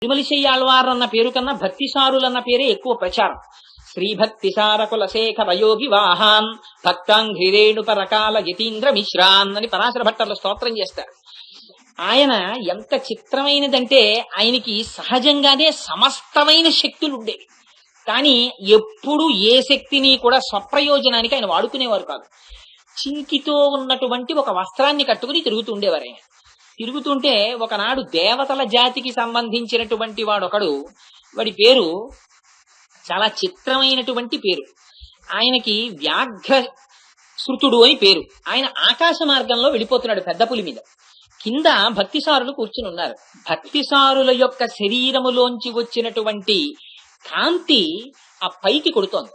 తిరుమలిశయ్యాళ్వార్ అన్న పేరు కన్నా భక్తిసారులన్న పేరే ఎక్కువ ప్రచారం. శ్రీభక్తి సారకుల శేఖర యోగి వాహాన్ భక్తాంఘ్రిరేణు పరకాల యతీంద్ర మిశ్రాన్ అని పరాశర భట్టర్లు స్తోత్రం చేస్తారు. ఆయన ఎంత చిత్రమైనదంటే ఆయనకి సహజంగానే సమస్తమైన శక్తులు ఉండేవి. కానీ ఎప్పుడు ఏ శక్తిని కూడా స్వప్రయోజనానికి ఆయన వాడుకునేవారు కాదు. చింకితో ఉన్నటువంటి ఒక వస్త్రాన్ని కట్టుకుని తిరుగుతూ ఉండేవారు. ఆయన తిరుగుతుంటే ఒకనాడు దేవతల జాతికి సంబంధించినటువంటి వాడొకడు, వాడి పేరు చాలా చిత్రమైనటువంటి పేరు. ఆయనకి వ్యాఘ్ర శృతుడు అని పేరు. ఆయన ఆకాశ మార్గంలో వెళ్ళిపోతున్నాడు పెద్ద పులి మీద. కింద భక్తిసారులు కూర్చుని ఉన్నారు. భక్తిసారుల యొక్క శరీరములోంచి వచ్చినటువంటి కాంతి ఆ పైకి కొడుతోంది.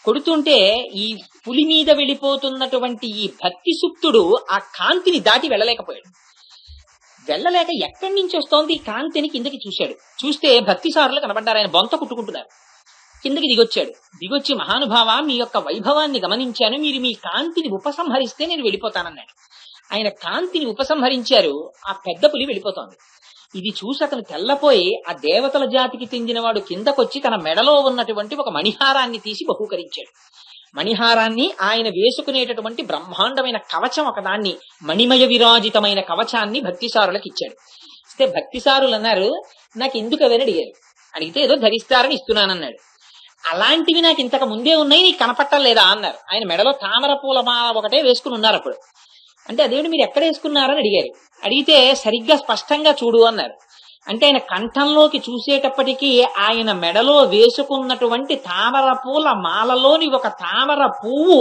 కొడుతుంటే ఈ పులి మీద వెళ్ళిపోతున్నటువంటి ఈ భక్తి సుక్తుడు ఆ కాంతిని దాటి వెళ్ళలేకపోయాడు. వెళ్ళలేక ఎక్కడి నుంచి వస్తోంది ఈ కాంతిని కిందకి చూశాడు. చూస్తే భక్తిసారులు కనబడ్డారు. ఆయన బొంత కుట్టుకుంటున్నారు. కిందకి దిగొచ్చాడు. దిగొచ్చి, మహానుభావ, మీ యొక్క వైభవాన్ని గమనించాను, మీరు మీ కాంతిని ఉపసంహరిస్తే నేను వెళ్ళిపోతానన్నాడు. ఆయన కాంతిని ఉపసంహరించారు. ఆ పెద్ద పులి వెళ్ళిపోతోంది. ఇది చూసి అతను తెల్లపోయి ఆ దేవతల జాతికి చెందినవాడు కిందకొచ్చి తన మెడలో ఉన్నటువంటి ఒక మణిహారాన్ని తీసి బహూకరించాడు. మణిహారాన్ని, ఆయన వేసుకునేటటువంటి బ్రహ్మాండమైన కవచం ఒకదాన్ని, మణిమయ విరాజితమైన కవచాన్ని భక్తిసారులకు ఇచ్చాడు. ఇస్తే భక్తిసారులు అన్నారు, నాకు ఎందుకు అవని అడిగారు. అడిగితే ఏదో ధరిస్తారని ఇస్తున్నానన్నాడు. అలాంటివి నాకు ఇంతకు ముందే ఉన్నాయి, నీకు కనపట్టలేదా అన్నారు. ఆయన మెడలో తామర పూల మాల ఒకటే వేసుకుని ఉన్నారు అప్పుడు. అంటే అదేమిటి మీరు ఎక్కడ వేసుకున్నారని అడిగారు. అడిగితే సరిగ్గా స్పష్టంగా చూడు అన్నారు. అంటే ఆయన కంఠంలోకి చూసేటప్పటికీ ఆయన మెడలో వేసుకున్నటువంటి తామర పూల మాలలోని ఒక తామర పువ్వు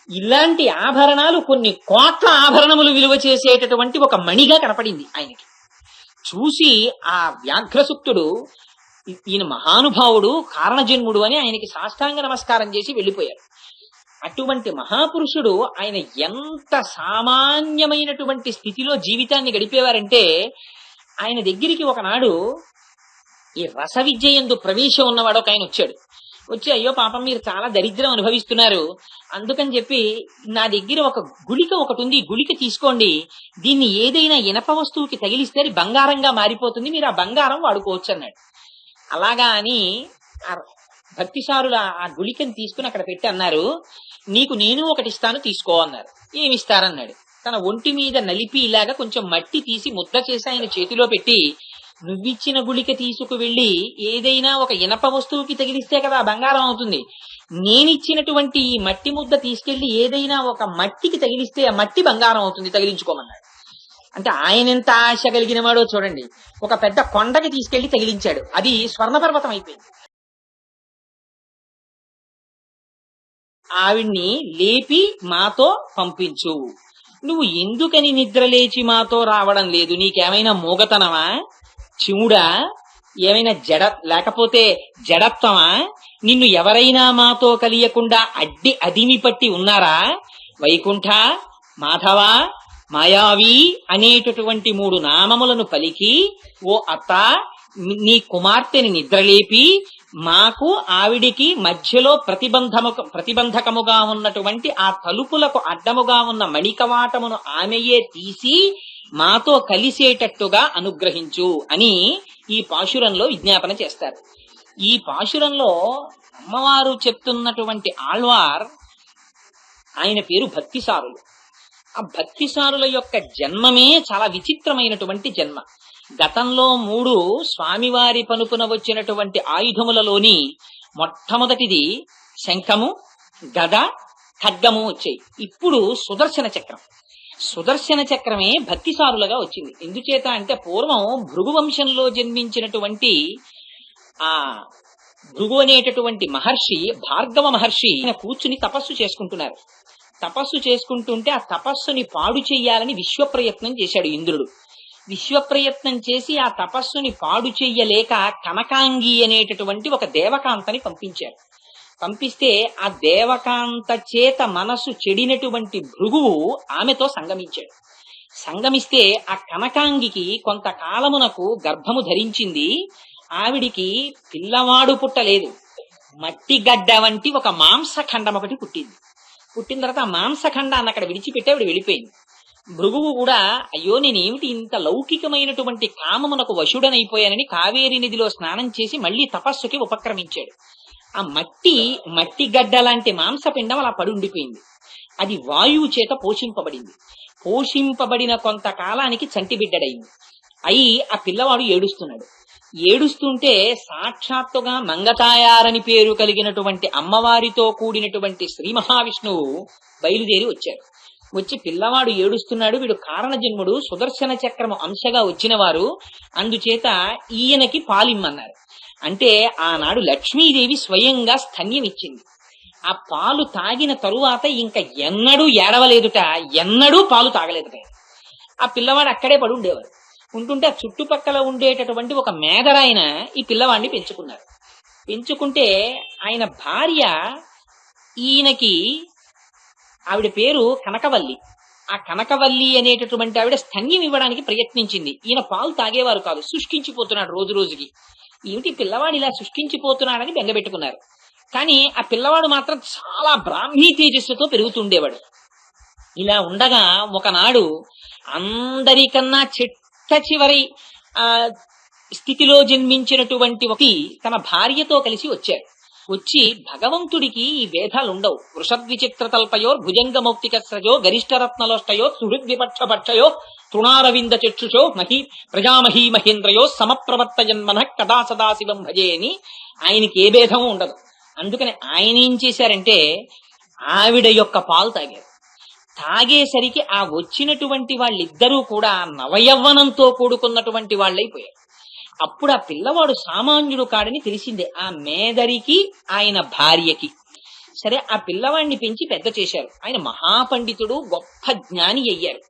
ఇలాంటి ఆభరణాలు కొన్ని కోట్ల ఆభరణములు విలువ చేసేటటువంటి ఒక మణిగా కనపడింది ఆయనకి. చూసి ఆ వ్యాఘ్రసుక్తుడు, ఈయన మహానుభావుడు, కారణజన్ముడు అని ఆయనకి సాష్టాంగ నమస్కారం చేసి వెళ్ళిపోయారు. అటువంటి మహాపురుషుడు ఆయన ఎంత సామాన్యమైనటువంటి స్థితిలో జీవితాన్ని గడిపేవారంటే, ఆయన దగ్గరికి ఒకనాడు ఈ రస విద్య యందు ప్రవేశం ఉన్నవాడు ఒక ఆయన వచ్చాడు. వచ్చి, అయ్యో పాపం, మీరు చాలా దరిద్రం అనుభవిస్తున్నారు, అందుకని చెప్పి నా దగ్గర ఒక గుళిక ఒకటి ఉంది, గుళిక తీసుకోండి, దీన్ని ఏదైనా ఇనప వస్తువుకి తగిలిస్తే అది బంగారంగా మారిపోతుంది, మీరు ఆ బంగారం వాడుకోవచ్చు అన్నాడు. అలాగా అని ఆ భక్తిసారులు ఆ గుళికని తీసుకుని అక్కడ పెట్టి అన్నారు, నీకు నేను ఒకటి ఇస్తాను, తీసుకో అన్నారు. ఏమిస్తారన్నాడు. తన ఒంటి మీద నలిపి ఇలాగా కొంచెం మట్టి తీసి ముద్ద చేసి ఆయన చేతిలో పెట్టి, నువ్విచ్చిన గుళిక తీసుకువెళ్ళి ఏదైనా ఒక ఇనప వస్తువుకి తగిలిస్తే కదా బంగారం అవుతుంది, నేనిచ్చినటువంటి ఈ మట్టి ముద్ద తీసుకెళ్లి ఏదైనా ఒక మట్టికి తగిలిస్తే ఆ మట్టి బంగారం అవుతుంది, తగిలించుకోమన్నాడు. అంటే ఆయన ఎంత ఆశ కలిగిన వాడో చూడండి. ఒక పెద్ద కొండకి తీసుకెళ్లి తగిలించాడు, అది స్వర్ణపర్వతం అయిపోయింది. ఆవిడ్ని లేపి మాతో పంపించు. నువ్వు ఎందుకని నిద్రలేచి మాతో రావడం లేదు? నీకేమైనా మూగతనమా, చిముడా, ఏమైనా లేకపోతే జడత్వమా? నిన్ను ఎవరైనా మాతో కలియకుండా అదిమి పట్టి ఉన్నారా? వైకుంఠ, మాధవ, మాయావి అనేటటువంటి 3 నామములను పలికి, ఓ అత్త, నీ కుమార్తెని నిద్రలేపి మాకు ఆవిడికి మధ్యలో ప్రతిబంధకముగా ఉన్నటువంటి ఆ తలుపులకు అడ్డముగా ఉన్న మణికవాటమును ఆమెయే తీసి మాతో కలిసేటట్టుగా అనుగ్రహించు అని ఈ పాశురంలో విజ్ఞాపన చేస్తారు. ఈ పాశురంలో అమ్మవారు చెప్తున్నటువంటి ఆళ్వార్, ఆయన పేరు భక్తిసారులు. ఆ భక్తిసారుల యొక్క జన్మమే చాలా విచిత్రమైనటువంటి జన్మ. గతంలో 3 స్వామివారి పనుపున వచ్చినటువంటి ఆయుధములలోని మొట్టమొదటిది శంఖము, గద, ఖడ్గము వచ్చాయి. ఇప్పుడు సుదర్శన చక్రం. సుదర్శన చక్రమే భక్తిసారులుగా వచ్చింది. ఎందుచేత అంటే పూర్వం భృగు వంశంలో జన్మించినటువంటి ఆ భృగు అనేటటువంటి మహర్షి, భార్గవ మహర్షి, కూర్చుని తపస్సు చేసుకుంటున్నారు. తపస్సు చేసుకుంటుంటే ఆ తపస్సుని పాడు చెయ్యాలని విశ్వప్రయత్నం చేశాడు ఇంద్రుడు. విశ్వప్రయత్నం చేసి ఆ తపస్సుని పాడు చెయ్యలేక కనకాంగి అనేటటువంటి ఒక దేవకాంతని పంపించారు. పంపిస్తే ఆ దేవకాంత చేత మనసు చెడినటువంటి భృగువు ఆమెతో సంగమించాడు. సంగమిస్తే ఆ కనకాంగికి కొంతకాలమునకు గర్భము ధరించింది. ఆవిడికి పిల్లవాడు పుట్టలేదు. మట్టి గడ్డ వంటి ఒక మాంసఖండం ఒకటి పుట్టింది. పుట్టిన తర్వాత ఆ మాంసఖండాన్ని అక్కడ విడిచిపెట్టి ఆవిడ వెళ్ళిపోయింది. భృగువు కూడా అయ్యో నేనేమిటి ఇంత లౌకికమైనటువంటి కామమునకు వశుడనైపోయానని కావేరీ నదిలో స్నానం చేసి మళ్ళీ తపస్సుకి ఉపక్రమించాడు. ఆ మట్టి గడ్డ లాంటి మాంసపిండం అలా పడి ఉండిపోయింది. అది వాయువు చేత పోషింపబడింది. పోషింపబడిన కొంతకాలానికి చంటిబిడ్డడైంది. అయి ఆ పిల్లవాడు ఏడుస్తున్నాడు. ఏడుస్తుంటే సాక్షాత్తుగా మంగతాయారని పేరు కలిగినటువంటి అమ్మవారితో కూడినటువంటి శ్రీ మహావిష్ణువు బయలుదేరి వచ్చారు. వచ్చి పిల్లవాడు ఏడుస్తున్నాడు, వీడు కారణజన్ముడు, సుదర్శన చక్రము అంశగా వచ్చిన వారు, అందుచేత ఈయనకి పాలిమ్మన్నారు. అంటే ఆనాడు లక్ష్మీదేవి స్వయంగా స్తన్యం ఇచ్చింది. ఆ పాలు తాగిన తరువాత ఇంకా ఎన్నడూ ఏడవలేదుట, ఎన్నడూ పాలు తాగలేదుట. ఆ పిల్లవాడు అక్కడే పడి ఉండేవారు. ఉంటుంటే ఆ చుట్టుపక్కల ఉండేటటువంటి ఒక మేదరాయన ఈ పిల్లవాడిని పెంచుకున్నారు. పెంచుకుంటే ఆయన భార్య ఈయనకి, ఆవిడ పేరు కనకవల్లి. ఆ కనకవల్లి అనేటటువంటి ఆవిడ స్తన్యం ఇవ్వడానికి ప్రయత్నించింది. ఈయన పాలు తాగేవారు కాదు, శుష్కించిపోతున్నాడు రోజు రోజుకి. ఏమిటి పిల్లవాడు ఇలా శుష్కించిపోతున్నాడని బెంగపెట్టుకున్నారు. కానీ ఆ పిల్లవాడు మాత్రం చాలా బ్రాహ్మీ తేజస్సుతో పెరుగుతుండేవాడు. ఇలా ఉండగా ఒకనాడు అందరికన్నా చిట్ట చివరి స్థితిలో జన్మించినటువంటి ఒకటి తన భార్యతో కలిసి వచ్చాడు. వచ్చి భగవంతుడికి ఈ భేదాలు ఉండవు. వృషద్విచిత్రతల్పయో భుజంగమౌక్తికస్రజో గరిష్టరత్నలోష్టయో సుహృద్విపక్షపక్షయో తృణారవింద చక్షుషో ప్రజామహీ మహేంద్రయో సమప్రవర్తయన్మన కదా సదాశివం భజే అని ఆయనకి ఏ భేదము ఉండదు. అందుకని ఆయన ఏం చేశారంటే ఆవిడ యొక్క పాలు తాగారు. తాగేసరికి ఆ వచ్చినటువంటి వాళ్ళిద్దరూ కూడా నవయవ్వనంతో కూడుకున్నటువంటి వాళ్ళైపోయారు. అప్పుడు ఆ పిల్లవాడు సామాన్యుడు కాడని తెలిసిందే ఆ మేదరికి ఆయన భార్యకి. సరే, ఆ పిల్లవాడిని పెంచి పెద్ద చేశారు. ఆయన మహాపండితుడు, గొప్ప జ్ఞాని అయ్యారు.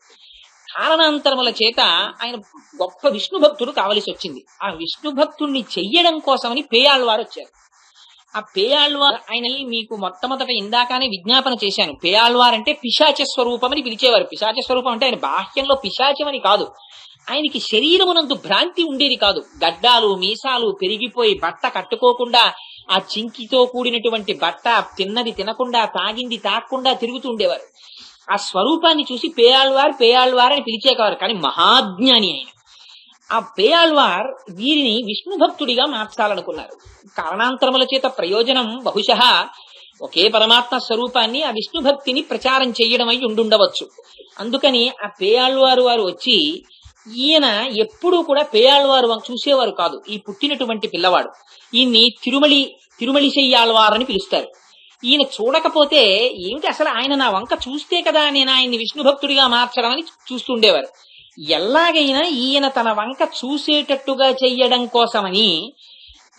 కారణాంతరముల చేత ఆయన గొప్ప విష్ణు భక్తుడు కావలసి వచ్చింది. ఆ విష్ణు భక్తుణ్ణి చెయ్యడం కోసమని పేయాళ్వారు వచ్చారు. ఆ పేయాళ్వార్ ఆయన మీకు మొట్టమొదట ఇందాకనే విజ్ఞాపన చేశాను. పేయాళ్వార్ అంటే పిశాచ స్వరూపం అని పిలిచేవారు. పిశాచ స్వరూపం అంటే ఆయన బాహ్యంలో పిశాచమని కాదు, ఆయనకి శరీరమునందు భ్రాంతి ఉండేది కాదు. గడ్డాలు మీసాలు పెరిగిపోయి బట్ట కట్టుకోకుండా, ఆ చింకితో కూడినటువంటి బట్ట తిన్నది తినకుండా, తాగింది తాగకుండా తిరుగుతూ ఉండేవారు. ఆ స్వరూపాన్ని చూసి పేయాళ్వార్ అని పిలిచేవారు. కానీ మహాజ్ఞాని ఆయన. ఆ పేయాళ్వార్ వీరిని విష్ణు భక్తుడిగా మార్చాలనుకున్నారు. కారణాంతరముల చేత ప్రయోజనం బహుశః ఒకే పరమాత్మ స్వరూపాన్ని, ఆ విష్ణు భక్తిని ప్రచారం చెయ్యడం అయి ఉండుండవచ్చు. అందుకని ఆ పేయాళ్వారు వారు వచ్చి, ఈయన ఎప్పుడూ కూడా పేయాళ్వారు చూసేవారు కాదు. ఈ పుట్టినటువంటి పిల్లవాడు ఈయన్ని తిరుమలి చెయ్యాళ్వారని పిలుస్తారు. ఈయన చూడకపోతే ఏమిటి అసలు ఆయన నా వంక చూస్తే కదా నేను ఆయన్ని విష్ణు భక్తుడిగా మార్చడం అని చూస్తుండేవారు. ఎలాగైనా ఈయన తన వంక చూసేటట్టుగా చెయ్యడం కోసమని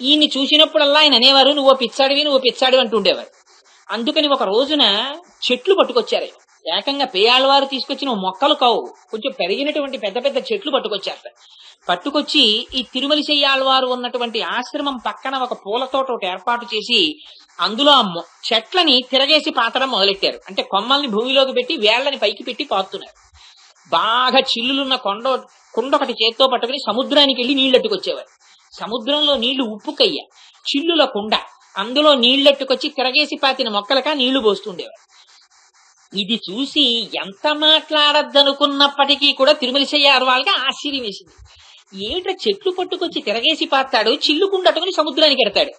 ఈయన్ని చూసినప్పుడల్లా ఆయన అనేవారు, నువ్వు పిచ్చాడివి అంటుండేవారు. అందుకని ఒక రోజున చెట్లు పట్టుకొచ్చారు. ఏకంగా పేయాళ్వారు తీసుకొచ్చిన మొక్కలు కావు, కొంచెం పెరిగినటువంటి పెద్ద పెద్ద చెట్లు పట్టుకొచ్చారు. పట్టుకొచ్చి ఈ తిరుమలి చెయ్యాళ్వారు ఉన్నటువంటి ఆశ్రమం పక్కన ఒక పూల తోట ఒకటి ఏర్పాటు చేసి అందులో ఆ చెట్లని తిరగేసి పాతడం మొదలెట్టారు. అంటే కొమ్మల్ని భూమిలోకి పెట్టి వేళ్లని పైకి పెట్టి పాతున్నారు. బాగా చిల్లులున్న కుండ ఒకటి చేత్తో పట్టుకుని సముద్రానికి వెళ్లి నీళ్లెట్టుకొచ్చేవారు. సముద్రంలో నీళ్లు ఉప్పుకయ్య, చిల్లుల కుండ, అందులో నీళ్లెట్టుకొచ్చి తిరగేసి పాతిన మొక్కలకా నీళ్లు పోస్తుండేవారు. ఇది చూసి ఎంత మాట్లాడద్దనుకున్నప్పటికీ కూడా తిరుమల చెయ్యాళ్వార్కి ఆశ్చర్యం వేసింది. ఏమిట్రా చెట్లు పట్టుకొచ్చి తిరగేసి పాతాడు, చిల్లుకుండట్టుకుని సముద్రానికి ఎడతాడు,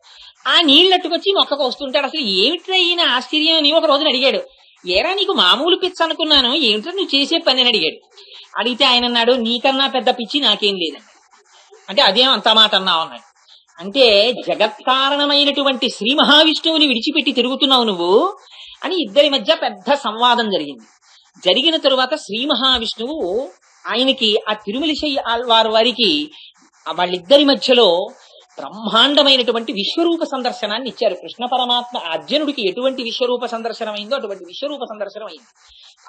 ఆ నీళ్లట్టుకొచ్చి మొక్కకు వస్తుంటాడు, అసలు ఏమిట్రా ఈయన ఆశ్చర్యం అని ఒక రోజున అడిగాడు. ఏరా నీకు మామూలు పిచ్చి అనుకున్నాను, ఏమిట్రా నువ్వు చేసే పని అని అడిగాడు. అడిగితే ఆయన అన్నాడు, నీకన్నా పెద్ద పిచ్చి నాకేం లేదండి. అంటే అదేం అంత మాట అన్నావు అన్నాడు. అంటే జగత్కారణమైనటువంటి శ్రీ మహావిష్ణువుని విడిచిపెట్టి తిరుగుతున్నావు నువ్వు అని ఇద్దరి మధ్య పెద్ద సంవాదం జరిగింది. జరిగిన తరువాత శ్రీ మహావిష్ణువు ఆయనకి ఆ తిరుమల చెయ్యాళ్వారు వారికి వాళ్ళిద్దరి మధ్యలో బ్రహ్మాండమైనటువంటి విశ్వరూప సందర్శనాన్ని ఇచ్చారు. కృష్ణ పరమాత్మ అర్జునుడికి ఎటువంటి విశ్వరూప సందర్శనం అయిందో అటువంటి విశ్వరూప సందర్శనం అయింది.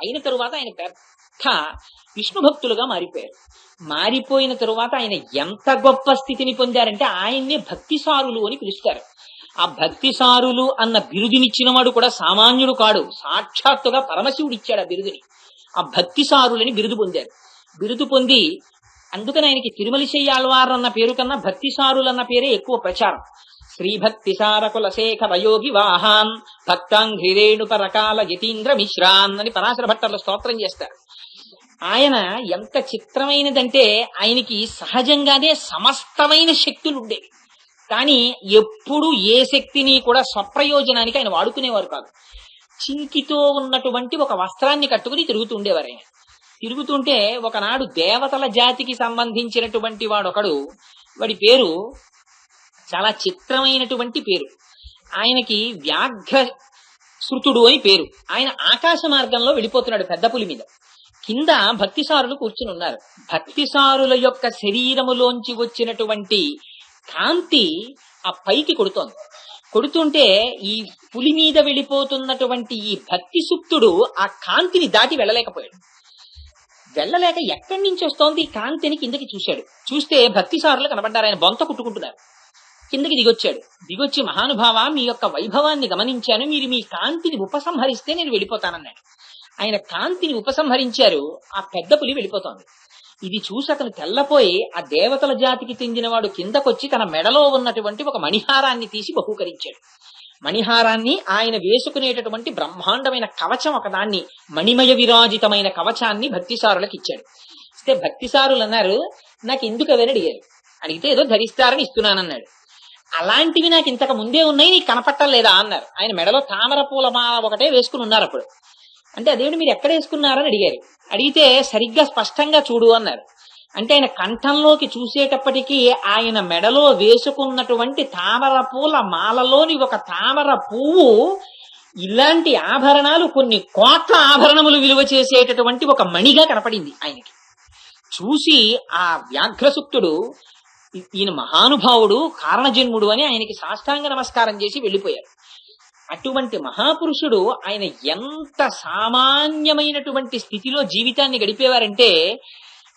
అయిన తరువాత ఆయన పెద్ద విష్ణు భక్తులుగా మారిపోయారు. మారిపోయిన తరువాత ఆయన ఎంత గొప్ప స్థితిని పొందారంటే ఆయన్నే భక్తిసారులు అని పిలుస్తారు. ఆ భక్తిసారులు అన్న బిరుదునిచ్చిన వాడు కూడా సామాన్యుడు కాడు, సాక్షాత్తుగా పరమశివుడు ఇచ్చాడు ఆ బిరుదుని. ఆ భక్తిసారులని బిరుదు పొందారు. బిరుదు పొంది అందుకని ఆయనకి తిరుమల చెయ్యాళ్వారు అన్న పేరు కన్నా భక్తిసారులన్న పేరే ఎక్కువ ప్రచారం. శ్రీ భక్తి సారకుల శేఖర యోగి వాహాన్ భక్తాంఘ్రిరేణు పరకాల యతీంద్ర మిశ్రాన్ అని పరాశర భట్టర్ల స్తోత్రం చేస్తారు. ఆయన ఎంత చిత్రమైనదంటే ఆయనకి సహజంగానే సమస్తమైన శక్తులు ఉండేవి. కానీ ఎప్పుడు ఏ శక్తిని కూడా స్వప్రయోజనానికి ఆయన వాడుకునేవారు కాదు. చింకితో ఉన్నటువంటి ఒక వస్త్రాన్ని కట్టుకుని తిరుగుతూ ఉండేవారు ఆయన. తిరుగుతుంటే ఒకనాడు దేవతల జాతికి సంబంధించినటువంటి వాడొకడు, వాడి పేరు చాలా చిత్రమైనటువంటి పేరు. ఆయనకి వ్యాఘ్ర శృతుడు అని పేరు. ఆయన ఆకాశ మార్గంలో వెళ్ళిపోతున్నాడు పెద్ద పులి మీద. కింద భక్తిసారులు కూర్చుని ఉన్నారు. భక్తిసారుల యొక్క శరీరములోంచి వచ్చినటువంటి కాంతి ఆ పైకి కొడుతోంది. కొడుతుంటే ఈ పులి మీద వెళ్ళిపోతున్నటువంటి ఈ భక్తి సుప్తుడు ఆ కాంతిని దాటి వెళ్ళలేకపోయాడు. వెళ్ళలేక ఎక్కడి నుంచి వస్తోంది ఈ కాంతిని కిందకి చూశాడు. చూస్తే భక్తిసారులు కనబడ్డారు. ఆయన బొంత కుట్టుకుంటున్నారు. కిందకి దిగొచ్చాడు. దిగొచ్చి, మహానుభావ, మీ యొక్క వైభవాన్ని గమనించాను, మీరు మీ కాంతిని ఉపసంహరిస్తే నేను వెళ్ళిపోతానన్నాడు. ఆయన కాంతిని ఉపసంహరించారు. ఆ పెద్ద పులి వెళ్ళిపోతోంది. ఇది చూసి అతను తెల్లపోయి ఆ దేవతల జాతికి చెందినవాడు కిందకొచ్చి తన మెడలో ఉన్నటువంటి ఒక మణిహారాన్ని తీసి బహూకరించాడు. మణిహారాన్ని, ఆయన వేసుకునేటటువంటి బ్రహ్మాండమైన కవచం ఒకదాన్ని, మణిమయ విరాజితమైన కవచాన్ని భక్తిసారులకు ఇచ్చాడు. ఇస్తే భక్తిసారులు అన్నారు, నాకు ఎందుకు అవని అడిగారు. అడిగితే ఏదో ధరిస్తారని ఇస్తున్నానన్నాడు. అలాంటివి నాకు ఇంతకు ముందే ఉన్నాయి, నీకు కనపట్టలేదా అన్నారు. ఆయన మెడలో తామర పూల మాల ఒకటే వేసుకుని ఉన్నారు అప్పుడు. అంటే అదేమిటి మీరు ఎక్కడ వేసుకున్నారని అడిగారు. అడిగితే సరిగ్గా స్పష్టంగా చూడు అన్నారు. అంటే ఆయన కంఠంలోకి చూసేటప్పటికీ ఆయన మెడలో వేసుకున్నటువంటి తామర పూల మాలలోని ఒక తామర పువ్వు, ఇలాంటి ఆభరణాలు కొన్ని కోట్ల ఆభరణములు విలువ చేసేటటువంటి ఒక మణిగా కనపడింది ఆయనకి. చూసి ఆ వ్యాఘ్రసుక్తుడు, ఈయన మహానుభావుడు, కారణజన్ముడు అని ఆయనకి సాష్టాంగ నమస్కారం చేసి వెళ్ళిపోయారు. అటువంటి మహాపురుషుడు ఆయన ఎంత సామాన్యమైనటువంటి స్థితిలో జీవితాన్ని గడిపేవారంటే,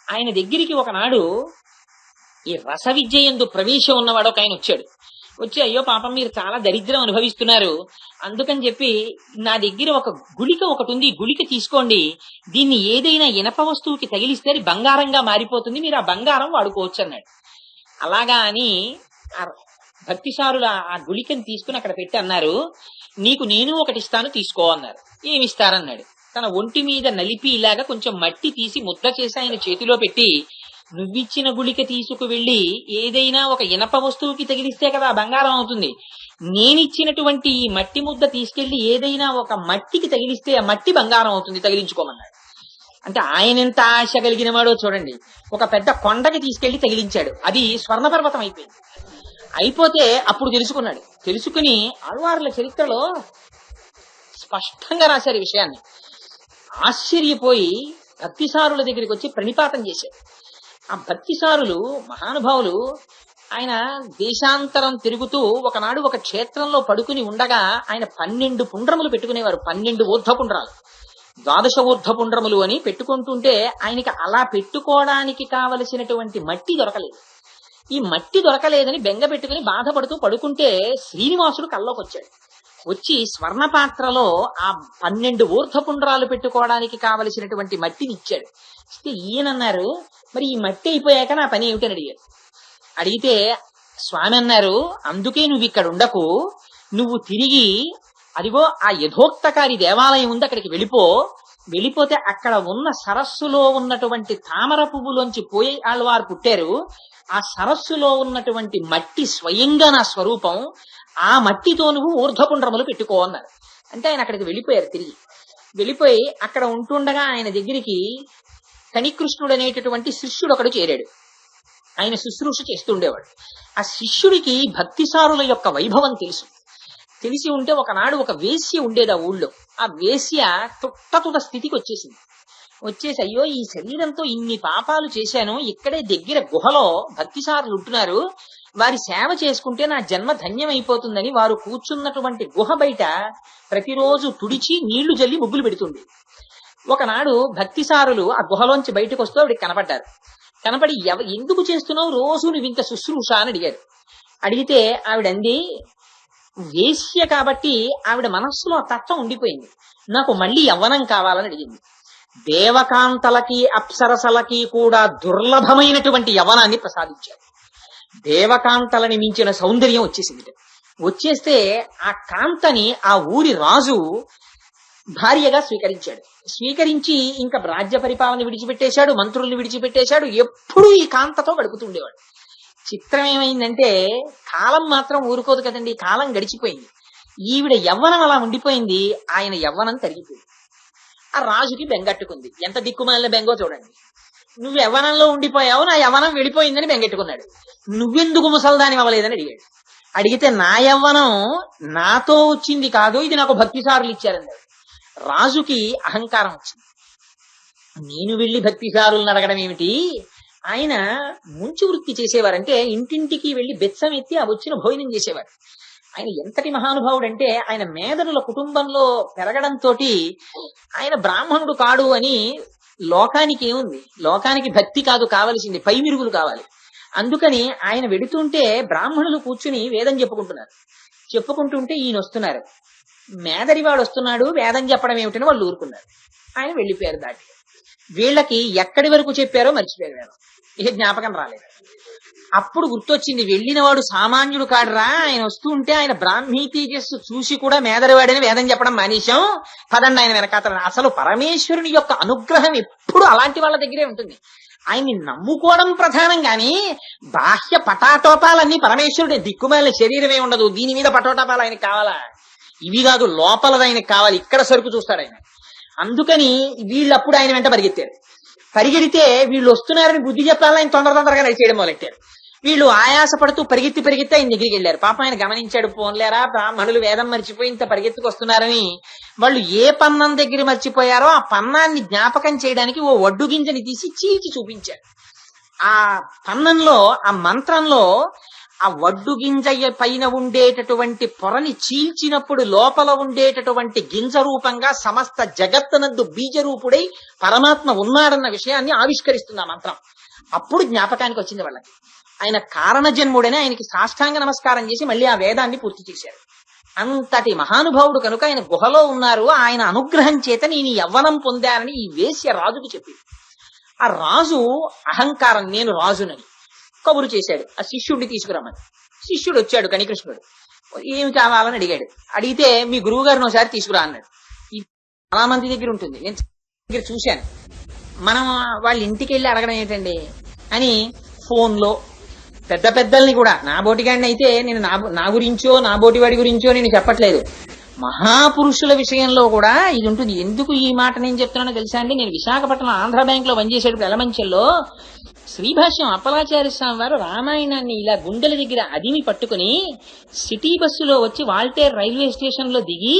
ఆయన దగ్గరికి ఒకనాడు ఈ రస విద్య యందు ప్రవేశం ఉన్నవాడు ఒక ఆయన వచ్చాడు. వచ్చి, అయ్యో పాపం, మీరు చాలా దరిద్రం అనుభవిస్తున్నారు, అందుకని చెప్పి నా దగ్గర ఒక గుళిక ఒకటి ఉంది, గుళిక తీసుకోండి, దీన్ని ఏదైనా ఇనప వస్తువుకి తగిలిస్తే అది బంగారంగా మారిపోతుంది, మీరు ఆ బంగారం వాడుకోవచ్చు అన్నాడు. అలాగా అని ఆ భక్తిసారులు ఆ గుళికని తీసుకుని అక్కడ పెట్టి అన్నారు, నీకు నేను ఒకటి ఇస్తాను, తీసుకో అన్నారు. ఏమిస్తారన్నాడు. తన ఒంటి మీద నలిపి ఇలాగా కొంచెం మట్టి తీసి ముద్ద చేసి ఆయన చేతిలో పెట్టి, నువ్విచ్చిన గుళిక తీసుకు వెళ్ళి ఏదైనా ఒక ఇనప వస్తువుకి తగిలిస్తే కదా బంగారం అవుతుంది, నేనిచ్చినటువంటి ఈ మట్టి ముద్ద తీసుకెళ్లి ఏదైనా ఒక మట్టికి తగిలిస్తే ఆ మట్టి బంగారం అవుతుంది, తగిలించుకోమన్నాడు. అంటే ఆయన ఎంత ఆశ కలిగిన వాడో చూడండి. ఒక పెద్ద కొండకి తీసుకెళ్లి తగిలించాడు, అది స్వర్ణపర్వతం అయిపోయింది. అయిపోతే అప్పుడు తెలుసుకున్నాడు. తెలుసుకుని ఆళ్వార్ల చరిత్రలో స్పష్టంగా రాశారు ఈ విషయాన్ని. ఆశ్చర్యపోయి భక్తిసారుల దగ్గరికి వచ్చి ప్రణిపాతం చేశారు. ఆ భక్తిసారులు మహానుభావులు, ఆయన దేశాంతరం తిరుగుతూ ఒకనాడు ఒక క్షేత్రంలో పడుకుని ఉండగా ఆయన 12 పుండ్రములు పెట్టుకునేవారు. 12 ఊర్ధ్వపుండ్రాలు, 12 ఊర్ధ్వపుండ్రములు అని పెట్టుకుంటుంటే ఆయనకి అలా పెట్టుకోవడానికి కావలసినటువంటి మట్టి దొరకలేదు. ఈ మట్టి దొరకలేదని బెంగ పెట్టుకుని బాధపడుతూ పడుకుంటే శ్రీనివాసుడు కల్లోకి వచ్చాడు. వచ్చి స్వర్ణ పాత్రలో ఆ 12 ఊర్ధ్వపుండ్రాలు పెట్టుకోవడానికి కావలసినటువంటి మట్టిని ఇచ్చాడు. ఇస్తే ఈయనన్నారు, మరి ఈ మట్టి అయిపోయాక నా పని ఏమిటని అడిగారు. అడిగితే స్వామి అన్నారు, అందుకే నువ్వు ఇక్కడ ఉండకు, నువ్వు తిరిగి అదిగో ఆ యథోక్తకారి దేవాలయం ఉంది, అక్కడికి వెళ్ళిపోతే అక్కడ ఉన్న సరస్సులో ఉన్నటువంటి తామర పువ్వులోంచి పోయి ఆళ్వారు పుట్టారు, ఆ సరస్సులో ఉన్నటువంటి మట్టి స్వయంగా నా స్వరూపం, ఆ మట్టితో నువ్వు ఊర్ధ్వపుండ్రములు పెట్టుకో అన్నారు. అంటే ఆయన అక్కడికి వెళ్ళిపోయారు. తిరిగి వెళ్ళిపోయి అక్కడ ఉంటుండగా ఆయన దగ్గరికి కణికృష్ణుడు అనేటటువంటి శిష్యుడు ఒకడు చేరాడు. ఆయన శుశ్రూష చేస్తుండేవాడు. ఆ శిష్యుడికి భక్తిసారుల యొక్క వైభవం తెలిసి ఉంటే ఒకనాడు ఒక వేశ్య ఉండేది ఆ ఊళ్ళో. ఆ వేశ్య తుట్ట స్థితికి వచ్చేసి అయ్యో, ఈ శరీరంతో ఇన్ని పాపాలు చేశాను, ఇక్కడే దగ్గర గుహలో భక్తిసారులు ఉంటున్నారు, వారి సేవ చేసుకుంటే నా జన్మ ధన్యమైపోతుందని వారు కూర్చున్నటువంటి గుహ బయట ప్రతిరోజు తుడిచి నీళ్లు జల్లి ముగ్గులు పెడుతుంది. ఒకనాడు భక్తిసారులు ఆ గుహలోంచి బయటకు వస్తూ ఆవిడికి కనపడ్డారు. కనపడి, ఎందుకు చేస్తున్నావు రోజు నువ్వు ఇంత శుశ్రూష అని అడిగారు. అడిగితే ఆవిడంది, వేశ్య కాబట్టి ఆవిడ మనస్సులో ఆ తత్వం ఉండిపోయింది, నాకు మళ్ళీ యవ్వనం కావాలని అడిగింది. దేవకాంతలకి అప్సరసలకి కూడా దుర్లభమైనటువంటి యవ్వనాన్ని ప్రసాదించారు. దేవకాంతలని మించిన సౌందర్యం వచ్చేసింది. వచ్చేస్తే ఆ కాంతని ఆ ఊరి రాజు భార్యగా స్వీకరించాడు. స్వీకరించి ఇంకా రాజ్య పరిపాలన విడిచిపెట్టేశాడు, మంత్రుల్ని విడిచిపెట్టేశాడు. ఎప్పుడూ ఈ కాంతతో గడుపుతుండేవాడు. చిత్రం ఏమైందంటే కాలం మాత్రం ఊరుకోదు కదండి. కాలం గడిచిపోయింది. ఈవిడ యవ్వనం అలా ఉండిపోయింది, ఆయన యవ్వనం తరిగిపోయింది. ఆ రాజుకి బెంగట్టుకుంది. ఎంత దిక్కుమాలిన బెంగో చూడండి. నువ్వు యవ్వనంలో ఉండిపోయావు, నా యవ్వనం వెళ్ళిపోయిందని బెంగెట్టుకున్నాడు. నువ్వెందుకు ముసల్దాని అవ్వలేదని అడిగాడు. అడిగితే నా యవ్వనం నాతో వచ్చింది కాదు, ఇది నాకు భక్తిసారులు ఇచ్చారన్నాడు. రాజుకి అహంకారం వచ్చింది. నేను వెళ్లి భక్తిసారులను అడగడం ఏమిటి? ఆయన ముంచు వృత్తి చేసేవారంటే ఇంటింటికి వెళ్లి బెచ్చం ఎత్తి ఆ వచ్చిన భోజనం చేసేవారు. ఆయన ఎంతటి మహానుభావుడంటే ఆయన మేదనుల కుటుంబంలో పెరగడంతో ఆయన బ్రాహ్మణుడు కాడు అని లోకానికి ఏముంది? లోకానికి భక్తి కాదు కావలసింది, పై మిరుగులు కావాలి. అందుకని ఆయన వెడుతుంటే బ్రాహ్మణులు కూర్చుని వేదం చెప్పుకుంటుంటే ఈయన వస్తున్నారు. మేదరివాడు వస్తున్నాడు, వేదం చెప్పడం ఏమిటని వాళ్ళు ఊరుకున్నారు. ఆయన వెళ్ళిపోయారు దాటి. వీళ్ళకి ఎక్కడి వరకు చెప్పారో మర్చిపోయారు. వేదం ఇక జ్ఞాపకం రాలేదు. అప్పుడు గుర్తొచ్చింది, వెళ్ళినవాడు సామాన్యుడు కాడరా, ఆయన వస్తూ ఉంటే ఆయన బ్రాహ్మీ తేజస్సు చూసి కూడా మేదరివాడని వేదం చెప్పడం మానేశాం, పదండి ఆయన వెనకాతల. అసలు పరమేశ్వరుని యొక్క అనుగ్రహం ఎప్పుడు అలాంటి వాళ్ళ దగ్గరే ఉంటుంది. ఆయన్ని నమ్ముకోవడం ప్రధానం గాని బాహ్య పటాటోపాలన్నీ పరమేశ్వరుడే. దిక్కుమాలిన శరీరమే ఉండదు, దీని మీద పటోటోపాలు ఆయనకి కావాలా? ఇవి కాదు, లోపలది ఆయనకి కావాలి. ఇక్కడ సరుకు చూస్తాడు ఆయన. అందుకని వీళ్ళప్పుడు ఆయన వెంట పరిగెడితే వీళ్ళు వస్తున్నారని బుద్ధి చెప్పాలని ఆయన తొందరగా నడిచేయడం మొదలెట్టారు. వీళ్ళు ఆయాసపడుతూ పరిగెత్తి ఆయన దగ్గరికి వెళ్ళారు. పాప ఆయన గమనించాడు, పోన్లేరా బ్రాహ్మణులు వేదం మర్చిపోయి ఇంత పరిగెత్తుకు వస్తున్నారని. వాళ్ళు ఏ పన్నం దగ్గర మర్చిపోయారో ఆ పన్నాన్ని జ్ఞాపకం చేయడానికి ఓ వడ్డు గింజని తీసి చీల్చి చూపించారు. ఆ పన్నంలో, ఆ మంత్రంలో ఆ వడ్డు గింజ పైన ఉండేటటువంటి పొరని చీల్చినప్పుడు లోపల ఉండేటటువంటి గింజ రూపంగా సమస్త జగత్తునందు బీజరూపుడై పరమాత్మ ఉన్నాడన్న విషయాన్ని ఆవిష్కరిస్తుంది ఆ మంత్రం. అప్పుడు జ్ఞాపకానికి వచ్చింది వాళ్ళకి. ఆయన కారణ జన్ముడని ఆయనకి సాష్టాంగ నమస్కారం చేసి మళ్ళీ ఆ వేదాన్ని పూర్తి చేశారు. అంతటి మహానుభావుడు కనుక ఆయన గుహలో ఉన్నారు. ఆయన అనుగ్రహం చేత నేను యవ్వనం పొందానని ఈ వేశ్య రాజుకు చెప్పింది. ఆ రాజు అహంకారం, నేను రాజునని కబురు చేశాడు. ఆ శిష్యుడిని తీసుకురమ్మని. శిష్యుడు వచ్చాడు, కనికృష్ణుడు. ఏమి కావాలని అడిగాడు. అడిగితే మీ గురువు గారిని ఒకసారి తీసుకురా అన్నాడు. ఇది చాలా మంది దగ్గర ఉంటుంది, నేను దగ్గర చూశాను. మనం వాళ్ళ ఇంటికి వెళ్ళి అడగడం ఏంటండి అని ఫోన్లో పెద్ద పెద్దల్ని కూడా, నా బోటిగాడిని అయితే నేను నా గురించో నా బోటివాడి గురించో నేను చెప్పట్లేదు, మహాపురుషుల విషయంలో కూడా ఇది ఉంటుంది. ఎందుకు ఈ మాట నేను చెప్తున్నానో తెలుసా అండి? నేను విశాఖపట్నం ఆంధ్ర బ్యాంక్ లో పనిచేసేటప్పుడు ఎలమంచెల్లో శ్రీభాష్యం అప్పలాచార్య స్వామి వారు రామాయణాన్ని ఇలా గుండెల దగ్గర అదిమి పట్టుకుని సిటీ బస్సులో వచ్చి వాల్టేర్ రైల్వే స్టేషన్ లో దిగి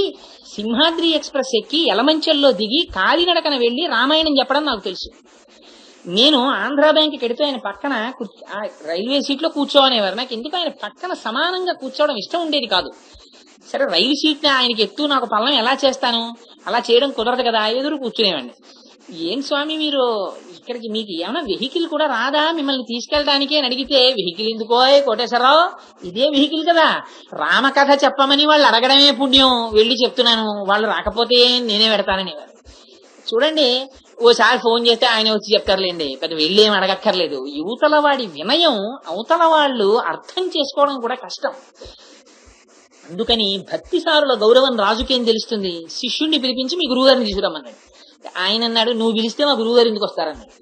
సింహాద్రి ఎక్స్ప్రెస్ ఎక్కి ఎలమంచెల్లో దిగి కాలినడకన వెళ్లి రామాయణం చెప్పడం నాకు తెలుసు. నేను ఆంధ్ర బ్యాంక్ కెడితే ఆయన పక్కన రైల్వే సీట్ లో కూర్చోనేవారు. నాకు ఎందుకు ఆయన పక్కన సమానంగా కూర్చోవడం ఇష్టం ఉండేది కాదు. సరే రైలు సీట్ ఆయనకి ఎత్తు, నాకు పల్లం ఎలా చేస్తాను? అలా చేయడం కుదరదు కదా, ఎదురు కూర్చునేవాడిని. ఏం స్వామి మీరు ఇక్కడికి, మీకు ఏమైనా వెహికల్ కూడా రాదా మిమ్మల్ని తీసుకెళ్ళడానికి అని అడిగితే, వెహికల్ ఎందుకో కోటేశ్వరరావు, ఇదే వెహికల్ కదా, రామకథ చెప్పమని వాళ్ళు అడగడమే పుణ్యం, వెళ్ళి చెప్తున్నాను, వాళ్ళు రాకపోతే నేనే పెడతానని. చూడండి, ఓసారి ఫోన్ చేస్తే ఆయన వచ్చి చెప్తారులేండి, పెద్ద వెళ్ళి ఏం అడగక్కర్లేదు. యువతల వాడి వినయం అవతల వాళ్ళు అర్థం చేసుకోవడం కూడా కష్టం. అందుకని భక్తిసారుల గౌరవం రాజుకేం తెలుస్తుంది? శిష్యుణ్ణి పిలిపించి మీ గురువుగారిని తీసుకురమ్మన్నాడు. ఆయన అన్నాడు, నువ్వు పిలిస్తే మా గురువుగారు ఎందుకు వస్తారన్నాడు.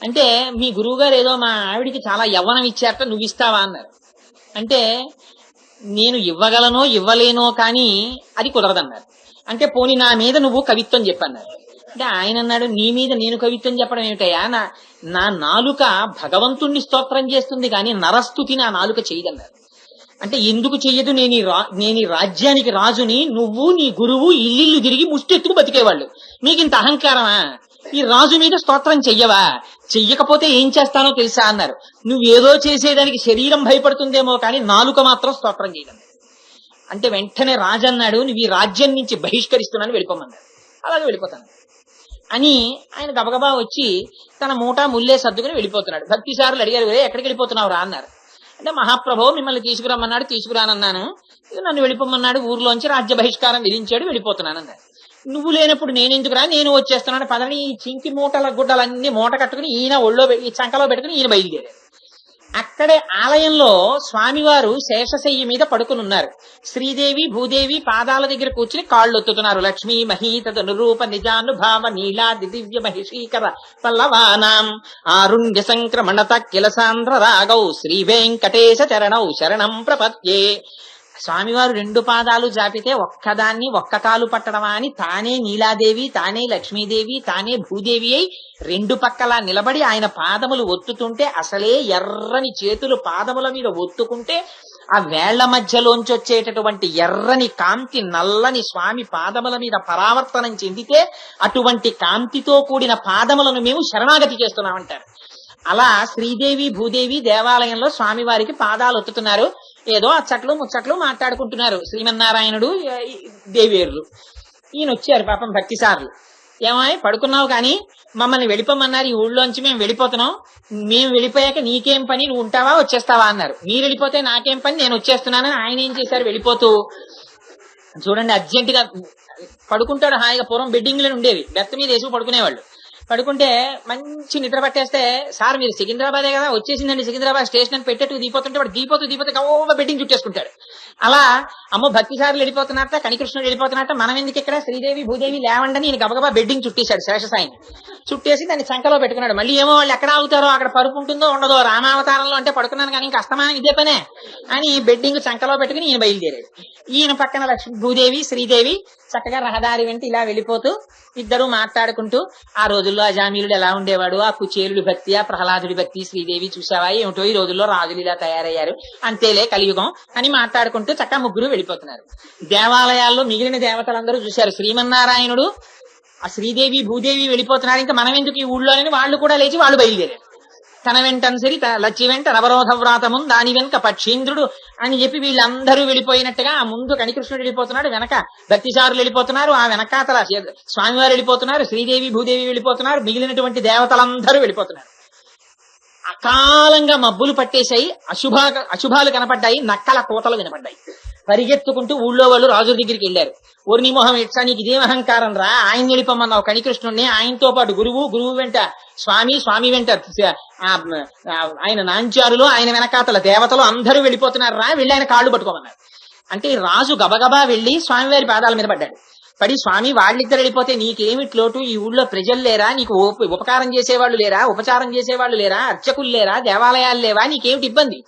అంటే మీ గురువుగారు ఏదో మా ఆవిడికి చాలా యవ్వనం ఇచ్చారట, నువ్వు ఇస్తావా అన్నారు. అంటే నేను ఇవ్వగలనో ఇవ్వలేనో కానీ అది కుదరదన్నారు. అంటే పోనీ నా మీద నువ్వు కవిత్వం చెప్పన్నారు. అంటే ఆయన అన్నాడు, నీ మీద నేను కవిత్వం చెప్పడం ఏమిటయ్యా, నా నాలుక భగవంతుణ్ణి స్తోత్రం చేస్తుంది కానీ నరస్తుతి నా నాలుక చేయదన్నారు. అంటే ఎందుకు చెయ్యదు? నేను ఈ రాజ్యానికి రాజుని, నువ్వు నీ గురువు ఇల్లు తిరిగి ముష్టెత్తుకు బతికేవాళ్ళు, మీకింత అహంకారమా? ఈ రాజు మీద స్తోత్రం చెయ్యవా? చెయ్యకపోతే ఏం చేస్తానో తెలుసా అన్నారు. నువ్వేదో చేసేదానికి శరీరం భయపడుతుందేమో కానీ నాలుక మాత్రం స్తోత్రం చేయడం. అంటే వెంటనే రాజన్నాడు, నువ్వు ఈ రాజ్యం నుంచి బహిష్కరిస్తున్నాను, వెళ్ళిపోమన్నాడు. అలాగే వెళ్ళిపోతాను అని ఆయన గబగబా వచ్చి తన మూట ముల్లే సర్దుకుని వెళ్ళిపోతున్నాడు. భక్తిసారులు అడిగారు, ఎక్కడికి వెళ్ళిపోతున్నావు రా అన్నారు. అంటే మహాప్రభు మిమ్మల్ని తీసుకురమ్మన్నాడు, తీసుకురానన్నాను, నన్ను వెళ్ళిపోమన్నాడు, ఊర్లోంచి రాజ్య బహిష్కారం విధించాడు, వెళ్ళిపోతున్నాను అన్నారు. నువ్వు లేనప్పుడు నేనెందుకురా, నేను వచ్చేస్తున్నాను పదని ఈ చింకి మూటల గుడ్డలన్నీ మూట కట్టుకుని ఈయన ఒళ్ళో ఈ చంకలో పెట్టుకుని ఈయన బయలుదేరారు. అక్కడే ఆలయంలో స్వామివారు శేషశయ్య మీద పడుకుని ఉన్నారు. శ్రీదేవి భూదేవి పాదాల దగ్గర కూర్చుని కాళ్ళు ఒత్తుతున్నారు. లక్ష్మీ మహీతద నిరూప నిజానుభావ నీలాది దివ్య మహిషీకర పల్లవానాం ఆరుణ్య సంక్రమణత కిలసాంధ్ర రాగౌ శ్రీ వెంకటేశ చరణౌ శరణం ప్రపద్యే. స్వామివారు రెండు పాదాలు జాపితే ఒక్కదాన్ని ఒక్క కాలు పట్టడమా అని తానే నీలాదేవి, తానే లక్ష్మీదేవి, తానే భూదేవి అయి రెండు పక్కలా నిలబడి ఆయన పాదములు ఒత్తుతుంటే, అసలే ఎర్రని చేతులు పాదముల మీద ఒత్తుకుంటే ఆ వేళ్ల మధ్యలోంచి వచ్చేటటువంటి ఎర్రని కాంతి నల్లని స్వామి పాదముల మీద పరావర్తనం చెందితే అటువంటి కాంతితో కూడిన పాదములను మేము శరణాగతి చేస్తున్నామంటారు. అలా శ్రీదేవి భూదేవి దేవాలయంలో స్వామివారికి పాదాలు ఒత్తుతున్నారు. ఏదో అచ్చట్లు ముచ్చట్లు మాట్లాడుకుంటున్నారు శ్రీమన్నారాయణుడు దేవేరులు. ఈయన వచ్చారు పాపం భక్తిసారులు. ఏమాయ్ పడుకున్నావు కానీ మమ్మల్ని వెళ్ళిపోమన్నారు, ఈ ఊళ్ళోంచి మేము వెళ్ళిపోతున్నాం, మేము వెళ్ళిపోయాక నీకేం పని, నువ్వు ఉంటావా వచ్చేస్తావా అన్నారు. మీరు వెళ్ళిపోతే నాకేం పని, నేను వచ్చేస్తున్నానని ఆయన ఏం చేశారు, వెళ్ళిపోతూ చూడండి అర్జెంట్ గా పడుకుంటాడు హాయిగా. పూర్వం బెడ్డింగ్లను ఉండేవి, బెత్త మీద వేసుకు పడుకునేవాళ్ళు. పడుకుంటే మంచి నిద్ర పట్టేస్తే, సార్ మీరు సికింద్రాబాదే కదా, వచ్చేసిందండి సికింద్రాబాద్ స్టేషన్ అని పెట్టేట్టు దీపోతుంటే వాడు దీపోతూ గవ్వ బెడ్డింగ్ చుట్టేసుకుంటాడు. అలా అమ్మో భక్తిసారులు వెళ్ళిపోతున్నట్ట, కనికృష్ణుడు వెళ్ళిపోతున్నట్ట, మనం ఎందుకు ఇక్కడ, శ్రీదేవి భూదేవి లేవండని ఈయన గబగబా బెడ్డింగ్ చుట్టేశాడు శేషసాయిని. చుట్టేసి దాన్ని సంకలో పెట్టుకున్నాడు. మళ్ళీ ఏమో వాళ్ళు ఎక్కడ ఆగుతారో, అక్కడ పరుపు ఉంటుందో ఉండదో, రామావతారంలో అంటే పడుకున్నాను కానీ ఇంకా అస్తమానం ఇదే పనే అని బెడ్డింగ్ సంకలో పెట్టుకుని ఈయన బయలుదేరాడు. ఈయన పక్కన లక్ష్మీ భూదేవి శ్రీదేవి చక్కగా రహదారి వెంట ఇలా వెళ్ళిపోతూ ఇద్దరు మాట్లాడుకుంటూ, ఆ రోజుల్లో అజామీలుడు ఎలా ఉండేవాడు, ఆ కుచేలుడి భక్తి, ఆ ప్రహ్లాదుడి భక్తి, శ్రీదేవి చూసావా ఏమిటో ఈ రోజుల్లో రాజులు ఇలా తయారయ్యారు, అంతేలే కలియుగం అని మాట్లాడుకుంటూ చక్కగా ముగ్గురు వెళ్ళిపోతున్నారు. దేవాలయాల్లో మిగిలిన దేవతలందరూ చూశారు శ్రీమన్నారాయణుడు ఆ శ్రీదేవి భూదేవి వెళ్ళిపోతున్నారు, ఇంకా మనం ఎందుకు ఈ ఊళ్ళోనని వాళ్ళు కూడా లేచి వాళ్ళు బయలుదేరారు. తన వెంటన్సరి లచ్చి వెంట నవరోధ వ్రాతమున్ దాని వెనుక పక్షీంద్రుడు అని చెప్పి వీళ్ళందరూ వెళ్ళిపోయినట్టుగా ఆ ముందు కనికృష్ణుడు వెళ్ళిపోతున్నాడు, వెనక భక్తిసారులు వెళ్ళిపోతున్నారు, ఆ వెనకాతల స్వామివారు వెళ్ళిపోతున్నారు, శ్రీదేవి భూదేవి వెళ్ళిపోతున్నారు, మిగిలినటువంటి దేవతలందరూ వెళ్ళిపోతున్నారు. అకాలంగా మబ్బులు పట్టేశాయి, అశుభాలు కనపడ్డాయి, నక్కల కోతలు వినపడ్డాయి. పరిగెత్తుకుంటూ ఊళ్ళో వాళ్ళు రాజు దగ్గరికి వెళ్ళారు. ఓర్ని మొహం ఇట్సా, నీకు ఇదేం అహంకారం రా, ఆయన వెళ్ళిపోమన్నావు కనికృష్ణుడిని, ఆయనతో పాటు గురువు వెంట స్వామి వెంట ఆయన నాంచారులు, ఆయన వెనకాతల దేవతలు అందరూ వెళ్ళిపోతున్నారు రా, వెళ్ళి ఆయన కాళ్ళు పట్టుకోమన్నారు. అంటే రాజు గబగబా వెళ్లి స్వామివారి పాదాల మీద పడ్డాడు. పడి, స్వామి వాళ్ళిద్దరు వెళ్ళిపోతే నీకేమిటి లోటు, ఈ ఊళ్ళో ప్రజలు లేరా, నీకు ఉపకారం చేసేవాళ్ళు లేరా, ఉపచారం చేసేవాళ్ళు లేరా, అర్చకులు లేరా, దేవాలయాలు లేవా, నీకేమిటి ఇబ్బంది,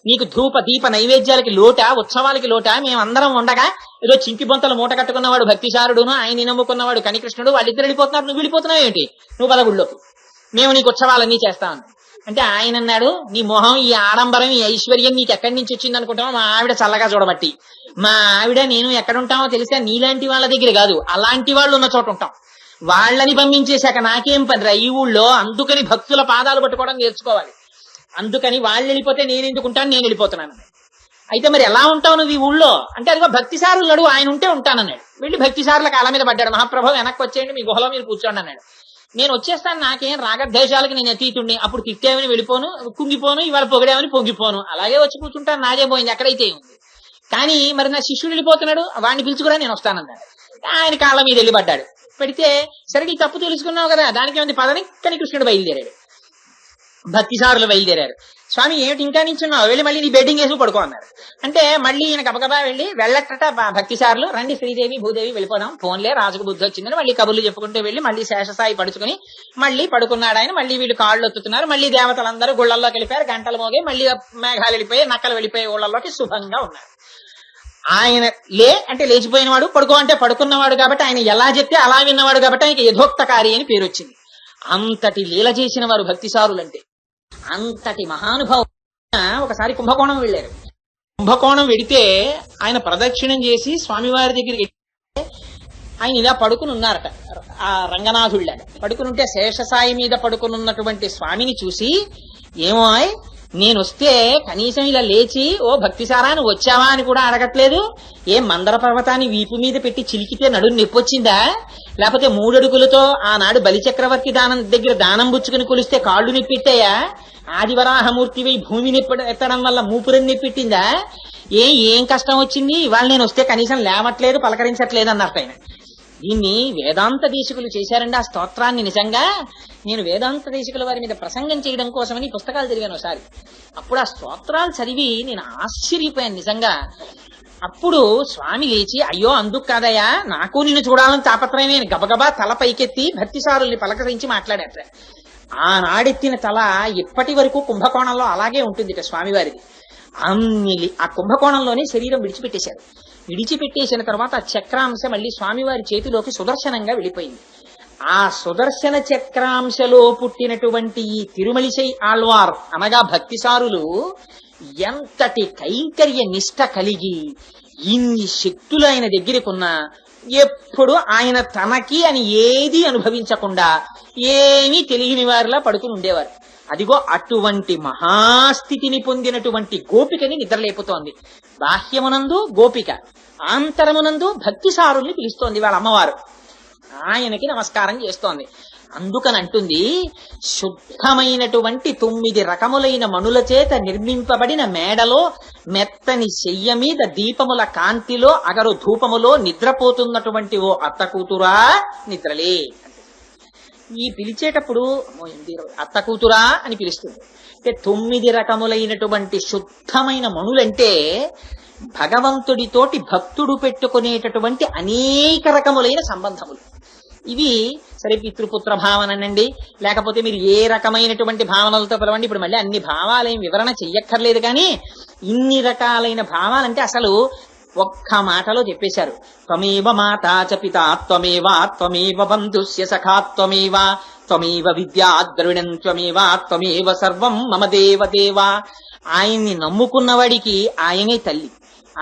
నీకు ధూప దీప నైవేద్యాలకి లోటా, ఉత్సవాలకి లోటా, మేమందరం ఉండగా ఏదో చింకి బొంతలు మూట కట్టుకున్నవాడు భక్తిసారుడును, ఆయన నమ్ముకున్నవాడు కనికృష్ణుడు, వాళ్ళిద్దరు వెళ్ళిపోతున్నారు, నువ్వు వెళ్ళిపోతున్నావు ఏంటి, నువ్వు పదగుళ్ళోకి, మేము నీకు ఉత్సవాలన్నీ చేస్తామని. అంటే ఆయన అన్నాడు, నీ మొహం ఈ ఆడంబరం ఈ ఐశ్వర్యం నీకు ఎక్కడి నుంచి వచ్చింది అనుకుంటామో, మా ఆవిడ చల్లగా చూడబట్టి, మా ఆవిడ నేను ఎక్కడుంటామో తెలిసా, నీలాంటి వాళ్ళ దగ్గర కాదు అలాంటి వాళ్ళు ఉన్న చోట ఉంటాం, వాళ్ళని పంపించేశాక నాకేం పనిరా ఈ ఊళ్ళో, అందుకని భక్తుల పాదాలు పట్టుకోవడం నేర్చుకోవాలి, అందుకని వాళ్ళు వెళ్ళిపోతే నేను ఎందుకుంటాను, నేను వెళ్ళిపోతున్నాను. అయితే మరి ఎలా ఉంటావు నువ్వు ఈ ఊళ్ళో అంటే, అదిగో భక్తిసారులు నడు, ఆయన ఉంటే ఉంటానన్నాడు. వెళ్ళి భక్తిసారుల కాళ్ళ మీద పడ్డాడు. మహాప్రభు వెనక్కి వచ్చేయండి, మీ గుహలో మీరు కూర్చోండి అన్నాడు. నేను వచ్చేస్తాను, నాకేం రాగద్వేషాలకి నేను అతీతుణ్ణి, అప్పుడు తిట్టేమని వెళ్ళిపోను, కుంగిపోను, ఇవాళ పొగిడేమని పొంగిపోను, అలాగే వచ్చి కూర్చుంటాను, నాదే పోయింది, ఎక్కడైతే ఉంది. కానీ మరి నా శిష్యుడు వెళ్ళిపోతున్నాడు, వాడిని పిలుచుకురా నేను వస్తానన్నాడు. ఆయన కాళ్ళ మీద వెళ్ళి పడ్డాడు. పెడితే సరే నీ తప్పు తెలుసుకున్నావు కదా, దానికి ఏమైంది పదని కనికృష్ణుడు బయలుదేరాడు. భక్తిసారులు బయలుదేరారు. స్వామి ఏమిటి ఇంకా నించున్నావు, వెళ్ళి మళ్ళీ నీ బెడ్డింగ్ వేసి పడుకో అన్నారు. అంటే మళ్ళీ ఈయన గబగబా వెళ్ళి వెళ్ళట్టట భక్తిసారులు, రండి శ్రీదేవి భూదేవి వెళ్ళిపోదాం, ఫోన్లే రాజుకు బుద్ధి వచ్చిందని మళ్ళీ కబుర్లు చెప్పుకుంటూ వెళ్ళి మళ్ళీ శేషసాయి పడుచుకుని మళ్ళీ పడుకున్నాడు ఆయన. మళ్ళీ వీళ్ళు కాళ్ళు ఒత్తుతున్నారు, మళ్ళీ దేవతలందరూ గుళ్ళల్లోకి వెళ్ళిపోయారు, గంటలు మోగే, మళ్ళీ మేఘాలు వెళ్ళిపోయి నక్కలు వెళ్ళిపోయి ఊళ్ళల్లోకి శుభంగా ఉన్నారు. ఆయన అంటే లేచిపోయినవాడు, పడుకో అంటే పడుకున్నవాడు కాబట్టి, ఆయన ఎలా చెప్తే అలా విన్నవాడు కాబట్టి ఆయనకి యథోక్తకారి అని పేరు వచ్చింది. అంతటి లీల చేసిన వారు భక్తిసారులంటే, అంతటి మహానుభావం. ఒకసారి కుంభకోణం వెళ్ళారు. కుంభకోణం వెడితే ఆయన ప్రదక్షిణం చేసి స్వామివారి దగ్గరికి ఆయన ఇలా పడుకుని ఉన్నారట. ఆ రంగనాథుళ్ళగా పడుకుని ఉంటే శేషసాయి మీద పడుకునున్నటువంటి స్వామిని చూసి, ఏమో నేను వస్తే కనీసం ఇలా లేచి ఓ భక్తిసారా నువ్వు వచ్చావా అని కూడా అడగట్లేదు, ఏం మందర పర్వతాన్ని వీపు మీద పెట్టి చిలికితే నడుము నొప్పొచ్చిందా, లేకపోతే 3 అడుగులతో ఆనాడు బలిచక్రవర్తి దగ్గర దానం పుచ్చుకుని కొలిస్తే కాళ్ళు నొప్పెట్టాయా, ఆదివరాహమూర్తివై భూమిని ఎత్తడం వల్ల మూపురం నొప్పెట్టిందా, ఏం కష్టం వచ్చింది, ఇవాళ నేను వస్తే కనీసం లేవట్లేదు పలకరించట్లేదు అన్నట్టు ఆయన. దీన్ని వేదాంత దేశికులు చేశారండి ఆ స్తోత్రాన్ని. నిజంగా నేను వేదాంత దేశికుల వారి మీద ప్రసంగం చేయడం కోసమని పుస్తకాలు చదివాను ఒకసారి. అప్పుడు ఆ స్తోత్రాలు చదివి నేను ఆశ్చర్యపోయాను నిజంగా. అప్పుడు స్వామి లేచి, అయ్యో అందుకు కాదయ్యా, నాకు నిన్ను చూడాలని తాపత్రయమే, గబగబా తల పైకెత్తి భక్తిసారుల్ని పలకరించి మాట్లాడాట. ఆనాడెత్తిన తల ఇప్పటి వరకు కుంభకోణంలో అలాగే ఉంటుంది స్వామివారిది. ఆ కుంభకోణంలోనే శరీరం విడిచిపెట్టేశారు. విడిచిపెట్టేసిన తర్వాత ఆ చక్రాంశ మళ్ళీ స్వామివారి చేతిలోకి సుదర్శనంగా వెళ్ళిపోయింది. ఆ సుదర్శన చక్రాంశలో పుట్టినటువంటి ఈ తిరుమలిసై ఆళ్వార్ అనగా భక్తిసారులు ఎంతటి కైంకర్య నిష్ట కలిగి ఇన్ని శక్తులు ఆయన దగ్గరకున్నా ఎప్పుడు ఆయన తనకి అని ఏది అనుభవించకుండా ఏమీ తెలియని వారిలా పడుకుని ఉండేవారు. అదిగో అటువంటి మహాస్థితిని పొందినటువంటి గోపికని నిద్రలేపుతోంది. బాహ్యమునందు గోపిక, ఆంతరమునందు భక్తిసారుల్ని పిలుస్తోంది వాళ్ళ అమ్మవారు. ఆయనకి నమస్కారం చేస్తోంది. అందుకని అంటుంది, శుద్ధమైనటువంటి 9 రకములైన మణుల చేత నిర్మింపబడిన మేడలో మెత్తని శయ్య మీద దీపముల కాంతిలో అగరు ధూపములో నిద్రపోతున్నటువంటి ఓ అత్త కూతురా నిద్రలే. ఈ పిలిచేటప్పుడు అత్త కూతురా అని పిలుస్తుంది. అంటే 9 రకములైనటువంటి శుద్ధమైన మణులంటే భగవంతుడితోటి భక్తుడు పెట్టుకునేటటువంటి అనేక రకములైన సంబంధములు. ఇవి సరే పితృపుత్ర భావనండి, లేకపోతే మీరు ఏ రకమైనటువంటి భావనలతో పిలవండి. ఇప్పుడు మళ్ళీ అన్ని భావాలేం వివరణ చెయ్యక్కర్లేదు. కానీ ఇన్ని రకాలైన భావాలంటే అసలు ఒక్క మాటలో చెప్పేశారు. త్వమేవ మాతా చ పితా త్వమేవ త్వమేవ బంధుస్య సఖా త్వమేవ త్వమేవ విద్యా ద్రవిణం త్వమేవ త్వమేవ సర్వం మమ దేవదేవ. ఆయన్ని నమ్ముకున్నవాడికి ఆయనే తల్లి,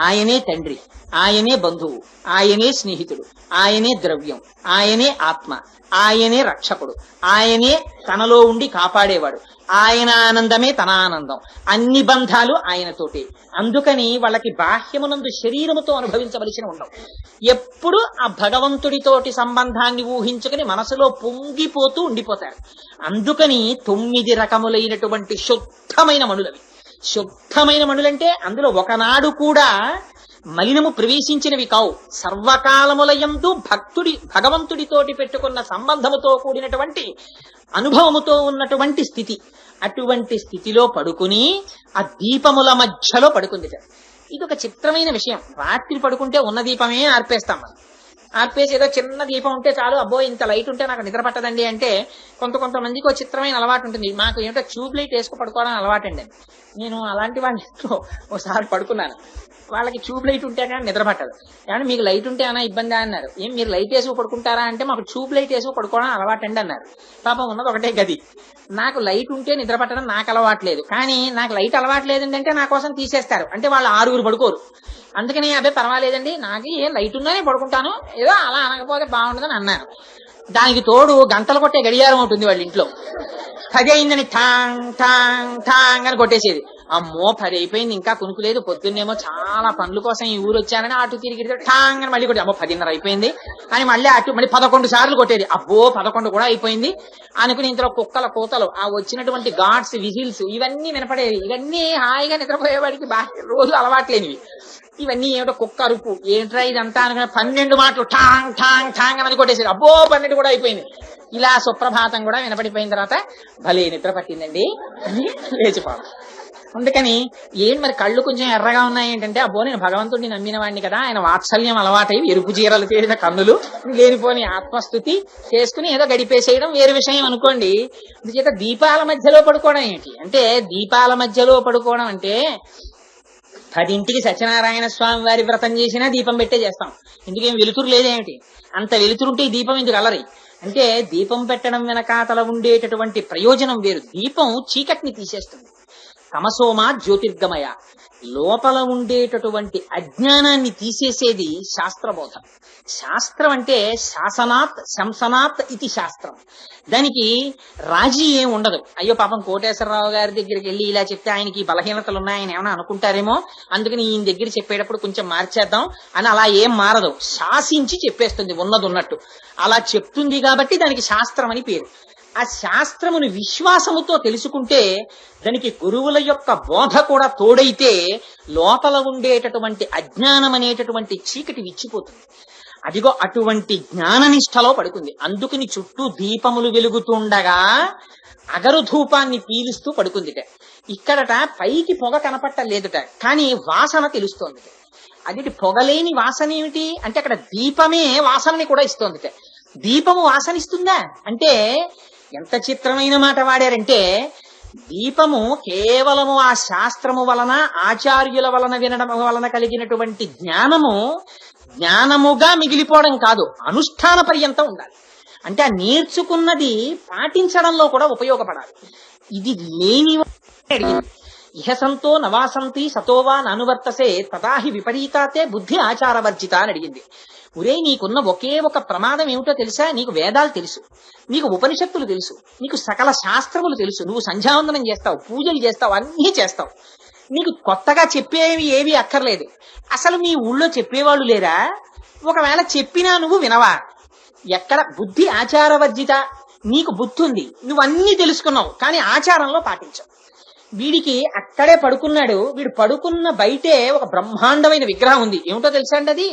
ఆయనే తండ్రి, ఆయనే బంధువు, ఆయనే స్నేహితుడు, ఆయనే ద్రవ్యం, ఆయనే ఆత్మ, ఆయనే రక్షకుడు, ఆయనే తనలో ఉండి కాపాడేవాడు, ఆయన ఆనందమే తన ఆనందం, అన్ని బంధాలు ఆయనతోటి. అందుకని వాళ్ళకి బాహ్యమునందు శరీరముతో అనుభవించవలసిన ఉండవు. ఎప్పుడు ఆ భగవంతుడితోటి సంబంధాన్ని ఊహించుకుని మనసులో పొంగిపోతూ ఉండిపోతారు. అందుకని 9 రకములైనటువంటి శుద్ధమైన మణులవి. శుద్ధమైన మణులంటే అందులో ఒకనాడు కూడా మలినము ప్రవేశించినవి కావు. సర్వకాలములయందు భగవంతుడితోటి పెట్టుకున్న సంబంధముతో కూడినటువంటి అనుభవముతో ఉన్నటువంటి స్థితి. అటువంటి స్థితిలో పడుకుని ఆ దీపముల మధ్యలో పడుకుంది. ఇది ఒక చిత్రమైన విషయం. రాత్రి పడుకుంటే ఉన్న దీపమే ఆర్పేస్తాం మనం. ఆర్పేసి ఏదో చిన్న దీపం ఉంటే చాలు, అబ్బో ఇంత లైట్ ఉంటే నాకు నిద్ర పట్టదండి అంటే కొంతమందికి ఒక చిత్రమైన అలవాటు ఉంటుంది. మాకు ఏమిటో ట్యూబ్ లైట్ వేసుకు పడుకోవడం అలవాటు అండి. నేను అలాంటి వాళ్ళ ఇంట్లో ఒకసారి పడుకున్నాను. వాళ్ళకి ట్యూబ్ లైట్ ఉంటే కానీ నిద్ర పట్టదు. కానీ మీకు లైట్ ఉంటే ఏమైనా ఇబ్బంది అన్నారు. ఏం మీరు లైట్ వేసుకు పడుకుంటారా అంటే మాకు ట్యూబ్ లైట్ వేసుకు పడుకోవడం అలవాటు అండి అన్నారు. పాపం ఉన్నది ఒకటే గది. నాకు లైట్ ఉంటే నిద్ర పట్టడం నాకు అలవాట్లేదు. కానీ నాకు లైట్ అలవాట్లేదండి అంటే నా కోసం తీసేస్తారు. అంటే వాళ్ళు 6 పడుకోరు. అందుకని అదే పర్వాలేదండి, నాకు ఏం లైట్ ఉందని పడుకుంటాను, ఏదో అలా అనకపోతే బాగుంటుందని అన్నాను. దానికి తోడు గంటలు కొట్టే గడియారం ఉంటుంది వాళ్ళ ఇంట్లో. 10 అయిందని ఠాంగ్ ఠాంగ్ ఠాంగ్ అని కొట్టేసేది. అమ్మో 10 అయిపోయింది ఇంకా కునుకులేదు, పొద్దున్నేమో చాలా పనుల కోసం ఈ ఊరు వచ్చానని అటు తిరిగి ఠాంగ్ అని మళ్ళీ కొట్టి, అమ్మో 10:30 అయిపోయింది అని మళ్ళీ అటు మళ్ళీ 11 సార్లు కొట్టేది. అబ్బో 11 కూడా అయిపోయింది అనుకుని ఇంతలో కుక్కల కూతలు, ఆ వచ్చినటువంటి గాడ్స్ విజిల్స్ ఇవన్నీ వినపడేవి. ఇవన్నీ హాయిగా నిద్రపోయేవాడికి రోజు అలవాట్లేనివి. ఇవన్నీ ఏమిటో కుక్క అరుపు, ఏంట్రా ఇదంతా అనుకున్న 12 మాటలు ఠాంగ్ ఠాంగ్ ఠాంగ్ అని కొట్టేసేది. అబ్బో 12 కూడా అయిపోయింది. ఇలా సుప్రభాతం కూడా వినపడిపోయిన తర్వాత భలే నిద్ర పట్టిందండి అని లేచిపోవడం. అందుకని మరి కళ్ళు కొంచెం ఎర్రగా ఉన్నాయి ఏంటంటే, అబ్బో నేను భగవంతుడిని నమ్మిన వాడిని కదా, ఆయన వాత్సల్యం అలవాటై ఎరుపు చీరలు తీరిన కన్నులు లేనిపోని ఆత్మస్థుతి చేసుకుని ఏదో గడిపేసేయడం వేరే విషయం అనుకోండి. అందుచేత దీపాల మధ్యలో పడుకోవడం ఏంటి అంటే, దీపాల మధ్యలో పడుకోవడం అంటే 10ంటికి సత్యనారాయణ స్వామి వారి వ్రతం చేసినా దీపం పెట్టే చేస్తాం. ఎందుకేం వెలుతురు లేదేమిటి? అంత వెలుతురుంటే ఈ దీపం ఎందుకు అలరి అంటే, దీపం పెట్టడం వెనకాతల ఉండేటటువంటి ప్రయోజనం వేరు. దీపం చీకటిని తీసేస్తుంది. తమసోమా జ్యోతిర్గమయ, లోపల ఉండేటటువంటి అజ్ఞానాన్ని తీసేసేది శాస్త్రబోధ. శాస్త్రం అంటే శాసనాత్ శంసనాత్ ఇది శాస్త్రం. దానికి రాజీ ఏం ఉండదు. అయ్యో పాపం కోటేశ్వరరావు గారి దగ్గరికి వెళ్ళి ఇలా చెప్తే ఆయనకి బలహీనతలు ఉన్నాయని ఏమైనా అనుకుంటారేమో, అందుకని ఈయన దగ్గర చెప్పేటప్పుడు కొంచెం మార్చేద్దాం అని అలా ఏం మారదు. శాసించి చెప్పేస్తుంది ఉన్నది ఉన్నట్టు. అలా చెప్తుంది కాబట్టి దానికి శాస్త్రం అని పేరు. ఆ శాస్త్రమును విశ్వాసముతో తెలుసుకుంటే, దానికి గురువుల యొక్క బోధ కూడా తోడైతే లోపల ఉండేటటువంటి అజ్ఞానం అనేటటువంటి చీకటి విచ్చిపోతుంది. అదిగో అటువంటి జ్ఞాననిష్టలో పడుకుంది. అందుకని చుట్టూ దీపములు వెలుగుతుండగా అగరు ధూపాన్ని పీలుస్తూ పడుకుందిట. ఇక్కడట పైకి పొగ కనపట్టలేదుట, కానీ వాసన తెలుస్తోందిట. అది పొగలేని వాసన ఏమిటి అంటే అక్కడ దీపమే వాసనని కూడా ఇస్తోందిట. దీపము వాసన ఇస్తుందా అంటే ఎంత చిత్రమైన మాట వాడారంటే, దీపము కేవలము ఆ శాస్త్రము వలన ఆచార్యుల వలన వినడం వలన కలిగినటువంటి జ్ఞానముగా మిగిలిపోవడం కాదు, అనుష్ఠాన పర్యంతం ఉండాలి. అంటే ఆ నేర్చుకున్నది పాటించడంలో కూడా ఉపయోగపడాలి. ఇది లేని అడిగింది. ఇహ సంతో నవాసంతి సతోవా నానువర్తసే తదాహి విపరీతాతే బుద్ధి ఆచారవర్జిత అని అడిగింది. ఒరే, నీకున్న ఒకే ఒక ప్రమాదం ఏమిటో తెలుసా? నీకు వేదాలు తెలుసు, నీకు ఉపనిషత్తులు తెలుసు, నీకు సకల శాస్త్రములు తెలుసు, నువ్వు సంధ్యావందనం చేస్తావు, పూజలు చేస్తావు, అన్నీ చేస్తావు. నీకు కొత్తగా చెప్పేవి ఏవి అక్కర్లేదు. అసలు మీ ఊళ్ళో చెప్పేవాళ్ళు లేరా? ఒకవేళ చెప్పినా నువ్వు వినవా? ఎక్కడ బుద్ధి ఆచారవర్జిత. నీకు బుద్ధి ఉంది, నువ్వన్నీ తెలుసుకున్నావు, కానీ ఆచారంలో పాటించవు. వీడికి అక్కడే పడుకున్నాడు. వీడు పడుకున్న బయటే ఒక బ్రహ్మాండమైన విగ్రహం ఉంది. ఏమిటో తెలుసా అండి? అది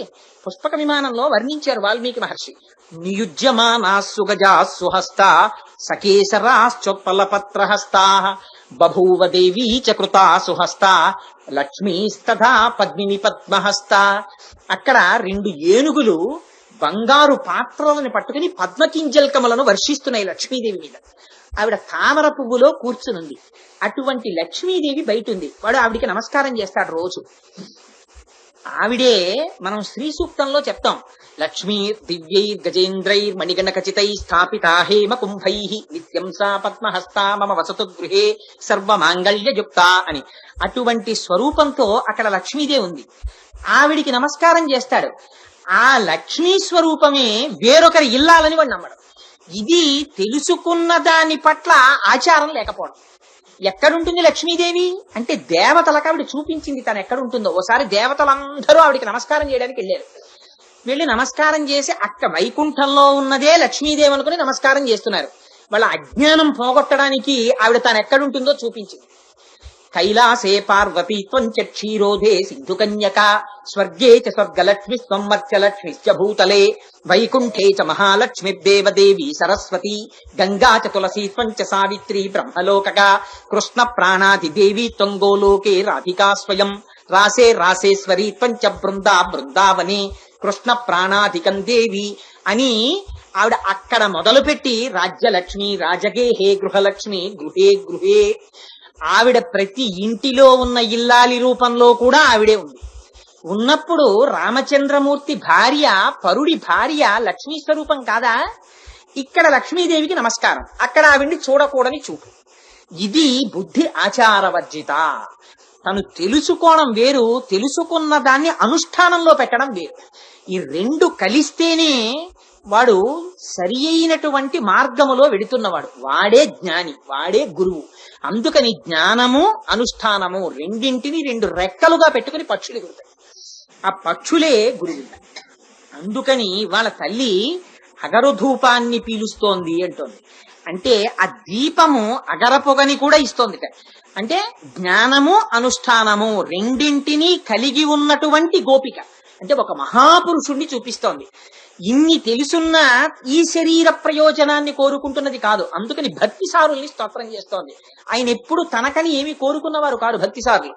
పుష్పక విమానంలో వర్ణించారు వాల్మీకి మహర్షి. నియుజ్యమానా సుగజా సుహస్త సకేశరాశ్చోత్పల పత్రహస్తా బభూవ దేవీ చ కృతా సుహస్త లక్ష్మీస్తథా పద్మిని పద్మహస్త. అక్కడ 2 ఏనుగులు బంగారు పాత్రలను పట్టుకుని పద్మకింజల్కములను వర్షిస్తున్నాయి లక్ష్మీదేవి మీద. ఆవిడ తామర పువ్వులో కూర్చునుంది. అటువంటి లక్ష్మీదేవి బయట ఉంది. వాడు ఆవిడికి నమస్కారం చేస్తాడు రోజు. ఆవిడే మనం శ్రీ సూక్తంలో చెప్తాం, లక్ష్మీ దివ్యైర్ గజేంద్రైర్ మణిగణ ఖచితై స్థాపితా హేమ కుంభై నిత్యం సా పద్మహస్తా మమ వసతు గృహే సర్వమాంగళ్యయుక్త అని. అటువంటి స్వరూపంతో అక్కడ లక్ష్మీదేవి ఉంది. ఆవిడికి నమస్కారం చేస్తాడు. ఆ లక్ష్మీ స్వరూపమే వేరొకరి ఇల్లాలని వాడు నమ్మడం. ఇది తెలుసుకున్న దాని పట్ల ఆచారం లేకపోవడం. ఎక్కడుంటుంది లక్ష్మీదేవి అంటే దేవతలకు ఆవిడ చూపించింది తను ఎక్కడుంటుందో. ఓసారి దేవతలందరూ ఆవిడికి నమస్కారం చేయడానికి వెళ్ళారు. వెళ్ళి నమస్కారం చేసి అక్క వైకుంఠంలో ఉన్నదే లక్ష్మీదేవి అనుకుని నమస్కారం చేస్తున్నారు. వాళ్ళ అజ్ఞానం పోగొట్టడానికి ఆవిడ తాను ఎక్కడుంటుందో చూపించింది. కైలాసే పార్వతీ త్వంచ క్షీరోధే సింధు కన్యక స్వర్గే చ స్వర్గలక్ష్మి స్వర్మర్చలక్ష్మిశ్చ భూతలే వైకుంఠే చ మహాలక్ష్మిర్దేవదేవి సరస్వతి గంగా చ తులసీ త్వంచ సావిత్రి బ్రహ్మలోకగా కృష్ణ ప్రాణాదిదేవి త్వం గోలోకే రాధికా స్వయం రాసే రాసేశ్వరి త్వంచ బృందావనే కృష్ణ ప్రాణాధికం దేవి అని ఆవిడ అక్కడ మొదలుపెట్టి రాజ్యలక్ష్మి రాజగేహే గృహలక్ష్మి గృహే గృహే. ఆవిడ ప్రతి ఇంటిలో ఉన్న ఇల్లాలి రూపంలో కూడా ఆవిడే ఉంది. ఉన్నప్పుడు రామచంద్రమూర్తి భార్య పరుడి భార్య లక్ష్మీ స్వరూపం కాదా? ఇక్కడ లక్ష్మీదేవికి నమస్కారం, అక్కడ ఆవిడ్ని చూడకూడని చూపు. ఇది బుద్ధి ఆచారవర్జిత. తను తెలుసుకోవడం వేరు, తెలుసుకున్న దాన్ని అనుష్ఠానంలో పెట్టడం వేరు. ఈ 2 కలిస్తేనే వాడు సరి అయినటువంటి మార్గములో వెడుతున్నవాడు. వాడే జ్ఞాని, వాడే గురువు. అందుకని జ్ఞానము అనుష్ఠానము రెండింటిని 2 రెక్కలుగా పెట్టుకుని పక్షులు ఎగురుతాయి. ఆ పక్షులే గురువు. అందుకని వాళ్ళ తల్లి అగరు ధూపాన్ని పీలుస్తోంది అంటోంది. అంటే ఆ దీపము అగర పొగని కూడా ఇస్తోంది. అంటే జ్ఞానము అనుష్ఠానము రెండింటినీ కలిగి ఉన్నటువంటి గోపిక. అంటే ఒక మహాపురుషుణ్ణి చూపిస్తోంది. ఇన్ని తెలుసున్నా ఈ శరీర ప్రయోజనాన్ని కోరుకుంటున్నది కాదు. అందుకని భక్తిసారుల్ని స్తోత్రం చేస్తోంది. ఆయన ఎప్పుడు తనకని ఏమి కోరుకున్నవారు కాదు భక్తిసారులు.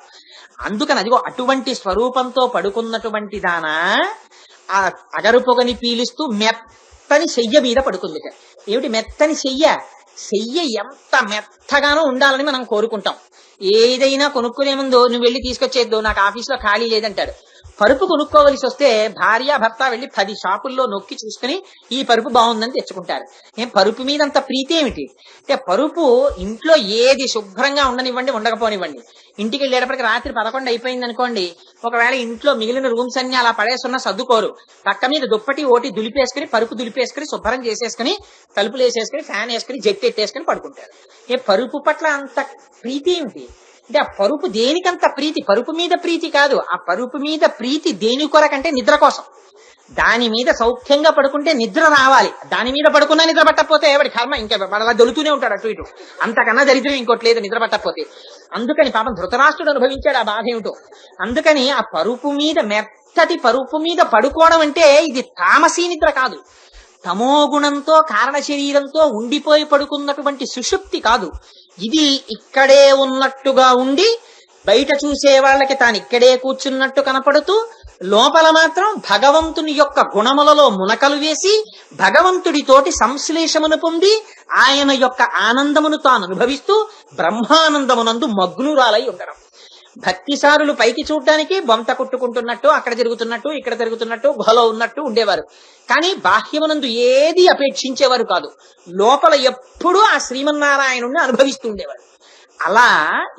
అందుకని అదిగో అటువంటి స్వరూపంతో పడుకున్నటువంటి దానా ఆ అగరు పొగని పీలుస్తూ మెత్తని శయ్య మీద పడుకుంది. ఏమిటి మెత్తని శయ్య? శయ్య ఎంత మెత్తగానో ఉండాలని మనం కోరుకుంటాం. ఏదైనా కొనుక్కునే ముందు నువ్వు వెళ్ళి తీసుకొచ్చేద్దు, నాకు ఆఫీస్లో ఖాళీ లేదంటాడు. పరుపు కొనుక్కోవలసి వస్తే భార్య భర్త వెళ్ళి 10 షాపుల్లో నొక్కి చూసుకుని ఈ పరుపు బాగుందని తెచ్చుకుంటారు. పరుపు మీద అంత ప్రీతి ఏమిటి అంటే, పరుపు ఇంట్లో ఏది శుభ్రంగా ఉండనివ్వండి, ఉండకపోనివ్వండి, ఇంటికి వెళ్ళేటప్పటికి రాత్రి 11 అయిపోయింది అనుకోండి, ఒకవేళ ఇంట్లో మిగిలిన రూమ్స్ అన్ని అలా పడేస్తున్నా సర్దుకోరు. పక్క మీద దుప్పటి ఓటి దులిపేసుకుని పరుపు దులిపేసుకుని శుభ్రం చేసేసుకుని తలుపులు వేసేసుకుని ఫ్యాన్ వేసుకుని జెట్ ఎట్టేసుకుని పడుకుంటారు. పరుపు పట్ల అంత ప్రీతి ఏమిటి అంటే, ఆ పరుపు దేనికంత ప్రీతి? పరుపు మీద ప్రీతి కాదు. ఆ పరుపు మీద ప్రీతి దేని కొరకంటే నిద్ర కోసం. దాని మీద సౌఖ్యంగా పడుకుంటే నిద్ర రావాలి. దాని మీద పడుకున్నా నిద్ర పట్టకపోతే ఎవడి కర్మ, ఇంకా అలా దొలుతూనే ఉంటాడు అటు ఇటు. అంతకన్నా దరిద్రం ఇంకోటి లేదు నిద్ర పట్టకపోతే. అందుకని పాపం ధృతరాష్ట్రుడు అనుభవించాడు ఆ బాధ ఏమిటో. అందుకని ఆ పరుపు మీద మెత్తటి పరుపు మీద పడుకోవడం అంటే ఇది తామసీ నిద్ర కాదు, తమోగుణంతో కారణ శరీరంతో ఉండిపోయి పడుకున్నటువంటి సుషుప్తి కాదు. ఇది ఇక్కడే ఉన్నట్టుగా ఉండి బయట చూసే వాళ్ళకి తాను ఇక్కడే కూర్చున్నట్టు కనపడుతూ లోపల మాత్రం భగవంతుని యొక్క గుణములలో మునకలు వేసి భగవంతుడితోటి సంశ్లేషమును పొంది ఆయన యొక్క ఆనందమును తాను అనుభవిస్తూ బ్రహ్మానందమునందు మగ్నురాలై ఉండడం. భక్తిసారులు పైకి చూడడానికి బొంత కుట్టుకుంటున్నట్టు, అక్కడ తిరుగుతున్నట్టు, ఇక్కడ తిరుగుతున్నట్టు, గుహలో ఉన్నట్టు ఉండేవారు. కానీ బాహ్యమునందు ఏది అపేక్షించేవారు కాదు. లోపల ఎప్పుడూ ఆ శ్రీమన్నారాయణుణ్ణి అనుభవిస్తూ ఉండేవారు. అలా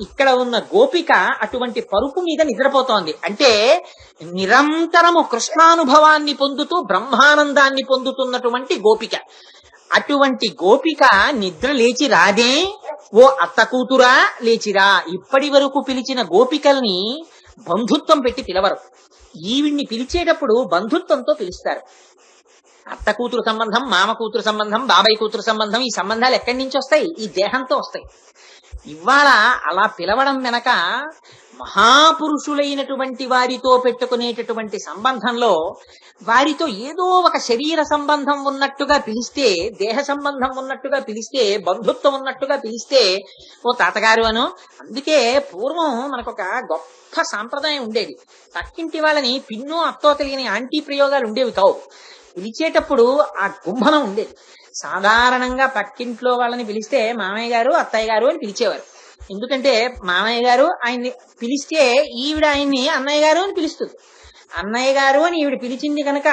ఇక్కడ ఉన్న గోపిక అటువంటి పరుపు మీద నిద్రపోతోంది. అంటే నిరంతరము కృష్ణానుభవాన్ని పొందుతూ బ్రహ్మానందాన్ని పొందుతున్నటువంటి గోపిక. అటువంటి గోపిక నిద్ర లేచి రాదే, ఓ అత్త కూతురా లేచిరా. ఇప్పటి వరకు పిలిచిన గోపికల్ని బంధుత్వం పెట్టి పిలవరు. ఈవిడ్ని పిలిచేటప్పుడు బంధుత్వంతో పిలుస్తారు. అత్త కూతురు సంబంధం, మామ కూతురు సంబంధం, బాబాయ్ కూతురు సంబంధం, ఈ సంబంధాలు ఎక్కడి నుంచి వస్తాయి? ఈ దేహంతో వస్తాయి. ఇవాళ అలా పిలవడం వెనక మహాపురుషులైనటువంటి వారితో పెట్టుకునేటటువంటి సంబంధంలో వారితో ఏదో ఒక శరీర సంబంధం ఉన్నట్టుగా పిలిస్తే, దేహ సంబంధం ఉన్నట్టుగా పిలిస్తే, బంధుత్వం ఉన్నట్టుగా పిలిస్తే ఓ తాతగారు అను. అందుకే పూర్వం మనకొక గొప్ప సాంప్రదాయం ఉండేది. పక్కింటి వాళ్ళని పిన్నో అత్తో తెలియని ఆంటీ ప్రయోగాలు ఉండేవి కావు. పిలిచేటప్పుడు ఆ గుంభనం ఉండేది. సాధారణంగా పక్కింట్లో వాళ్ళని పిలిస్తే మామయ్య గారు, అత్తయ్య గారు అని పిలిచేవారు. ఎందుకంటే మామయ్య గారు ఆయన్ని పిలిస్తే ఈవిడ ఆయన్ని అన్నయ్య గారు అని పిలుస్తుంది. అన్నయ్య గారు అని ఈవిడ పిలిచింది కనుక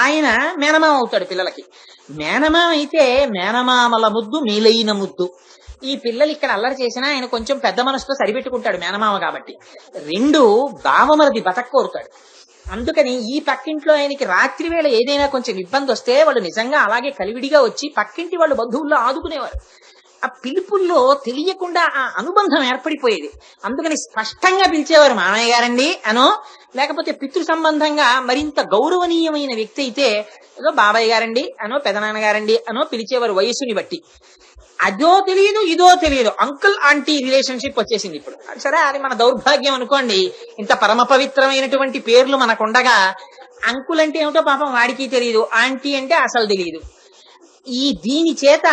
ఆయన మేనమామ అవుతాడు పిల్లలకి. మేనమామ అయితే మేనమామల ముద్దు మేలైన ముద్దు. ఈ పిల్లలు ఇక్కడ అల్లరి చేసినా ఆయన కొంచెం పెద్ద మనసుతో సరిపెట్టుకుంటాడు మేనమామ కాబట్టి. రెండు బావమరది బతక కోరుతాడు. అందుకని ఈ పక్కింట్లో ఆయనకి రాత్రి వేళ ఏదైనా కొంచెం ఇబ్బంది వస్తే వాళ్ళు నిజంగా అలాగే కలివిడిగా వచ్చి పక్కింటి వాళ్ళు బంధువుల్లో ఆదుకునేవారు. ఆ పిలుపుల్లో తెలియకుండా ఆ అనుబంధం ఏర్పడిపోయేది. అందుకని స్పష్టంగా పిలిచేవారు మామయ్య గారండి అనో, లేకపోతే పితృ సంబంధంగా మరింత గౌరవనీయమైన వ్యక్తి అయితే ఏదో బాబాయ్ గారండి అనో, పెదనాన్నగారండి అనో పిలిచేవారు వయస్సుని బట్టి. అదో తెలియదు, ఇదో తెలియదు, అంకుల్ ఆంటీ రిలేషన్షిప్ వచ్చేసింది ఇప్పుడు. సరే, అది మన దౌర్భాగ్యం అనుకోండి. ఇంత పరమ పవిత్రమైనటువంటి పేర్లు మనకుండగా అంకుల్ అంటే ఏమిటో పాపం వాడికి తెలియదు, ఆంటీ అంటే అసలు తెలియదు. దీని చేత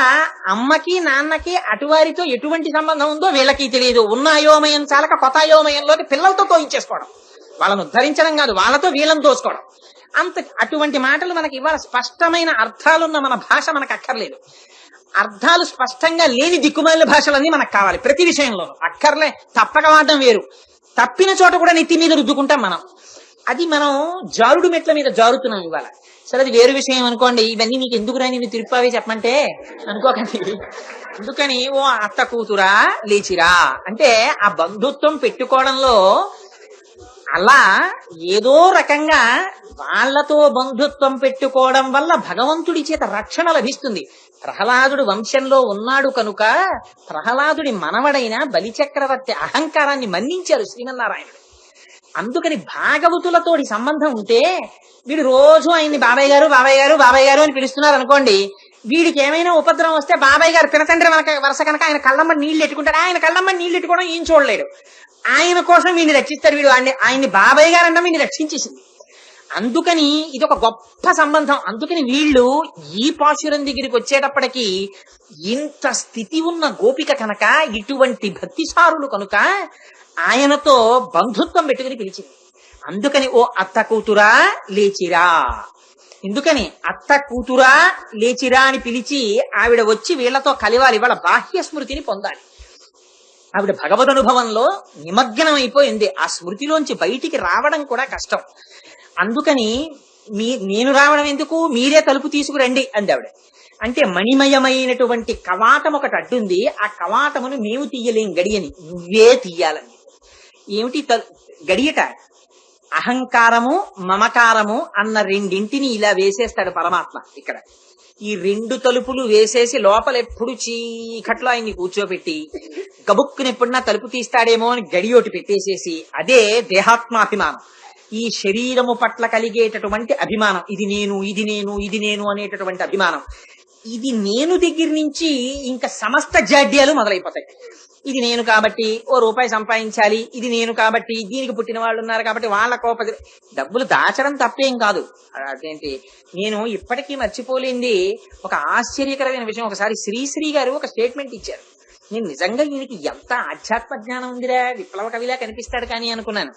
అమ్మకి నాన్నకి అటువారితో ఎటువంటి సంబంధం ఉందో వీళ్ళకి తెలియదు. ఉన్న అయోమయం చాలక కొత్త అయోమయంలోకి పిల్లలతో తోయించేసుకోవడం, వాళ్ళను ఉద్ధరించడం కాదు, వాళ్ళతో వీళ్ళని తోసుకోవడం. అటువంటి మాటలు మనకి ఇవాళ స్పష్టమైన అర్థాలున్న మన భాష మనకు అక్కర్లేదు. అర్థాలు స్పష్టంగా లేని దిక్కుమాలిన భాషలన్నీ మనకు కావాలి ప్రతి విషయంలోనూ. అక్కర్లే, తప్పక వాడడం వేరు. తప్పిన చోట కూడా నెత్తి మీద రుద్దుకుంటాం మనం. అది మనం జారుడు మెట్ల మీద జారుతున్నాం ఇవాళ. సరే, అది వేరు విషయం అనుకోండి. ఇవన్నీ నీకు ఎందుకు రాని నువ్వు తిరుపావే చెప్పమంటే అనుకోకండి. అందుకని ఓ అత్త కూతురా లేచిరా అంటే ఆ బంధుత్వం పెట్టుకోవడంలో అలా ఏదో రకంగా వాళ్లతో బంధుత్వం పెట్టుకోవడం వల్ల భగవంతుడి చేత రక్షణ లభిస్తుంది. ప్రహ్లాదుడు వంశంలో ఉన్నాడు కనుక ప్రహ్లాదుడి మనవడైన బలిచక్రవర్తి అహంకారాన్ని మన్నించారు శ్రీమన్నారాయణుడు. అందుకని భాగవతులతోటి సంబంధం ఉంటే వీడు రోజు ఆయన్ని బాబాయ్ గారు, బాబాయ్ గారు, బాబాయ్ గారు అని పిలుస్తున్నారు అనుకోండి. వీడికి ఏమైనా ఉపద్రవం వస్తే బాబాయ్ గారు పినతండ్రి వరస కనుక ఆయన కళ్ళమ్మ నీళ్లు ఎట్టుకుంటాడు. ఆయన కళ్ళమ్మ నీళ్లు ఎట్టుకోవడం ఈయన చూడలేడు. ఆయన కోసం వీడిని రక్షిస్తాడు. వీడు ఆయన్ని బాబాయ్ గారు అంటే వీడిని రక్షించేసింది. అందుకని ఇది ఒక గొప్ప సంబంధం. అందుకని వీళ్ళు ఈ పాశురం దగ్గరికి వచ్చేటప్పటికి ఇంత స్థితి ఉన్న గోపిక కనుక, ఇటువంటి భక్తిసారులు కనుక ఆయనతో బంధుత్వం పెట్టుకుని పిలిచింది. అందుకని ఓ అత్త కూతురా లేచిరా. ఎందుకని అత్త కూతురా లేచిరా అని పిలిచి ఆవిడ వచ్చి వీళ్లతో కలివాలి, వాళ్ళ బాహ్య స్మృతిని పొందాలి. ఆవిడ భగవద్ అనుభవంలో నిమగ్నం అయిపోయింది. ఆ స్మృతిలోంచి బయటికి రావడం కూడా కష్టం. అందుకని నేను రావడం ఎందుకు, మీరే తలుపు తీసుకురండి అంది ఆవిడ. అంటే మణిమయమైనటువంటి కవాటం ఒకటి అడ్డుంది. ఆ కవాటమును మేము తీయలేం గడియని, నువ్వే తీయాలని. ఏమిటి గడియట? అహంకారము మమకారము అన్న రెండింటిని ఇలా వేసేస్తాడు పరమాత్మ. ఇక్కడ ఈ రెండు తలుపులు వేసేసి లోపల ఎప్పుడు చీకట్లో ఆయన్ని కూర్చోబెట్టి గబుక్కుని ఎప్పుడన్నా తలుపు తీస్తాడేమో అని గడియోటి పెట్టేసేసి, అదే దేహాత్మాభిమానం, ఈ శరీరము పట్ల కలిగేటటువంటి అభిమానం. ఇది నేను, ఇది నేను, ఇది నేను అనేటటువంటి అభిమానం. ఇది నేను దగ్గర నుంచి ఇంకా సమస్త జాడ్యాలు మొదలైపోతాయి. ఇది నేను కాబట్టి ఓ రూపాయి సంపాదించాలి, ఇది నేను కాబట్టి దీనికి పుట్టిన వాళ్ళు ఉన్నారు కాబట్టి వాళ్ళకో డబ్బులు దాచడం తప్పేం కాదు. అదేంటి, నేను ఇప్పటికీ మర్చిపోలేంది ఒక ఆశ్చర్యకరమైన విషయం. ఒకసారి శ్రీశ్రీ గారు ఒక స్టేట్మెంట్ ఇచ్చారు. నేను నిజంగా ఈయనకి ఎంత ఆధ్యాత్మ జ్ఞానం ఉందిరా, విప్లవ కవిలా కనిపిస్తాడు కానీ అనుకున్నాను.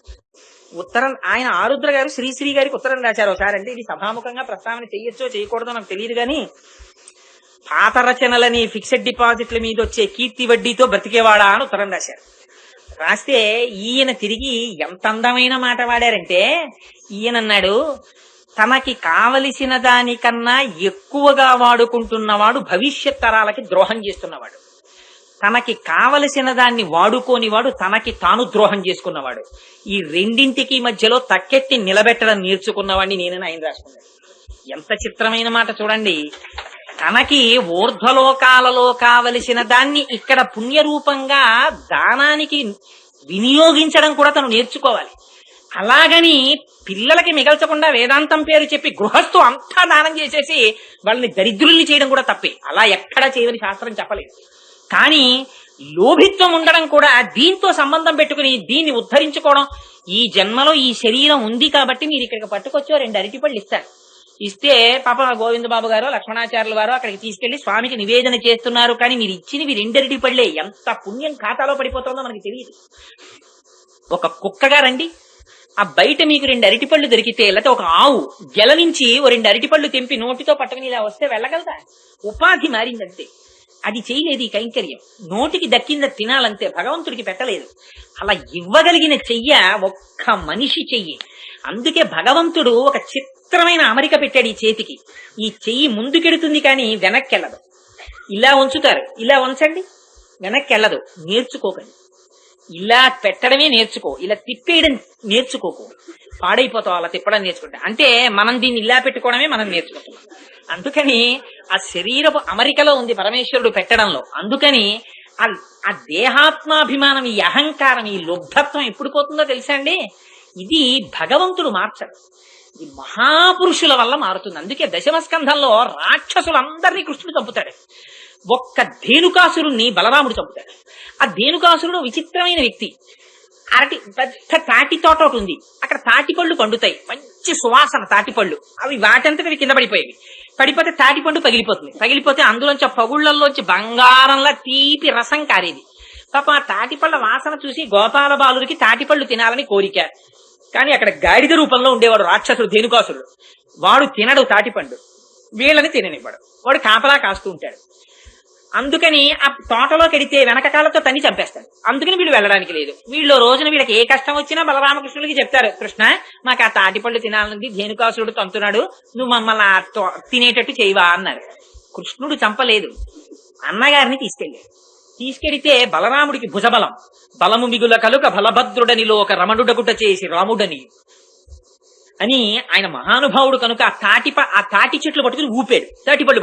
ఉత్తరం ఆయన ఆరుద్ర గారు శ్రీశ్రీ గారికి ఉత్తరం రాశారు ఒకసారి. అంటే ఇది సభాముఖంగా ప్రస్తావన చేయొచ్చో చేయకూడదో నాకు తెలియదు కానీ, పాత రచనలని ఫిక్స్డ్ డిపాజిట్ల మీద వచ్చే కీర్తి వడ్డీతో బ్రతికేవాడా అని ఉత్తరం రాశారు. రాస్తే ఈయన తిరిగి ఎంత అందమైన మాట వాడారంటే, ఈయనన్నాడు, తనకి కావలసిన దానికన్నా ఎక్కువగా వాడుకుంటున్నవాడు భవిష్యత్ తరాలకి ద్రోహం చేస్తున్నవాడు, తనకి కావలసిన దాన్ని వాడుకోనివాడు తనకి తాను ద్రోహం చేసుకున్నవాడు, ఈ రెండింటికి మధ్యలో తక్కెట్టి నిలబెట్టడం నేర్చుకున్నవాడిని నేనని ఆయన రాసుకున్నాడు. ఎంత చిత్రమైన మాట చూడండి. తనకి ఊర్ధ్వలోకాలలో కావలసిన దాన్ని ఇక్కడ పుణ్యరూపంగా దానానికి వినియోగించడం కూడా తను నేర్చుకోవాలి. అలాగని పిల్లలకి మిగల్చకుండా వేదాంతం పేరు చెప్పి గృహస్థు అంతా దానం చేసేసి వాళ్ళని దరిద్రుల్ని చేయడం కూడా తప్పే. అలా ఎక్కడా చేయని శాస్త్రం చెప్పలేదు. కానీ లోభిత్వం ఉండడం కూడా దీంతో సంబంధం పెట్టుకుని దీన్ని ఉద్ధరించుకోవడం. ఈ జన్మలో ఈ శరీరం ఉంది కాబట్టి మీరు ఇక్కడికి పట్టుకొచ్చో 2 అరటిపళ్ళు ఇస్తారు. ఇస్తే పాప గోవిందబాబు గారు లక్ష్మణాచార్యుల వారు అక్కడికి తీసుకెళ్లి స్వామికి నివేదన చేస్తున్నారు, కానీ మీరు ఇచ్చినవి 2 అరటిపళ్ళే. ఎంత పుణ్యం ఖాతాలో పడిపోతుందో మనకి తెలియదు. ఒక కుక్కగా రండి, ఆ బయట మీకు 2 అరటిపళ్ళు దొరికితే, లేకపోతే ఒక ఆవు గెల నుంచి 2 అరటిపళ్ళు తెంపి నోటితో పట్టుకుని ఇలా వస్తే వెళ్ళగలదా? ఉపాధి మారిందంతే. అది చేయలేదు ఈ కైంకర్యం. నోటికి దక్కింద తినాలంతే, భగవంతుడికి పెట్టలేదు. అలా ఇవ్వగలిగిన చెయ్య ఒక్క మనిషి చెయ్యి. అందుకే భగవంతుడు ఒక చిత్రమైన అమరిక పెట్టాడు ఈ చేతికి. ఈ చెయ్యి ముందుకెడుతుంది కానీ వెనక్కి వెళ్ళదు. ఇలా ఉంచుతారు, ఇలా ఉంచండి, వెనక్కి వెళ్ళదు. నేర్చుకోకండి. ఇలా పెట్టడమే నేర్చుకో, ఇలా తిప్పేయడం నేర్చుకోకు, పాడైపోతావు అలా తిప్పడం నేర్చుకుంటా. అంటే మనం దీన్ని ఇలా పెట్టుకోవడమే మనం నేర్చుకుంటున్నాం. అందుకని ఆ శరీరపు అమరికలో ఉంది పరమేశ్వరుడు పెట్టడంలో. అందుకని ఆ దేహాత్మాభిమానం, ఈ అహంకారం, ఈ లుబ్ధత్వం ఎప్పుడు పోతుందో తెలుసా అండి? ఇది భగవంతుడు మార్చడు, ఇది మహాపురుషుల వల్ల మారుతుంది. అందుకే దశమస్కంధంలో రాక్షసులందరినీ కృష్ణుడు చంపుతాడు. ఒక్క ధేనుకాసురుణ్ణి బలరాముడు చంపుతాడు. ఆ ధేనుకాసురుడు విచిత్రమైన వ్యక్తి. పెద్ద తాటి తోట ఒకటి ఉంది, అక్కడ తాటిపళ్ళు పండుతాయి, మంచి సువాసన తాటిపళ్ళు. అవి వాటంతటి కింద పడిపోయేవి. పడిపోతే తాటిపండు పగిలిపోతుంది. పగిలిపోతే అందులోంచి పగుళ్లలోంచి బంగారంలా తీపి రసం కారేది. పాప ఆ తాటిపళ్ళ వాసన చూసి గోపాల బాలుడికి తాటిపళ్ళు తినాలని కోరిక. కానీ అక్కడ గాడిద రూపంలో ఉండేవాడు రాక్షసుడు ధేనుకాసురుడు. వాడు తినడు తాటిపండు, వీళ్ళని తిననివ్వడు. వాడు కాపలా కాస్తూ ఉంటాడు. అందుకని ఆ తోటలోకి ఎడితే వెనకకాలతో తన్ని చంపేస్తాడు. అందుకని వీళ్ళు వెళ్ళడానికి లేదు. వీళ్ళు రోజున వీళ్ళకి ఏ కష్టం వచ్చినా బలరామకృష్ణుడికి చెప్తారు, కృష్ణ మాకు ఆ తాటిపళ్ళు తినాలనుంది, ధేనుకాసురుడు తంతున్నాడు, నువ్వు మమ్మల్ని తినేటట్టు చేయవా అన్నారు. కృష్ణుడు చంపలేదు, అన్నగారిని తీసుకెడితే బలరాముడికి భుజబలం, బలము మిగుల కలుక బలభద్రుడనిలో ఒక రమణుడగుట చేసి రాముడని అని ఆయన మహానుభావుడు కనుక ఆ తాటి చెట్లు పట్టుకుని ఊపాడు. తాటిపళ్ళు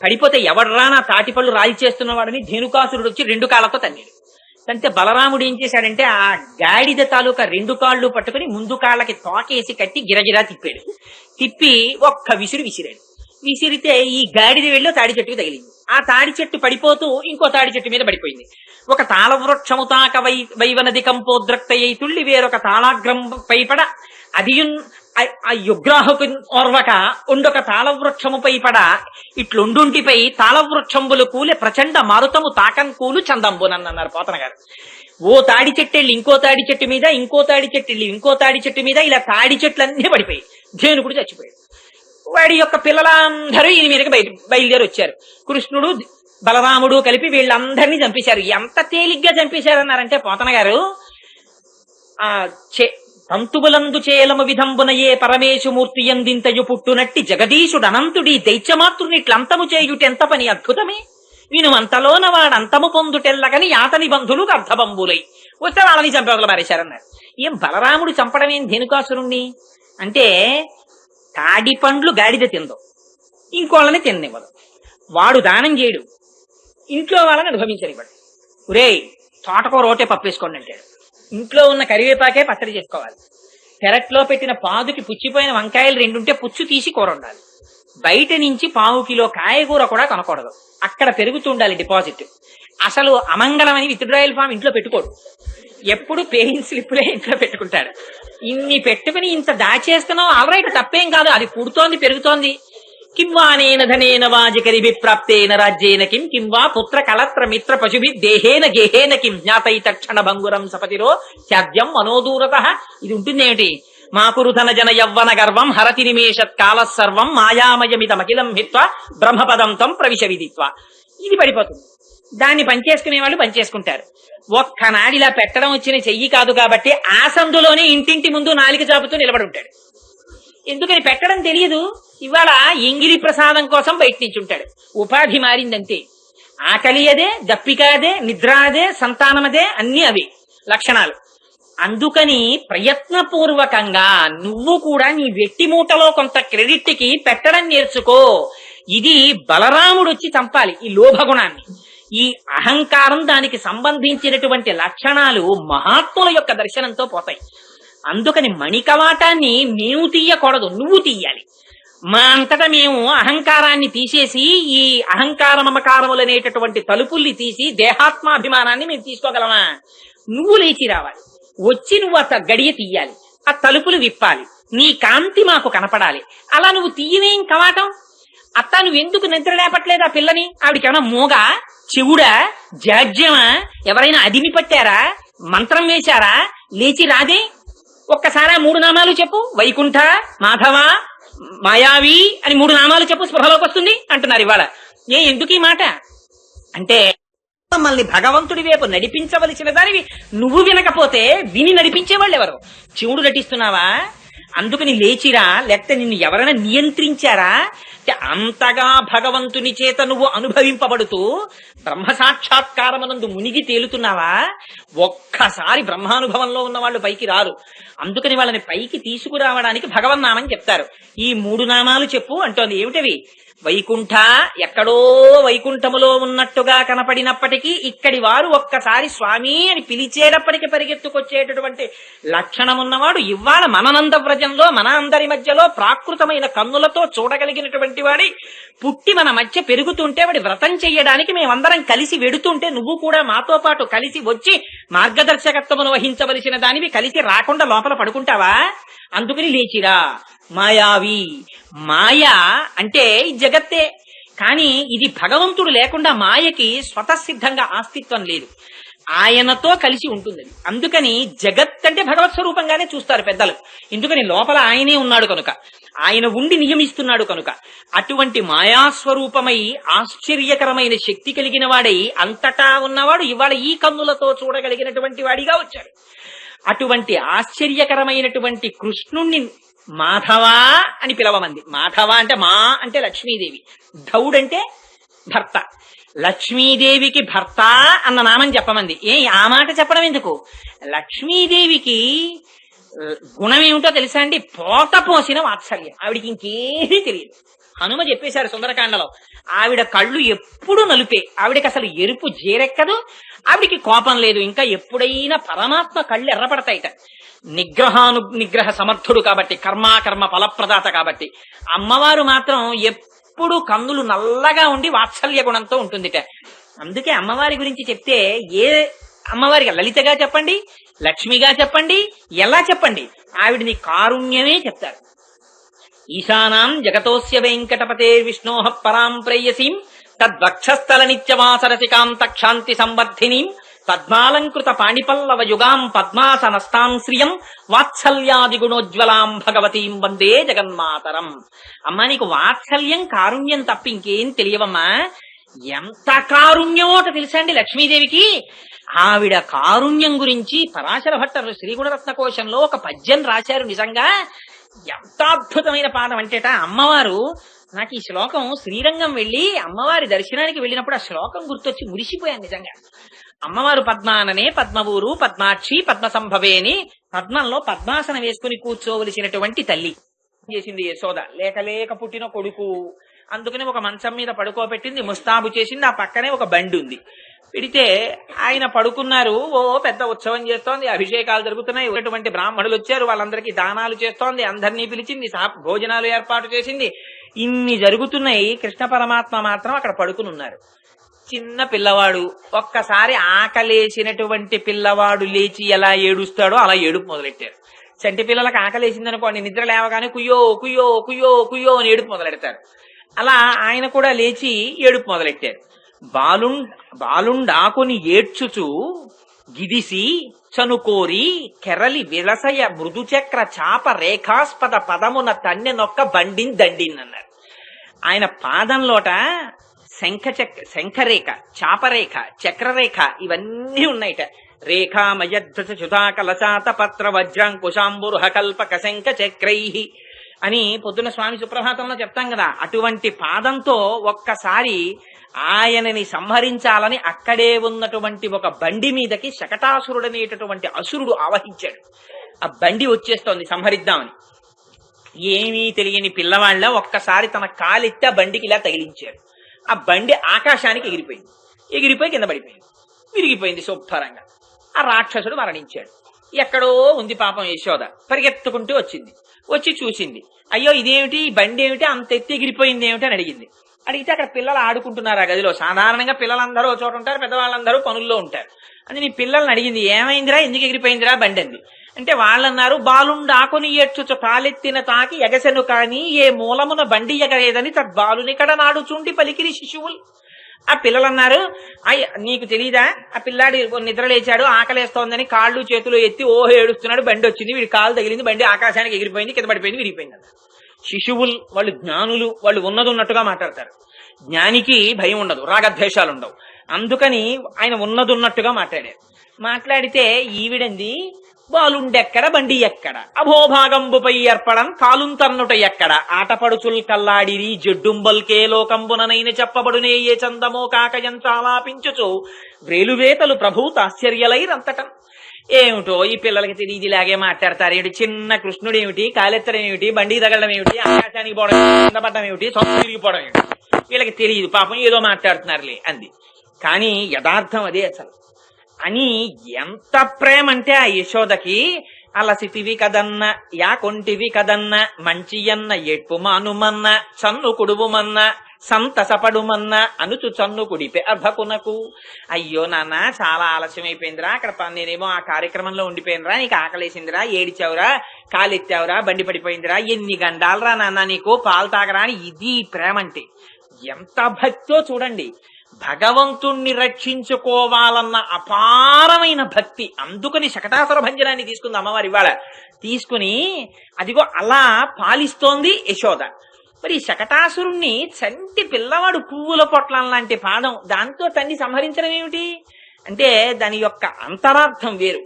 పడిపోతే ఎవడ్రా నా తాటిపళ్ళు రాయి చేస్తున్నవాడని ధేనుకాసురుడు వచ్చి 2 కాళ్ళతో తన్నాడు. అంటే బలరాముడు ఏం చేశాడంటే ఆ గాడిద తాలూకా 2 కాళ్ళు పట్టుకుని ముందు కాళ్ళకి తోకేసి కట్టి గిరగిరా తిప్పాడు. తిప్పి ఒక్క విసిరాడు. విసిరితే ఈ గాడిద వెళ్ళి తాడి చెట్టుకు తగిలింది. ఆ తాడి చెట్టు పడిపోతూ ఇంకో తాడి చెట్టు మీద పడిపోయింది. ఒక తాళవృక్షము తాక వైవనది కంపోద్రక్తయ్యి తుళ్ళి వేరొక తాళాగ్రం పైపడ అదియున్ ఆ యుగ్రాహకు ఓర్వక ఉండొక తాళవృక్షముపై పడ ఇట్లుండుంటిపై తాళవృక్షంబులు కూలే ప్రచండ మారుతము తాకం కూలు చందంబునన్నారు పోతన గారు. ఓ తాడి చెట్టు వెళ్ళి ఇంకో తాడి చెట్టు మీద, ఇంకో తాడి చెట్టు వెళ్ళి ఇంకో తాడి చెట్టు మీద, ఇలా తాడి చెట్లన్నీ పడిపోయి ధేనుకుడు చచ్చిపోయాడు. వాడి యొక్క పిల్లలందరూ ఈయన మీదకి బయలుదేరి వచ్చారు. కృష్ణుడు బలరాముడు కలిపి వీళ్ళందరినీ చంపేశారు. ఎంత తేలిగ్గా చంపేశారన్నారంటే పోతన గారు, ఆ తంతుబులందు చేలము విధంబునయే పరమేశుమూర్తి ఎందింతయు పుట్టునట్టి జగదీశుడు అనంతుడి దైత్యమాతృనిట్లంతము చేయుటెంత పని అద్భుతమే, విను అంతలోన వాడంతము పొందుటెల్లగని యాతని బంధువులు అర్ధబంబులై వస్తే వాళ్ళని చంపేవగల మారేశారన్నారు. ఏం బలరాముడు చంపడమేం ధేనుకాసురుణ్ణి అంటే, తాడి పండ్లు గాడిద తిందో, ఇంకోళ్ళని తిననివ్వదు, వాడు దానం చేయడు, ఇంట్లో వాళ్ళని అనుభవించనివ్వడు. ఒరేయ్ తోటకూర ఒకటే పప్పేసుకోండి అంటాడు. ఇంట్లో ఉన్న కరివేపాకే పచ్చడి చేసుకోవాలి. పెరట్లో పెట్టిన పాదుకి పుచ్చిపోయిన వంకాయలు 2 ఉంటే పుచ్చు తీసి కూర ఉండాలి. బయట నుంచి 1/4 కిలో కాయగూర కూడా కొనకూడదు, అక్కడ పెరుగుతుండాలి డిపాజిట్. అసలు అమంగళం అని విత్డ్రాయల్ ఫామ్ ఇంట్లో పెట్టుకోడు, ఎప్పుడు పేయింగ్ స్లిప్లే ఇంట్లో పెట్టుకుంటాడు. ఇన్ని పెట్టుకుని ఇంత దాచేస్తున్నావు, ఆల్రైట్ తప్పేం కాదు, అది పుడుతోంది పెరుగుతోంది. కిం వా నేన ధనేన వాజికరి విప్రాప్తేన రాజ్యేన కిం కిం వా పుత్ర కలత్ర మిత్ర పశుభి దేహేన గేహేన కిం జ్ఞాతై తక్షణ భంగురం సపతిరో త్యాజ్యం మనోదూరత. ఇది ఉంటుందేమిటి? మా కురుధన జన యవ్వన గర్వం హరతి నిమేషత్ కాల సర్వం మాయామయమితమఖిలం హిత్వ బ్రహ్మపదం తం ప్రవిశ విదిత్వ. ఇది పడిపోతుంది. దాన్ని పనిచేసుకునే వాళ్ళు పనిచేసుకుంటారు. ఒక్కనాడిలా పెట్టడం వచ్చిన చెయ్యి కాదు కాబట్టి ఆ సందులోనే ఇంటింటి ముందు నాలిక చాపుతూ నిలబడి ఉంటాడు. ఎందుకని పెట్టడం తెలియదు. ఇవాళ ఎంగిలి ప్రసాదం కోసం బయట నుంచి ఉంటాడు. ఉపాధి మారిందంతే. ఆకలి అదే, దప్పిక అదే, నిద్ర అదే, సంతానం అదే, అన్ని అవి లక్షణాలు. అందుకని ప్రయత్నపూర్వకంగా నువ్వు కూడా నీ వెట్టి మూటలో కొంత క్రెడిట్ కి పెట్టడం నేర్చుకో. ఇది బలరాముడు వచ్చి చంపాలి ఈ లోభగుణాన్ని. ఈ అహంకారం, దానికి సంబంధించినటువంటి లక్షణాలు మహాత్ముల యొక్క దర్శనంతో పోతాయి. అందుకని మణికవాటాన్ని మేము తీయకూడదు, నువ్వు తీయాలి. మా అంతటా మేము అహంకారాన్ని తీసేసి ఈ అహంకార మమకారములనేటటువంటి తలుపుల్ని తీసి దేహాత్మాభిమానాన్ని మేము తీసుకోగలమా? నువ్వు లేచి రావాలి, వచ్చి నువ్వు ఆ గడియ తీయాలి, ఆ తలుపులు విప్పాలి, నీ కాంతి మాకు కనపడాలి. అలా నువ్వు తీయవేం కవాటం? అత్త నువ్వెందుకు నిద్ర లేపట్లేదు ఆ పిల్లని? ఆవిడికేమైనా మూగా, చెవుడా, జాడ్యమా? ఎవరైనా అదిమి పట్టారా? మంత్రం వేశారా? లేచి రాదే. ఒక్కసారి 3 నామాలు చెప్పు, వైకుంఠ, మాధవ, మాయావి అని 3 నామాలు చెప్పు, స్పృహలోకి వస్తుంది అంటున్నారు ఇవాళ. ఎందుకు ఈ మాట అంటే, మమ్మల్ని భగవంతుడి వైపు నడిపించవలసిన దానివి నువ్వు వినకపోతే విని నడిపించేవాళ్ళు ఎవరు? చెవుడు నటిస్తున్నావా? అందుకని లేచిరా, లేకపోతే నిన్ను ఎవరైనా నియంత్రించారా? అంతగా భగవంతుని చేత నువ్వు అనుభవింపబడుతూ బ్రహ్మ సాక్షాత్కారమునందు మునిగి తేలుతున్నావా? ఒక్కసారి బ్రహ్మానుభవంలో ఉన్న వాళ్ళు పైకి రారు. అందుకని వాళ్ళని పైకి తీసుకురావడానికి భగవన్నామని చెప్తారు. ఈ 3 నామాలు చెప్పు అంటోంది. ఏమిటవి? వైకుంఠ, ఎక్కడో వైకుంఠములో ఉన్నట్టుగా కనపడినప్పటికీ ఇక్కడి వారు ఒక్కసారి స్వామి అని పిలిచేటప్పటికి పరిగెత్తుకొచ్చేటటువంటి లక్షణమున్నవాడు. ఇవాళ మనంద వ్రజంలో మన అందరి మధ్యలో ప్రాకృతమైన కన్నులతో చూడగలిగినటువంటి వాడి పుట్టి మన మధ్య పెరుగుతుంటే వాడి వ్రతం చెయ్యడానికి మేమందరం కలిసి వెడుతుంటే నువ్వు కూడా మాతో పాటు కలిసి వచ్చి మార్గదర్శకత్వమును వహించవలసిన దానివి కలిసి రాకుండా లోపల పడుకుంటావా? అందుకని లేచిరా. మాయావి, మాయ అంటే ఈ జగత్తే. కానీ ఇది భగవంతుడు లేకుండా మాయకి స్వతసిద్ధంగా అస్తిత్వం లేదు, ఆయనతో కలిసి ఉంటుంది. అందుకని జగత్ అంటే భగవత్ స్వరూపంగానే చూస్తారు పెద్దలు. ఎందుకని లోపల ఆయనే ఉన్నాడు కనుక, ఆయన ఉండి నియమిస్తున్నాడు కనుక. అటువంటి మాయాస్వరూపమై ఆశ్చర్యకరమైన శక్తి కలిగిన వాడై అంతటా ఉన్నవాడు ఇవాళ ఈ కన్నులతో చూడగలిగినటువంటి వాడిగా వచ్చాడు. అటువంటి ఆశ్చర్యకరమైనటువంటి కృష్ణుణ్ణి మాధవ అని పిలవమంది. మాధవ అంటే మా అంటే లక్ష్మీదేవి, ధౌడంటే భర్త. లక్ష్మీదేవికి భర్త అన్న నామం చెప్పమంది. ఆ మాట చెప్పడం ఎందుకు? లక్ష్మీదేవికి గుణం ఏమిటో తెలుసా అండి? పోత పోసిన వాత్సల్యం. ఆవిడికి ఇంకేమీ తెలియదు. హనుమ చెప్పేశారు సుందరకాండలో, ఆవిడ కళ్ళు ఎప్పుడు నలుపే, ఆవిడకి అసలు ఎరుపు జేరెక్కదు, ఆవిడికి కోపం లేదు. ఇంకా ఎప్పుడైనా పరమాత్మ కళ్ళు ఎర్రపడతాయిట. నిగ్రహ సమర్థుడు కాబట్టి, కర్మ ఫలప్రదాత కాబట్టి. అమ్మవారు మాత్రం ఎప్పుడు కన్నులు నల్లగా ఉండి వాత్సల్య గుణంతో ఉంటుందిట. అందుకే అమ్మవారి గురించి చెప్తే ఏ అమ్మవారికి లలితగా చెప్పండి, లక్ష్మిగా చెప్పండి, ఎలా చెప్పండి, ఆవిడిని కారుణ్యమే చెప్తారు. ఈశానాం జగతోస్య వెంకటపతే విష్ణోః పరాం ప్రేయసీం తద్వక్షస్థల నిత్యవాసరసికాం తక్షాంతి సంవర్ధినీం పద్మాలంకృత పాణిపల్లవ యుగాం పద్మాసనస్తాం శ్రియం వాత్సల్యాది గుణోజ్వలాం భగవతీం వందే జగన్మాతరం. అమ్మా, నీకు వాత్సల్యం కారుణ్యం తప్ప ఇంకేం తెలియవమ్మా. ఎంత కారుణ్యమో తెలుసా అండి లక్ష్మీదేవికి. ఆవిడ కారుణ్యం గురించి పరాశర భట్టర్ శ్రీగుణరత్న కోశంలో ఒక పద్యం రాశారు. నిజంగా ఎంత అద్భుతమైన పాదం అంటేట, అమ్మవారు నాకు ఈ శ్లోకం శ్రీరంగం వెళ్లి అమ్మవారి దర్శనానికి వెళ్ళినప్పుడు ఆ శ్లోకం గుర్తొచ్చి మురిసిపోయాను నిజంగా. అమ్మవారు పద్మాననే పద్మవూరు పద్మాక్షి పద్మ సంభవే అని పద్మంలో పద్మాసనం వేసుకుని కూర్చోవలసినటువంటి తల్లి చేసింది యశోద. లేక పుట్టిన కొడుకు, అందుకని ఒక మంచం మీద పడుకోబెట్టింది, ముస్తాబు చేసింది. ఆ పక్కనే ఒక బండి ఉంది. పెడితే ఆయన పడుకున్నారు. ఓ పెద్ద ఉత్సవం చేస్తోంది, అభిషేకాలు జరుగుతున్నాయి, ఉన్నటువంటి బ్రాహ్మణులు వచ్చారు, వాళ్ళందరికీ దానాలు చేస్తోంది, అందరినీ పిలిచింది, భోజనాలు ఏర్పాటు చేసింది. ఇన్ని జరుగుతున్నాయి. కృష్ణ పరమాత్మ మాత్రం అక్కడ పడుకుని ఉన్నారు. చిన్న పిల్లవాడు ఒక్కసారి ఆకలేసినటువంటి పిల్లవాడు లేచి ఎలా ఏడుస్తాడో అలా ఏడుపు మొదలెట్టారు. చంటి పిల్లలకు ఆకలేసిందనుకోండి, నిద్ర లేవగానే కుయ్యో కుయ్యో కుయ్యో కుయ్యో అని ఏడుపు మొదలెడతారు. అలా ఆయన కూడా లేచి ఏడుపు మొదలెట్టారు. బాలుండాకుని ఏడ్చుచు గిదిసి చనుకోరి కెరలి విలసయ మృదుచక్ర చాప రేఖాస్పద పదమున తన్నెనొక్క బండిన్ దండిన్ అన్నారు. ఆయన పాదంలోట శంఖరేఖ, చాపరేఖ, చక్రరేఖ ఇవన్నీ ఉన్నాయిట. రేఖామయద్ధ చుతాకలచాత పత్ర వజ్రాంకుశాంబురుహ కల్పక శంఖ చక్రై అని పొద్దున స్వామి సుప్రభాతంలో చెప్తాం కదా. అటువంటి పాదంతో ఒక్కసారి ఆయనని సంహరించాలని అక్కడే ఉన్నటువంటి ఒక బండి మీదకి శకటాసురుడనేటటువంటి అసురుడు ఆవహించాడు. ఆ బండి వచ్చేస్తోంది సంహరిద్దామని. ఏమీ తెలియని పిల్లవాళ్ళ ఒక్కసారి తన కాలెత్తి ఆ బండికి ఇలా తగిలించారు. ఆ బండి ఆకాశానికి ఎగిరిపోయింది. ఎగిరిపోయి కింద పడిపోయింది, విరిగిపోయింది శుభ్రంగా. ఆ రాక్షసుడు మరణించాడు. ఎక్కడో ఉంది పాపం యశోద. పరిగెత్తుకుంటూ వచ్చింది. వచ్చి చూసింది, అయ్యో ఇదేమిటి, ఈ బండి ఏమిటి అంత ఎత్తి ఎగిరిపోయింది ఏమిటి అని అడిగింది. అడిగితే అక్కడ పిల్లలు ఆడుకుంటున్నారు ఆ గదిలో. సాధారణంగా పిల్లలందరూ ఒక చోట ఉంటారు, పెద్దవాళ్ళందరూ పనుల్లో ఉంటారు. అది నీ పిల్లల్ని అడిగింది, ఏమైందిరా, ఎందుకు ఎగిరిపోయిందిరా బండి అంది. అంటే వాళ్ళన్నారు, బాలుండాకుని ఏడ్చుచు కాలెత్తిన తాకి ఎగసెను కాని ఏ మూలమున బండి ఎగరేదని తద్బాలునికడ నాడుచుండి పలికిరి శిశువులు. ఆ పిల్లలన్నారు, నీకు తెలీదా, ఆ పిల్లాడి నిద్ర లేచాడు, ఆకలేస్తోందని కాళ్ళు చేతులు ఎత్తి ఓహో ఏడుస్తున్నాడు, బండి వచ్చింది, వీడి కాలు తగిలింది, బండి ఆకాశానికి ఎగిరిపోయింది, కింద పడిపోయింది, విరిగిపోయింది అన్నారు. శిశువులు వాళ్ళు జ్ఞానులు, వాళ్ళు ఉన్నది ఉన్నట్టుగా మాట్లాడతారు. జ్ఞానికి భయం ఉండదు, రాగద్వేషాలు ఉండవు. అందుకని ఆయన ఉన్నది ఉన్నట్టుగా మాట్లాడారు. మాట్లాడితే ఈవిడంది, బాలుండెక్కడ బండి ఎక్కడ, అభోభాగంబుపై ఏర్పడం కాలుంతన్నుట ఎక్కడ, ఆటపడుచుల్ కల్లాడిరి జడ్డుంబల్కే లోకంబుననైన చెప్పబడునే ఏ చందమో కాకయంతాలాపించుచు వ్రేలువేతలు ప్రభూతాశ్చర్యలైరంతటం. ఏమిటో ఈ పిల్లలకి తెలియదు, ఇలాగే మాట్లాడతారు. ఏమిటి చిన్న కృష్ణుడు ఏమిటి, కాలెత్తడం ఏమిటి, బండి తగలడం ఏమిటి, ఆకాశానికి పోవడం కింద పడడం ఏమిటి, సొంత తిరిగిపోవడం ఏమిటి, వీళ్ళకి తెలియదు, పాపం ఏదో మాట్లాడుతున్నారులే అంది. కానీ యథార్థం అదే అసలు. అని ఎంత ప్రేమ అంటే ఆ యశోదకి, అలసిటివి కదన్న, యాకొంటివి కదన్న, మంచియన్న ఎట్పు మానుమన్న, చన్ను కుడువుమన్న, సంతసపడుమన్న అనుచు చన్ను కుడిపే అర్భకునకు. అయ్యో నాన్న చాలా ఆలస్యమైపోయిందిరా, అక్కడ నేనేమో ఆ కార్యక్రమంలో ఉండిపోయినరా, నీకు ఆకలేసిందిరా, ఏడిచావురా, కాలెత్తావురా, బండి పడిపోయిందిరా, ఎన్ని గండాలరా నాన్న నీకు, పాలు తాగరా అని. ఇది ప్రేమ అంటే ఎంత భక్తో చూడండి. భగవంతుణ్ణి రక్షించుకోవాలన్న అపారమైన భక్తి. అందుకని శకటాసుర భంజనాన్ని తీసుకుంది అమ్మవారి ఇవాళ. తీసుకుని అదిగో అలా పాలిస్తోంది యశోద. మరి శకటాసురుణ్ణి చంటి పిల్లవాడు పువ్వుల పొట్లం లాంటి పాదం, దాంతో తన్ని సంహరించడం ఏమిటి అంటే దాని యొక్క అంతరార్థం వేరు.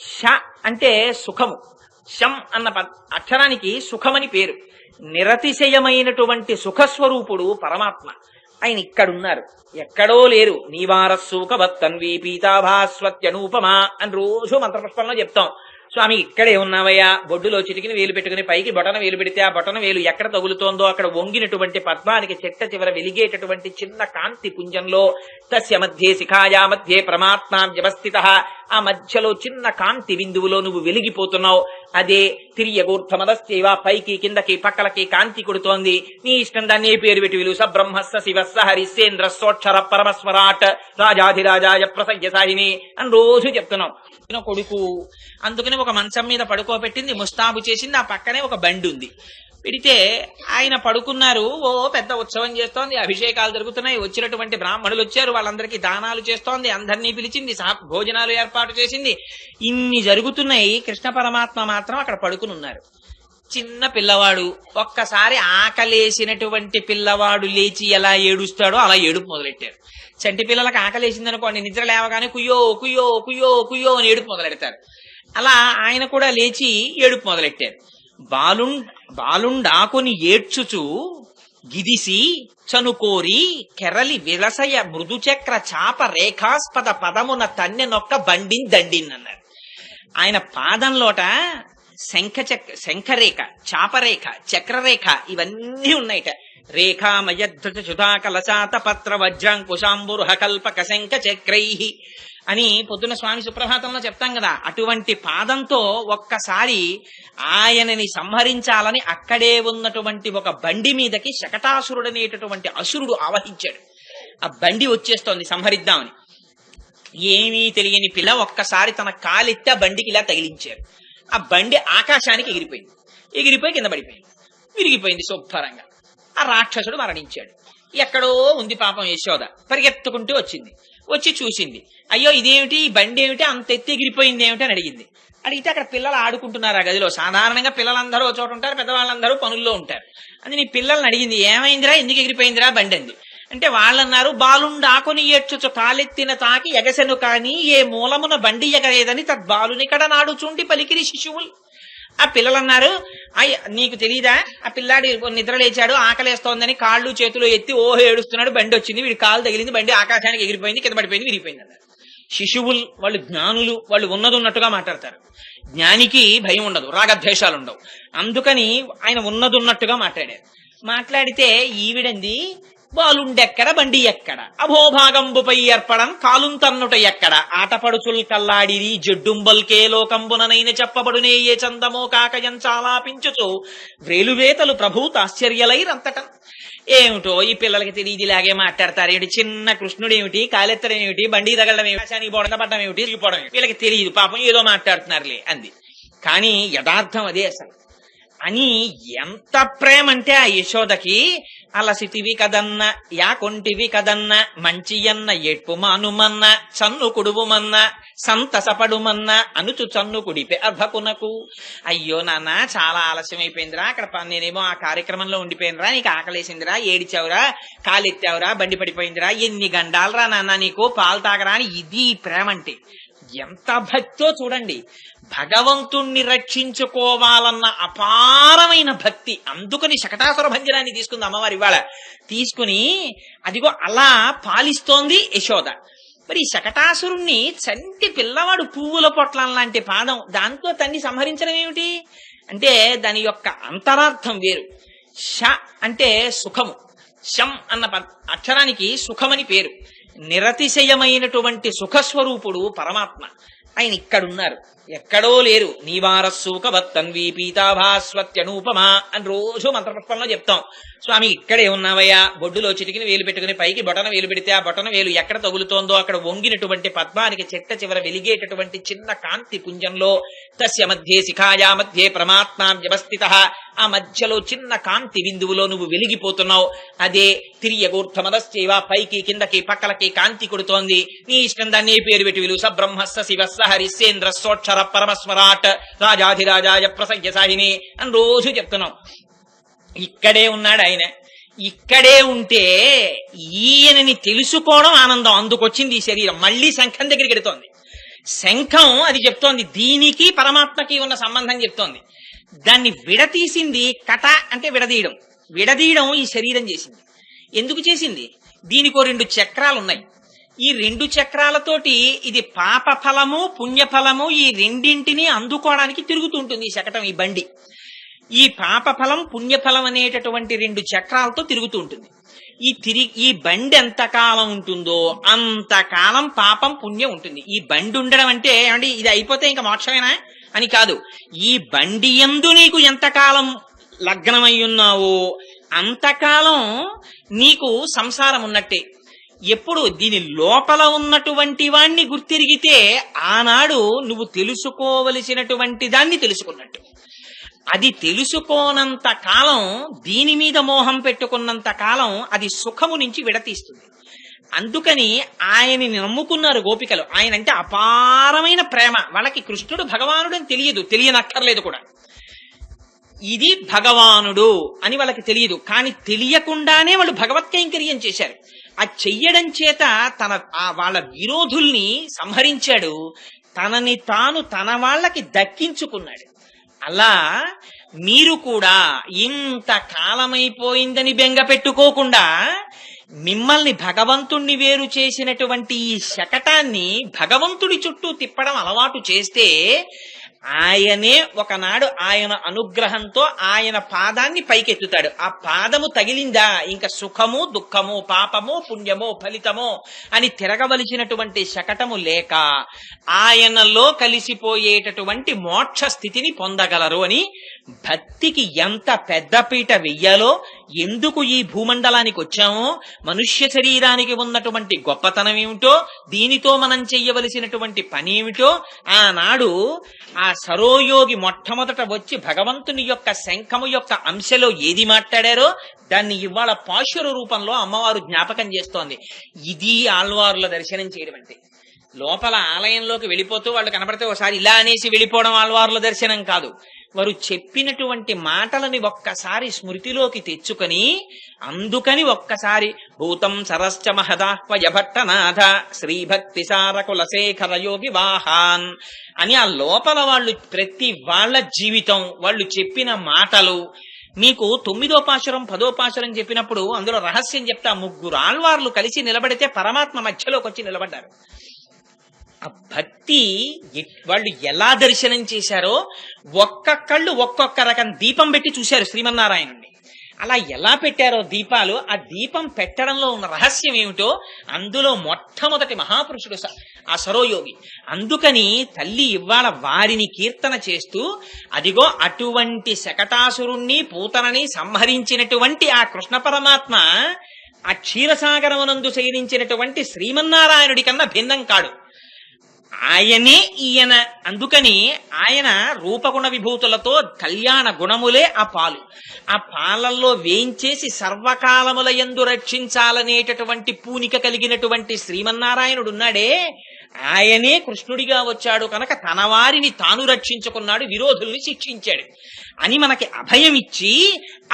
ష అంటే సుఖము, శం అన్న అక్షరానికి సుఖమని పేరు. నిరతిశయమైనటువంటి సుఖస్వరూపుడు పరమాత్మ. ఆయన ఇక్కడున్నారు, ఎక్కడో లేరు. నీవారస్సూకవత్తన్వీ పీతాభాస్వత్యనూపమా అని రోజు మంత్రపుష్పంలో చెప్తాం. స్వామి ఇక్కడే ఉన్నావయ్యా. బొడ్డులో చిటికిన వేలు పెట్టుకుని పైకి బొటన వేలు పెడితే ఆ బొటన వేలు ఎక్కడ తగులుతోందో అక్కడ వంగినటువంటి పద్మానికి చెట్ట చివర వెలిగేటటువంటి చిన్న కాంతి పుంజంలో తస్య మధ్యే శిఖాయా మధ్యే పరమాత్మ వ్యవస్థిత. ఆ మధ్యలో చిన్న కాంతి బిందువులో నువ్వు వెలిగిపోతున్నావు. అదే తిరియగూర్ధమదశ్చైవ, పైకి కిందకి పక్కలకి కాంతి కొడుతోంది. నీ ఇష్టం దాన్ని ఏ పేరు పెట్టి విలు. స బ్రహ్మస్స శివస్స హరిశ్చేంద్ర సోక్షర పరమస్వరాట్ రాజాధిరాజాయ ప్రసయ్యసాయిని అని రోజు చెప్తున్నావు. కొడుకు అందుకని ఒక మంచం మీద పడుకోబెట్టింది, ముస్తాబు చేసింది. ఆ పక్కనే ఒక బండి ఉంది. పెడితే ఆయన పడుకున్నారు. ఓ పెద్ద ఉత్సవం చేస్తోంది, అభిషేకాలు జరుగుతున్నాయి, వచ్చినటువంటి బ్రాహ్మణులు వచ్చారు, వాళ్ళందరికీ దానాలు చేస్తోంది, అందరినీ పిలిచింది, భోజనాలు ఏర్పాటు చేసింది. ఇన్ని జరుగుతున్నాయి. కృష్ణ పరమాత్మ మాత్రం అక్కడ పడుకుని ఉన్నారు. చిన్న పిల్లవాడు ఒక్కసారి ఆకలేసినటువంటి పిల్లవాడు లేచి ఎలా ఏడుస్తాడో అలా ఏడుపు మొదలెట్టారు. చంటి పిల్లలకు ఆకలేసిందనుకోండి, నిద్ర లేవగానే కుయ్యో కుయ్యో కుయ్యో కుయ్యో అని ఏడుపు మొదలెడతారు. అలా ఆయన కూడా లేచి ఏడుపు మొదలెట్టారు. బాలుండాకుని ఏడ్చుచు గిదిసి చనుకోరి కెరలి విలసయ మృదుచక్ర చాప రేఖాస్పద పదమున తన్నెనొక్క బండిన్ దండిన్ అన్నారు. ఆయన పాదంలోట శంఖరేఖ, చాపరేఖ, చక్రరేఖ ఇవన్నీ ఉన్నాయిట. రేఖామయద్ధ చుతాకలచాత పత్ర వజ్రాంకుశాంబురుహ కల్పక శంఖ చక్రై అని పొద్దున స్వామి సుప్రభాతంలో చెప్తాం కదా. అటువంటి పాదంతో ఒక్కసారి ఆయనని సంహరించాలని అక్కడే ఉన్నటువంటి ఒక బండి మీదకి శకటాసురుడనేటటువంటి అసురుడు ఆవహించాడు. ఆ బండి వచ్చేస్తోంది సంహరిద్దామని. ఏమీ తెలియని పిల్ల ఒక్కసారి తన కాలెత్తి ఆ బండికి ఇలా తగిలించారు. ఆ బండి ఆకాశానికి ఎగిరిపోయింది. ఎగిరిపోయి కింద పడిపోయింది. విరిగిపోయింది శుభ్రంగా. ఆ రాక్షసుడు మరణించాడు. ఎక్కడో ఉంది పాపం యశోద. పరిగెత్తుకుంటూ వచ్చింది. వచ్చి చూసింది. అయ్యో ఇదేమిటి, ఈ బండి ఏమిటి అంత ఎత్తి ఎగిరిపోయింది ఏమిటి అని అడిగింది. అడిగితే అక్కడ పిల్లలు ఆడుకుంటున్నారు ఆ గదిలో. సాధారణంగా పిల్లలందరూ ఒక చోట ఉంటారు, పెద్దవాళ్ళందరూ పనుల్లో ఉంటారు. అది నీ పిల్లల్ని అడిగింది, ఏమైందిరా, ఎందుకు ఎగిరిపోయిందిరా బండి అంది. అంటే వాళ్ళన్నారు, బాలుండాకుని ఏడ్చుచు కాలెత్తిన తాకి ఎగసెను కాని ఏ మూలమున బండి ఎగరేదని తద్బాలునికడ నాడుచుండి పలికిరి శిశువులు. ఆ పిల్లలన్నారు, నీకు తెలీదా, ఆ పిల్లాడి నిద్ర లేచాడు, ఆకలేస్తోందని కాళ్ళు చేతులు ఎత్తి ఓహో ఏడుస్తున్నాడు, బండి వచ్చింది, వీడి కాలు తగిలింది, బండి ఆకాశానికి ఎగిరిపోయింది, కింద పడిపోయింది, విరిగిపోయింది అన్నారు. శిశువులు వాళ్ళు జ్ఞానులు, వాళ్ళు ఉన్నది ఉన్నట్టుగా మాట్లాడతారు. జ్ఞానికి భయం ఉండదు, రాగద్వేషాలు ఉండవు. అందుకని ఆయన ఉన్నది ఉన్నట్టుగా మాట్లాడారు. మాట్లాడితే ఈవిడంది, బాలుండెక్కడ బండి ఎక్కడ, అభోభాగంబుపై ఏర్పడం కాలుం తన్నుట ఎక్కడ, ఆటపడుచుల్ కల్లాడిరి జడ్డుంబల్కే లోకంబుననైన చెప్పబడునే ఏ చందమో కాకయం చాలాపించుచు వ్రేలువేతలు ప్రభూతాశ్చర్యలైరంతటం. ఏమిటో ఈ పిల్లలకి తెలియదు, ఇలాగే మాట్లాడతారు. ఏమిటి చిన్న కృష్ణుడు ఏమిటి, కాలెత్తడం ఏమిటి, బండి తగలడం ఏమిటి, ఆకాశానికి బొడగపడడం ఏమిటి, తిరిగిపోవడం ఏమిటి, వీళ్ళకి తెలియదు, పాపం ఏదో మాట్లాడుతున్నారులే అంది. కానీ యథార్థం అదే అసలు. అని ఎంత ప్రేమ అంటే ఆ యశోదకి, అలసితివి కదన్న యాకొంటివి కదన్న మంచియన్న ఎట్పు మానుమన్న చన్ను కుడువుమన్న సంతసపడుమన్న అనుచు చన్ను కుడిపే అర్భకునకు. అయ్యో నాన్న చాలా ఆలస్యం అయిపోయిందిరా, అక్కడ నేనేమో ఆ కార్యక్రమంలో ఉండిపోయినరా, నీకు ఆకలేసిందిరా, ఏడిచావురా, కాలెత్తావురా, బండి పడిపోయిందిరా, ఎన్ని గండాలరా నాన్న నీకు, పాలు తాగరా అని. ఇది ప్రేమ అంటే ఎంత భక్తో చూడండి. భగవంతుణ్ణి రక్షించుకోవాలన్న అపారమైన భక్తి. అందుకని శకటాసుర భంజనాన్ని తీసుకుంది అమ్మవారి ఇవాళ. తీసుకుని అదిగో అలా పాలిస్తోంది యశోద. మరి శకటాసురుణ్ణి చంటి పిల్లవాడు పువ్వుల పొట్లం లాంటి పాదం, దాంతో తన్ని సంహరించడం ఏమిటి అంటే దాని యొక్క అంతరార్థం వేరు. ష అంటే సుఖము, శం అన్న అక్షరానికి సుఖమని పేరు. నిరతిశయమైనటువంటి సుఖస్వరూపుడు పరమాత్మ. ఆయన ఇక్కడున్నారు, ఎక్కడో లేరు. నీవారస్సూకవత్తన్వీ పీతాభాస్వత్యనూపమా అని రోజు మంత్రపుష్పంలో చెప్తాం. స్వామి ఇక్కడే ఉన్నావయ్యా. బొడ్డులో చిటికిన వేలు పెట్టుకుని పైకి బొటన వేలు పెడితే ఆ బొటన వేలు ఎక్కడ తగులుతోందో అక్కడ వంగినటువంటి పద్మానికి చెట్ట చివర వెలిగేటటువంటి చిన్న కాంతి పుంజంలో తస్య మధ్యే శిఖాయా మధ్యే పరమాత్మ వ్యవస్థిత, ఆ మధ్యలో చిన్న కాంతి బిందువులో నువ్వు వెలిగిపోతున్నావు. అదే తిరియగూర్ధమదశ్చైవ, పైకి కిందకి పక్కలకి కాంతి కొడుతోంది. నీ ఇష్టం దాన్ని ఏ పేరు పెట్టి విలు. సబ్రహ్మస్స శివస్స హరిశ్చేంద్ర సోక్షర పరమస్మరాట్ రాజాధిరాజాయ ప్రసజ్ఞ సాహిని అని రోజు చెప్తున్నాం. ఇక్కడే ఉన్నాడు ఆయన. ఇక్కడే ఉంటే ఈయనని తెలుసుకోవడం ఆనందం. అందుకొచ్చింది ఈ శరీరం. మళ్ళీ శంఖం దగ్గరికి వెడుతోంది. శంఖం అది చెప్తోంది, దీనికి పరమాత్మకి ఉన్న సంబంధం చెప్తోంది. దాన్ని విడతీసింది కట అంటే విడదీయడం. విడదీయడం ఈ శరీరం చేసింది. ఎందుకు చేసింది? దీనికో 2 చక్రాలు ఉన్నాయి. ఈ 2 చక్రాలతోటి ఇది పాప ఫలము పుణ్యఫలము ఈ రెండింటినీ అందుకోవడానికి తిరుగుతుంటుంది ఈ శకటం, ఈ బండి. ఈ పాపఫలం పుణ్యఫలం అనేటటువంటి 2 చక్రాలతో తిరుగుతూ ఉంటుంది. ఈ బండి ఎంతకాలం ఉంటుందో అంతకాలం పాపం పుణ్యం ఉంటుంది. ఈ బండి ఉండడం అంటే ఏమండి ఇది అయిపోతే ఇంకా మోక్షమేనా అని కాదు. ఈ బండి యందు నీకు ఎంతకాలం లగ్నమై ఉన్నావో అంతకాలం నీకు సంసారం ఉన్నట్టే. ఎప్పుడు దీని లోపల ఉన్నటువంటి వాణ్ణి గుర్తిరిగితే ఆనాడు నువ్వు తెలుసుకోవలసినటువంటి దాన్ని తెలుసుకున్నట్టు. అది తెలుసుకోనంత కాలం, దీని మీద మోహం పెట్టుకున్నంత కాలం అది సుఖము నుంచి విడతీస్తుంది. అందుకని ఆయన్ని నమ్ముకున్నారు గోపికలు. ఆయన అంటే అపారమైన ప్రేమ. వాళ్ళకి కృష్ణుడు భగవానుడు అని తెలియదు, తెలియనక్కర్లేదు కూడా. ఇది భగవానుడు అని వాళ్ళకి తెలియదు. కానీ తెలియకుండానే వాళ్ళు భగవత్ కైంకర్యం చేశారు. ఆ చెయ్యడం చేత వాళ్ళ విరోధుల్ని సంహరించాడు, తనని తాను తన వాళ్ళకి దక్కించుకున్నాడు. అలా మీరు కూడా ఇంత కాలమైపోయిందని బెంగ పెట్టుకోకుండా మిమ్మల్ని భగవంతుణ్ణి వేరు చేసినటువంటి ఈ శకటాన్ని భగవంతుడి చుట్టూ తిప్పడం అలవాటు చేస్తే ఆయనే ఒకనాడు ఆయన అనుగ్రహంతో ఆయన పాదాన్ని పైకెత్తుతాడు. ఆ పాదము తగిలిందా ఇంకా సుఖము దుఃఖము పాపము పుణ్యమో ఫలితమో అని తిరగవలసినటువంటి శకటము లేక ఆయనలో కలిసిపోయేటటువంటి మోక్ష స్థితిని పొందగలరు అని భక్తికి ఎంత పెద్దపీట వెయ్యాలో ఎందుకు ఈ భూమండలానికి వచ్చామో, మనుష్య శరీరానికి ఉన్నటువంటి గొప్పతనం ఏమిటో, దీనితో మనం చెయ్యవలసినటువంటి పని ఏమిటో ఆనాడు ఆ సరోయోగి మొట్టమొదట వచ్చి భగవంతుని యొక్క శంఖము యొక్క అంశలో ఏది మాట్లాడారో దాన్ని ఇవాళ పాశుర రూపంలో అమ్మవారు జ్ఞాపకం చేస్తోంది. ఇది ఆళ్వారుల దర్శనం చేయడం అంటే. లోపల ఆలయంలోకి వెళ్ళిపోతూ వాళ్ళు కనపడితే ఒకసారి ఇలా అనేసి వెళ్ళిపోవడం ఆళ్వారుల దర్శనం కాదు. వారు చెప్పినటువంటి మాటలని ఒక్కసారి స్మృతిలోకి తెచ్చుకొని, అందుకని ఒక్కసారి భూతం సరశ్చ మహదాహ్వయభట్టనాథ శ్రీభక్తి సారకుల శేఖర యోగి వాహాన్ అని ఆ లోపల వాళ్ళు ప్రతి వాళ్ళ జీవితం, వాళ్ళు చెప్పిన మాటలు మీకు 9వ పాశురం 10వ పాశురం చెప్పినప్పుడు అందులో రహస్యం చెప్తా. 3 ఆళ్వార్లు కలిసి నిలబడితే పరమాత్మ మధ్యలోకి వచ్చి నిలబడ్డారు. ఆ భక్తి వాళ్ళు ఎలా దర్శనం చేశారో ఒక్కొక్కళ్ళు ఒక్కొక్క రకం దీపం పెట్టి చూశారు శ్రీమన్నారాయణుడిని. అలా ఎలా పెట్టారో దీపాలు, ఆ దీపం పెట్టడంలో ఉన్న రహస్యం ఏమిటో అందులో మొట్టమొదటి మహాపురుషుడు ఆ సరోయోగి. అందుకని తల్లి ఇవాళ వారిని కీర్తన చేస్తూ, అదిగో అటువంటి శకటాసురుణ్ణి పూతనని సంహరించినటువంటి ఆ కృష్ణ పరమాత్మ ఆ క్షీరసాగరమునందు శయనించినటువంటి శ్రీమన్నారాయణుడి కన్నా భిన్నం కాడు. ఆయనే ఈయన. అందుకని ఆయన రూపగుణ విభూతులతో కళ్యాణ గుణములే ఆ పాలు. ఆ పాలల్లో వేయించేసి సర్వకాలముల యందు రక్షించాలనేటటువంటి పూనిక కలిగినటువంటి శ్రీమన్నారాయణుడు ఉన్నాడే, ఆయనే కృష్ణుడిగా వచ్చాడు కనుక తన వారిని తాను రక్షించుకున్నాడు, విరోధుల్ని శిక్షించాడు అని మనకి అభయం ఇచ్చి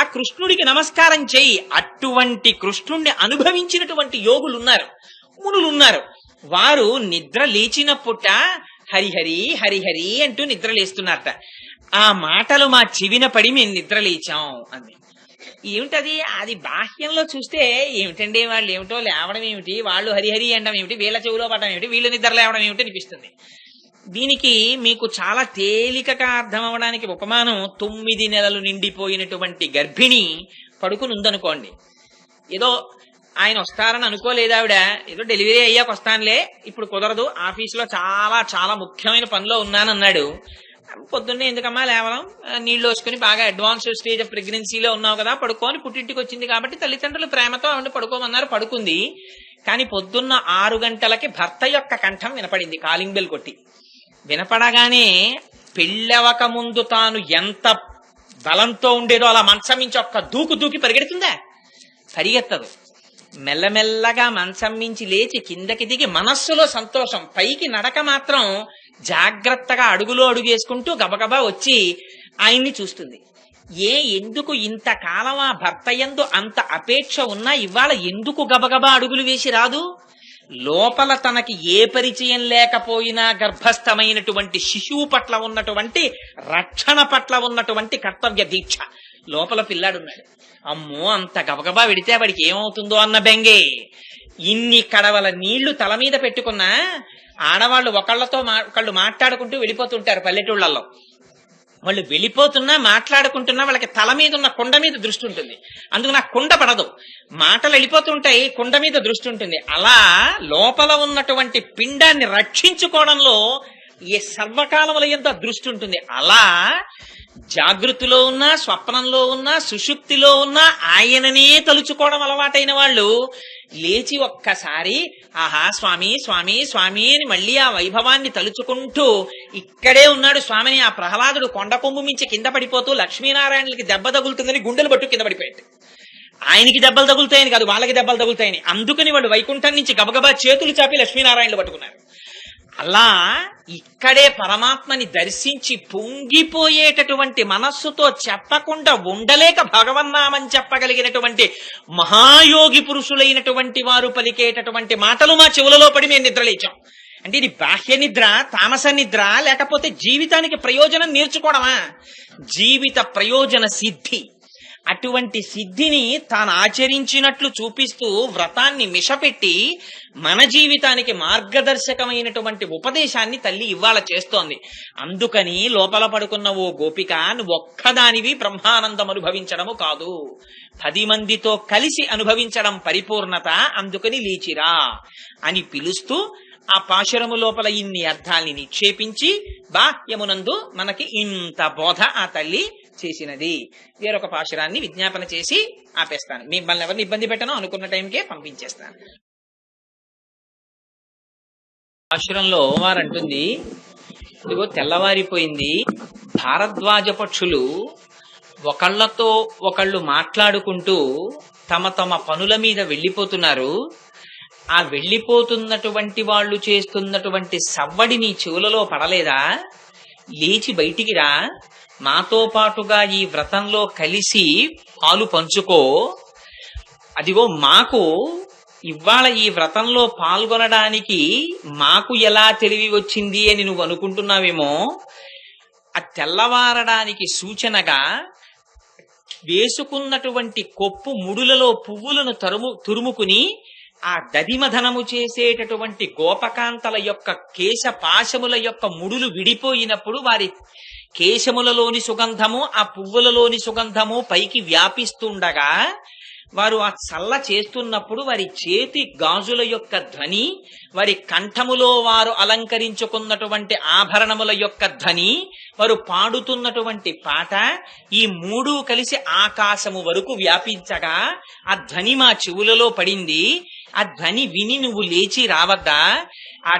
ఆ కృష్ణుడికి నమస్కారం చేయి. అటువంటి కృష్ణుణ్ణి అనుభవించినటువంటి యోగులున్నారు, మునులున్నారు. వారు నిద్ర లేచినప్పుట హరిహరి హరిహరి అంటూ నిద్ర లేస్తున్నారట. ఆ మాటలు మా చెవిన పడి మేము నిద్ర లేచాం అంది. ఏమిటది? అది బాహ్యంలో చూస్తే ఏమిటండి వాళ్ళు ఏమిటో లేవడం ఏమిటి, వాళ్ళు హరిహరి అనడం ఏమిటి, వీళ్ళ చెవిలో పడడం ఏమిటి, వీళ్ళు నిద్ర లేవడం ఏమిటి అనిపిస్తుంది. దీనికి మీకు చాలా తేలికగా అర్థం అవడానికి ఉపమానం 9 నెలలు నిండిపోయినటువంటి గర్భిణి పడుకుని ఉందనుకోండి. ఏదో ఆయన వస్తారని అనుకోలేదు ఆవిడ, ఏదో డెలివరీ అయ్యాక వస్తానులే, ఇప్పుడు కుదరదు, ఆఫీసులో చాలా చాలా ముఖ్యమైన పనిలో ఉన్నానన్నాడు. పొద్దున్నే ఎందుకమ్మా లేవడం, నీళ్లు వేసుకుని బాగా అడ్వాన్స్ స్టేజ్ ఆఫ్ ప్రెగ్నెన్సీలో ఉన్నావు కదా, పడుకోని పుట్టింటికి వచ్చింది కాబట్టి తల్లిదండ్రులు ప్రేమతో ఆవిడ పడుకోమన్నారు, పడుకుంది. కానీ పొద్దున్న 6 గంటలకి భర్త యొక్క కంఠం వినపడింది, కాలింగ్ బెల్ కొట్టి. వినపడగానే పెళ్ళవక ముందు తాను ఎంత బలంతో ఉండేదో అలా మంచం నుంచి ఒక్క దూకు దూకి పరిగెడుతుందా? పరిగెత్తదు. మెల్లమెల్లగా మంచం మించి లేచి కిందకి దిగి మనస్సులో సంతోషం, పైకి నడక మాత్రం జాగ్రత్తగా అడుగులో అడుగేసుకుంటూ గబగబా వచ్చి ఆయన్ని చూస్తుంది. ఎందుకు ఇంతకాలం ఆ భర్త యందు అంత అపేక్ష ఉన్నా ఇవాళ ఎందుకు గబగబా అడుగులు వేసి రాదు? లోపల తనకి ఏ పరిచయం లేకపోయినా గర్భస్థమైనటువంటి శిశువు పట్ల ఉన్నటువంటి రక్షణ పట్ల ఉన్నటువంటి కర్తవ్య దీక్ష. లోపల పిల్లాడున్నాడు, అమ్మో అంత గబగబా వెడితే వాడికి ఏమవుతుందో అన్న బెంగే. ఇన్ని కడవల నీళ్లు తల మీద పెట్టుకున్నా ఆడవాళ్ళు ఒకళ్ళతో ఒకళ్ళు మాట్లాడుకుంటూ వెళ్ళిపోతుంటారు పల్లెటూళ్లలో. వాళ్ళు వెళ్ళిపోతున్నా మాట్లాడుకుంటున్నా వాళ్ళకి తల మీద ఉన్న కుండ మీద దృష్టి ఉంటుంది. అందుకు నాకు కుండ పడదు, మాటలు వెళ్ళిపోతుంటాయి, కుండ మీద దృష్టి ఉంటుంది. అలా లోపల ఉన్నటువంటి పిండాన్ని రక్షించుకోవడంలో ఏ సర్వకాలముల ఎంత దృష్టి ఉంటుంది. అలా జాగృతిలో ఉన్నా, స్వప్నంలో ఉన్నా, సుషుప్తిలో ఉన్నా ఆయననే తలుచుకోవడం అలవాటైన వాళ్ళు లేచి ఒక్కసారి ఆహా స్వామి స్వామి స్వామి అని మళ్ళీ ఆ వైభవాన్ని తలుచుకుంటూ ఇక్కడే ఉన్నాడు స్వామిని. ఆ ప్రహ్లాదుడు కొండ కొమ్ము మించి కింద పడిపోతూ లక్ష్మీనారాయణులకి దెబ్బ తగులుతుందని గుండెలు పట్టు కింద పడిపోయాడు. ఆయనకి దెబ్బలు తగులుతాయని కాదు, వాళ్ళకి దెబ్బలు తగులుతాయని. అందుకని వాళ్ళు వైకుంఠం నుంచి గబగబా చేతులు చాపి లక్ష్మీనారాయణలు పట్టుకున్నారు. అలా ఇక్కడే పరమాత్మని దర్శించి పొంగిపోయేటటువంటి మనస్సుతో చెప్పకుండా ఉండలేక భగవన్నామని చెప్పగలిగినటువంటి మహాయోగి పురుషులైనటువంటి వారు పలికేటటువంటి మాటలు మా చెవులలో పడి మేము నిద్రలేచాం. అంటే ఇది బాహ్య నిద్ర, తామస నిద్ర, లేకపోతే జీవితానికి ప్రయోజనం నేర్చుకోవడమా? జీవిత ప్రయోజన సిద్ధి. అటువంటి సిద్ధిని తాను ఆచరించినట్లు చూపిస్తూ వ్రతాన్ని మిషపెట్టి మన జీవితానికి మార్గదర్శకమైనటువంటి ఉపదేశాన్ని తల్లి ఇవాళ చేస్తోంది. అందుకని లోపల పడుకున్న ఓ గోపిక, నువ్వు ఒక్కదానివి బ్రహ్మానందం అనుభవించడము కాదు, 10 మందితో కలిసి అనుభవించడం పరిపూర్ణత. అందుకని లేచిరా అని పిలుస్తూ ఆ పాశురము లోపల ఇన్ని అర్థాల్ని నిక్షేపించి బాహ్యమునందు మనకి ఇంత బోధ ఆ తల్లి చేసినది. వేరొక పాశురాన్ని విజ్ఞాపన చేసి ఆపేస్తాను. మిమ్మల్ని ఎవరిని ఇబ్బంది పెట్టనో అనుకున్న టైంకే పంపించేస్తాను. పాశురంలో వారంటుంది, ఇదిగో తెల్లవారిపోయింది, భారద్వాజ పక్షులు ఒకళ్ళతో ఒకళ్ళు మాట్లాడుకుంటూ తమ తమ పనుల మీద వెళ్ళిపోతున్నారు. ఆ వెళ్ళిపోతున్నటువంటి వాళ్ళు చేస్తున్నటువంటి సవ్వడి నీ చెవులలో పడలేదా? లేచి బయటికి రా, మాతో పాటుగా ఈ వ్రతంలో కలిసి పాలు పంచుకో. అదిగో మాకు ఇవాళ ఈ వ్రతంలో పాల్గొనడానికి మాకు ఎలా తెలివి వచ్చింది అని నువ్వు అనుకుంటున్నావేమో. ఆ తెల్లవారడానికి సూచనగా వేసుకున్నటువంటి కొప్పు ముడులలో పువ్వులను తురుముకుని ఆ దదిమధనము చేసేటటువంటి గోపకాంతల యొక్క కేశపాశముల యొక్క ముడులు విడిపోయినప్పుడు వారి కేశములలోని సుగంధము ఆ పువ్వులలోని సుగంధము పైకి వ్యాపిస్తుండగా వారు ఆ చల్ల చేస్తున్నప్పుడు వారి చేతి గాజుల యొక్క ధ్వని, వారి కంఠములో వారు అలంకరించుకున్నటువంటి ఆభరణముల యొక్క ధ్వని, వారు పాడుతున్నటువంటి పాట, ఈ మూడు కలిసి ఆకాశము వరకు వ్యాపించగా ఆ ధ్వని మా చెవులలో పడింది. ఆ ధ్వని విని నువ్వు లేచి రావద్దా? ఆ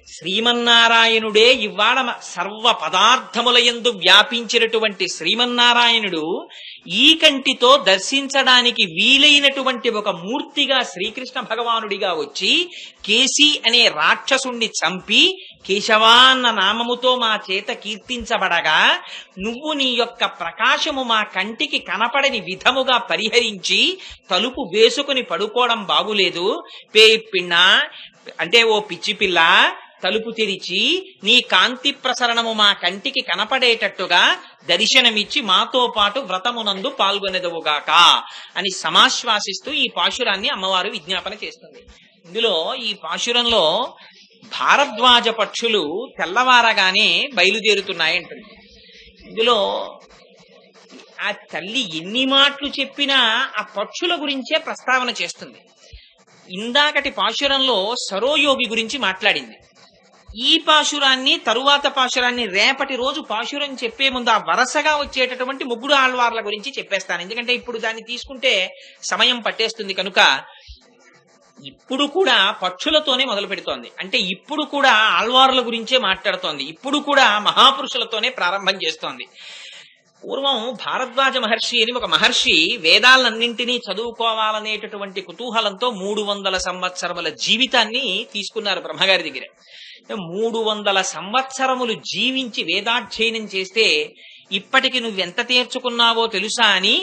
శ్రీమన్నారాయణుడే ఇవాళ సర్వ పదార్థముల యందు వ్యాపించినటువంటి శ్రీమన్నారాయణుడు ఈ కంటితో దర్శించడానికి వీలైనటువంటి ఒక మూర్తిగా శ్రీకృష్ణ భగవానుడిగా వచ్చి కేసి అనే రాక్షసుణ్ణి చంపి కేశవా అన్న నామముతో మా చేత కీర్తించబడగా నువ్వు నీ యొక్క ప్రకాశము మా కంటికి కనపడని విధముగా పరిహరించి తలుపు వేసుకుని పడుకోవడం బాగులేదు. పిన్న అంటే ఓ పిచ్చి పిల్ల, తలుపు తెరిచి నీ కాంతి ప్రసరణము మా కంటికి కనపడేటట్టుగా దర్శనమిచ్చి మాతో పాటు వ్రతమునందు పాల్గొనెదవుగాక అని సమాశ్వాసిస్తూ ఈ పాశురాన్ని అమ్మవారు విజ్ఞాపన చేస్తుంది. ఇందులో ఈ పాశురంలో భారద్వాజ పక్షులు తెల్లవారగానే బయలుదేరుతున్నాయంటుంది. ఇందులో ఆ తల్లి ఎన్ని మాటలు చెప్పినా ఆ పక్షుల గురించే ప్రస్తావన చేస్తుంది. ఇందాకటి పాశురంలో సరోయోగి గురించి మాట్లాడింది. ఈ పాశురాన్ని తరువాత పాశురాన్ని రేపటి రోజు పాశురం చెప్పే ముందు ఆ వరసగా వచ్చేటటువంటి ముగ్గురు ఆళ్వార్ల గురించి చెప్పేస్తాను. ఎందుకంటే ఇప్పుడు దాన్ని తీసుకుంటే సమయం పట్టేస్తుంది కనుక ఇప్పుడు కూడా పక్షులతోనే మొదలు పెడుతోంది. అంటే ఇప్పుడు కూడా ఆళ్వార్ల గురించే మాట్లాడుతోంది. ఇప్పుడు కూడా మహాపురుషులతోనే ప్రారంభం చేస్తోంది. పూర్వం భారద్వాజ మహర్షి అని ఒక మహర్షి వేదాలన్నింటినీ చదువుకోవాలనేటటువంటి కుతూహలంతో 300 సంవత్సరముల జీవితాన్ని తీసుకున్నారు బ్రహ్మగారి దగ్గర. 300 సంవత్సరములు జీవించి వేదాధ్యయనం చేస్తే ఇప్పటికి నువ్వెంత తీర్చుకున్నావో తెలుసా అని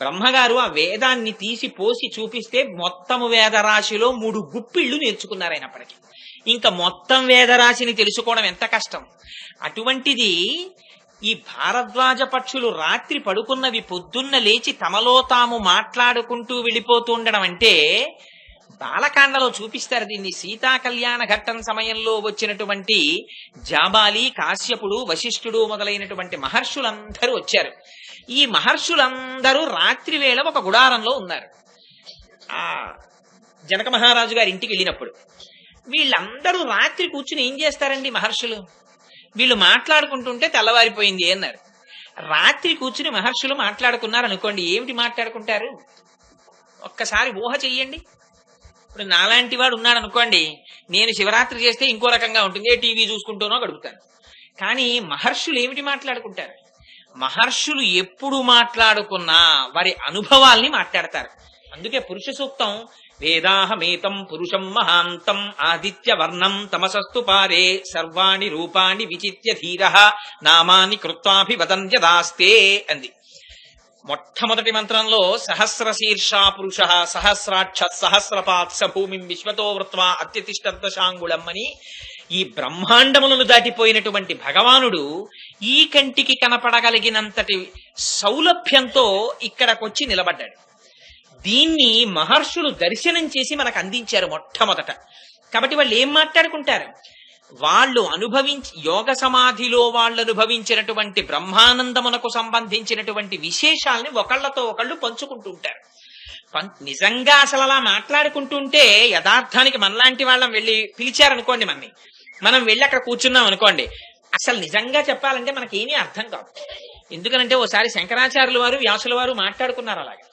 బ్రహ్మగారు ఆ వేదాన్ని తీసి పోసి చూపిస్తే మొత్తము వేదరాశిలో 3 గుప్పిళ్లు నేర్చుకున్నారు అయినప్పటికీ. ఇంకా మొత్తం వేదరాశిని తెలుసుకోవడం ఎంత కష్టం. అటువంటిది ఈ భారద్వాజ పక్షులు రాత్రి పడుకున్నవి పొద్దున్న లేచి తమలో తాము మాట్లాడుకుంటూ వెళ్ళిపోతూ ఉండడం అంటే బాలకాండలో చూపిస్తారు దీన్ని. సీతా కళ్యాణ ఘట్టం సమయంలో వచ్చినటువంటి జాబాలి, కాశ్యపుడు, వశిష్ఠుడు మొదలైనటువంటి మహర్షులందరూ వచ్చారు. ఈ మహర్షులందరూ రాత్రి వేళ ఒక గుడారంలో ఉన్నారు. ఆ జనక మహారాజు గారి ఇంటికి వెళ్ళినప్పుడు వీళ్ళందరూ రాత్రి కూర్చుని ఏం చేస్తారండి మహర్షులు? వీళ్ళు మాట్లాడుకుంటుంటే తెల్లవారిపోయింది అన్నారు. రాత్రి కూర్చుని మహర్షులు మాట్లాడుకున్నారు అనుకోండి, ఏమిటి మాట్లాడుకుంటారు? ఒక్కసారి ఊహ చెయ్యండి. ఇప్పుడు నాలాంటి వాడు ఉన్నాడు అనుకోండి, నేను శివరాత్రి చేస్తే ఇంకో రకంగా ఉంటుంది, ఏ టీవీ చూసుకుంటూనో గడుపుతాను. కానీ మహర్షులు ఏమిటి మాట్లాడుకుంటారు? మహర్షులు ఎప్పుడు మాట్లాడుకున్నా వారి అనుభవాల్ని మాట్లాడతారు. అందుకే పురుష సూక్తం వేదాహమేతం పురుషం మహాంతం ఆదిత్య వర్ణం తమసస్తు పారే సర్వాణి రూపాణి విచిత్య ధీరః నామాని కృత్వాభివదంత్యదాస్తే అంది. మొట్టమొదటి మంత్రంలో సహస్ర శీర్షా పురుష సహస్రాక్ష సహస్రపాత్ సభూమిం విశ్వతో వృత్వా అత్యతిష్టర్దశాంగుళం అని ఈ బ్రహ్మాండములను దాటిపోయినటువంటి భగవానుడు ఈ కంటికి కనపడగలిగినంతటి సౌలభ్యంతో ఇక్కడకొచ్చి నిలబడ్డాడు. దీన్ని మహర్షులు దర్శనం చేసి మనకు అందించారు మొట్టమొదట. కాబట్టి వాళ్ళు ఏం మాట్లాడుకుంటారు? వాళ్ళు యోగ సమాధిలో వాళ్ళు అనుభవించినటువంటి బ్రహ్మానందమునకు సంబంధించినటువంటి విశేషాలని ఒకళ్ళతో ఒకళ్ళు పంచుకుంటూ ఉంటారు. నిజంగా అసలు అలా మాట్లాడుకుంటుంటే యథార్థానికి మనలాంటి వాళ్ళం వెళ్ళి పిలిచారనుకోండి, మనం వెళ్ళి అక్కడ కూర్చున్నాం అనుకోండి, అసలు నిజంగా చెప్పాలంటే మనకేమీ అర్థం కాదు. ఎందుకనంటే ఓసారి శంకరాచార్యుల వారు వ్యాసుల వారు మాట్లాడుకున్నారు. అలాగే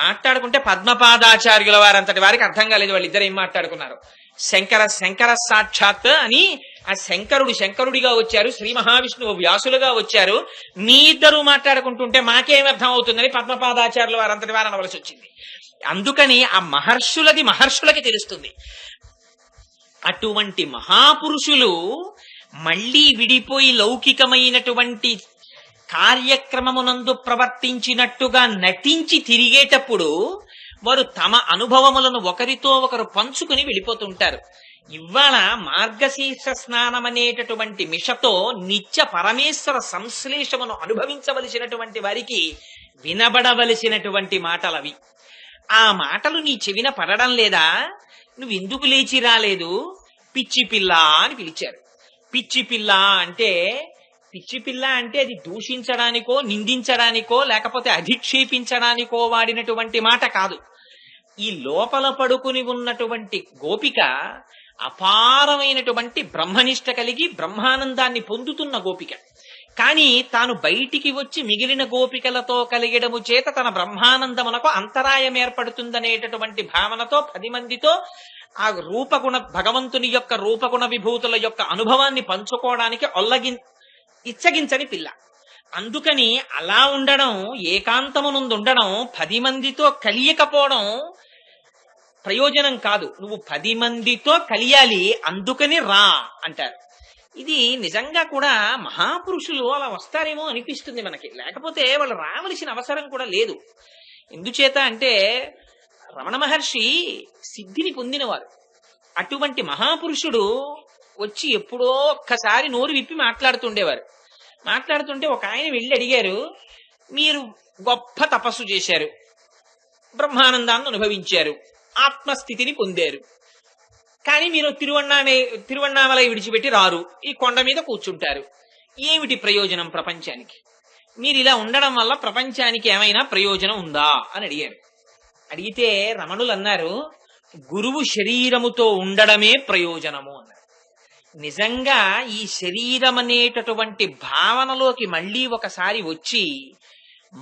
మాట్లాడుకుంటే పద్మపాదాచార్యుల వారు అంతటి వారికి అర్థం కాలేదు వాళ్ళిద్దరు ఏం మాట్లాడుకున్నారు. శంకర సాక్షాత్ అని ఆ శంకరుడిగా వచ్చారు, శ్రీ మహావిష్ణువు వ్యాసులుగా వచ్చారు, మీ ఇద్దరు మాట్లాడుకుంటుంటే మాకేం అర్థం అవుతుందని పద్మపాదాచార్యుల వారు అంతటి వారు అనవలసి వచ్చింది. అందుకని ఆ మహర్షులకి తెలుస్తుంది. అటువంటి మహాపురుషులు మళ్లీ విడిపోయి లౌకికమైనటువంటి కార్యక్రమమునందు ప్రవర్తించినట్టుగా నటించి తిరిగేటప్పుడు వారు తమ అనుభవములను ఒకరితో ఒకరు పంచుకుని వెళ్ళిపోతుంటారు. ఇవాళ మార్గశీర్ష స్నానం అనేటటువంటి మిషతో నిత్య పరమేశ్వర సంశ్లేషమును అనుభవించవలసినటువంటి వారికి వినబడవలసినటువంటి మాటలవి. ఆ మాటలు నీ చెవిన పడడం లేదా? నువ్వెందుకు లేచి రాలేదు? పిచ్చి పిల్ల అని పిలిచారు. పిచ్చి పిల్ల అంటే అది దూషించడానికో నిందించడానికో లేకపోతే అధిక్షేపించడానికో వాడినటువంటి మాట కాదు. ఈ లోపల పడుకుని ఉన్నటువంటి గోపిక అపారమైనటువంటి బ్రహ్మనిష్ట కలిగి బ్రహ్మానందాన్ని పొందుతున్న గోపిక. కానీ తాను బయటికి వచ్చి మిగిలిన గోపికలతో కలిగడము చేత తన బ్రహ్మానందమునకు అంతరాయం ఏర్పడుతుందనేటటువంటి భావనతో 10 మందితో ఆ భగవంతుని యొక్క రూపగుణ విభూతుల యొక్క అనుభవాన్ని పంచుకోవడానికి ఇచ్చగించని పిల్ల. అందుకని అలా ఉండడం, ఏకాంతమునందుండడం, 10 మందితో కలియకపోవడం ప్రయోజనం కాదు. నువ్వు 10 మందితో కలియాలి, అందుకని రా అంటారు. ఇది నిజంగా కూడా మహాపురుషులు అలా వస్తారేమో అనిపిస్తుంది మనకి. లేకపోతే వాళ్ళు రావలసిన అవసరం కూడా లేదు. ఎందుచేత అంటే రమణ మహర్షి సిద్ధిని పొందినవారు. అటువంటి మహాపురుషుడు వచ్చి ఎప్పుడో ఒక్కసారి నోరు విప్పి మాట్లాడుతుండేవారు. మాట్లాడుతుంటే ఒక ఆయన వెళ్ళి అడిగారు, మీరు గొప్ప తపస్సు చేశారు, బ్రహ్మానందాన్ని అనుభవించారు, ఆత్మస్థితిని పొందారు, కానీ మీరు తిరువణ్ణామలై విడిచిపెట్టి రారు, ఈ కొండ మీద కూర్చుంటారు. ఏమిటి ప్రయోజనం ప్రపంచానికి? మీరు ఇలా ఉండడం వల్ల ప్రపంచానికి ఏమైనా ప్రయోజనం ఉందా అని అడిగారు. అడిగితే రమణులు అన్నారు, గురువు శరీరముతో ఉండడమే ప్రయోజనము అన్నారు. నిజంగా ఈ శరీరం అనేటటువంటి భావనలోకి మళ్లీ ఒకసారి వచ్చి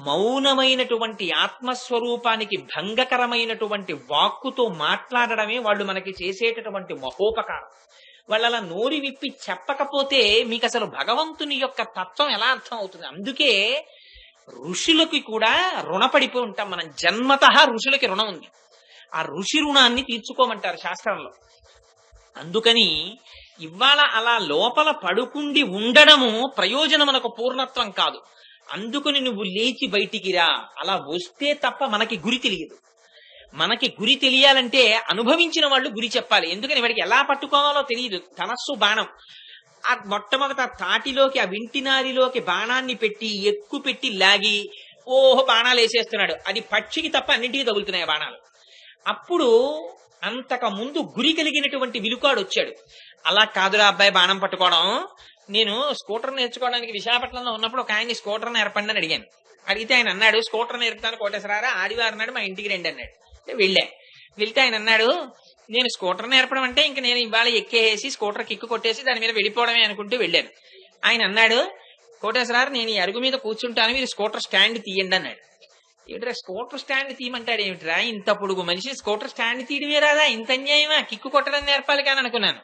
మౌనమైనటువంటి ఆత్మస్వరూపానికి భంగకరమైనటువంటి వాక్కుతో మాట్లాడడమే వాళ్ళు మనకి చేసేటటువంటి మహోపకారం. వాళ్ళలా నోరి విప్పి చెప్పకపోతే మీకు అసలు భగవంతుని యొక్క తత్వం ఎలా అర్థం అవుతుంది? అందుకే ఋషులకి కూడా రుణపడిపోయి ఉంటాం మనం. జన్మతః ఋషులకి రుణం ఉంది. ఆ ఋషి రుణాన్ని తీర్చుకోమంటారు శాస్త్రంలో. అందుకని ఇవాళ అలా లోపల పడుకుండి ఉండడము ప్రయోజనమునకు పూర్ణత్వం కాదు. అందుకని నువ్వు లేచి బయటికి రా. అలా వస్తే తప్ప మనకి గురి తెలియదు. మనకి గురి తెలియాలంటే అనుభవించిన వాళ్ళు గురి చెప్పాలి. ఎందుకని వాడికి ఎలా పట్టుకోవాలో తెలియదు. ధనస్సు బాణం ఆ మొట్టమొదట తాటిలోకి ఆ వింటినారిలోకి బాణాన్ని పెట్టి ఎక్కుపెట్టి లాగి ఓహో బాణాలు వేసేస్తున్నాడు. అది పక్షికి తప్ప అన్నింటికి తగులుతున్నాయి బాణాలు. అప్పుడు అంతకు ముందు గురి కలిగినటువంటి విలుకాడు వచ్చాడు. అలా కాదురా అబ్బాయి బాణం పట్టుకోవడం. నేను స్కూటర్ నేర్చుకోవడానికి విశాఖపట్నంలో ఉన్నప్పుడు ఒక ఆయన్ని స్కూటర్ నేర్పండి అని అడిగాను. అడిగితే ఆయన అన్నాడు, స్కూటర్ నేర్పుతాను కోటేశ్వరారా, ఆదివారం నాడు మా ఇంటికి రండి అన్నాడు. వెళ్తే ఆయన అన్నాడు, నేను స్కూటర్ నేర్పడం అంటే ఇంక నేను ఇవాళ ఎక్కేసి స్కూటర్ కిక్కు కొట్టేసి దాని మీద వెళ్ళిపోవడమే అనుకుంటూ వెళ్ళాను. ఆయన అన్నాడు, కోటేశ్వరారు నేను ఈ అరుగు మీద కూర్చుంటాను, మీరు స్కూటర్ స్టాండ్ తీయండి అన్నాడు. ఏమిట్రా స్కూటర్ స్టాండ్ తీయమంటాడు ఏమిట్రా, ఇంత పొడుగు మనిషి స్కూటర్ స్టాండ్ తీయడమే రాదా, ఇంత అన్యాయమా, కిక్కు కొట్టడం నేర్పాలి కానీ అనుకున్నాను.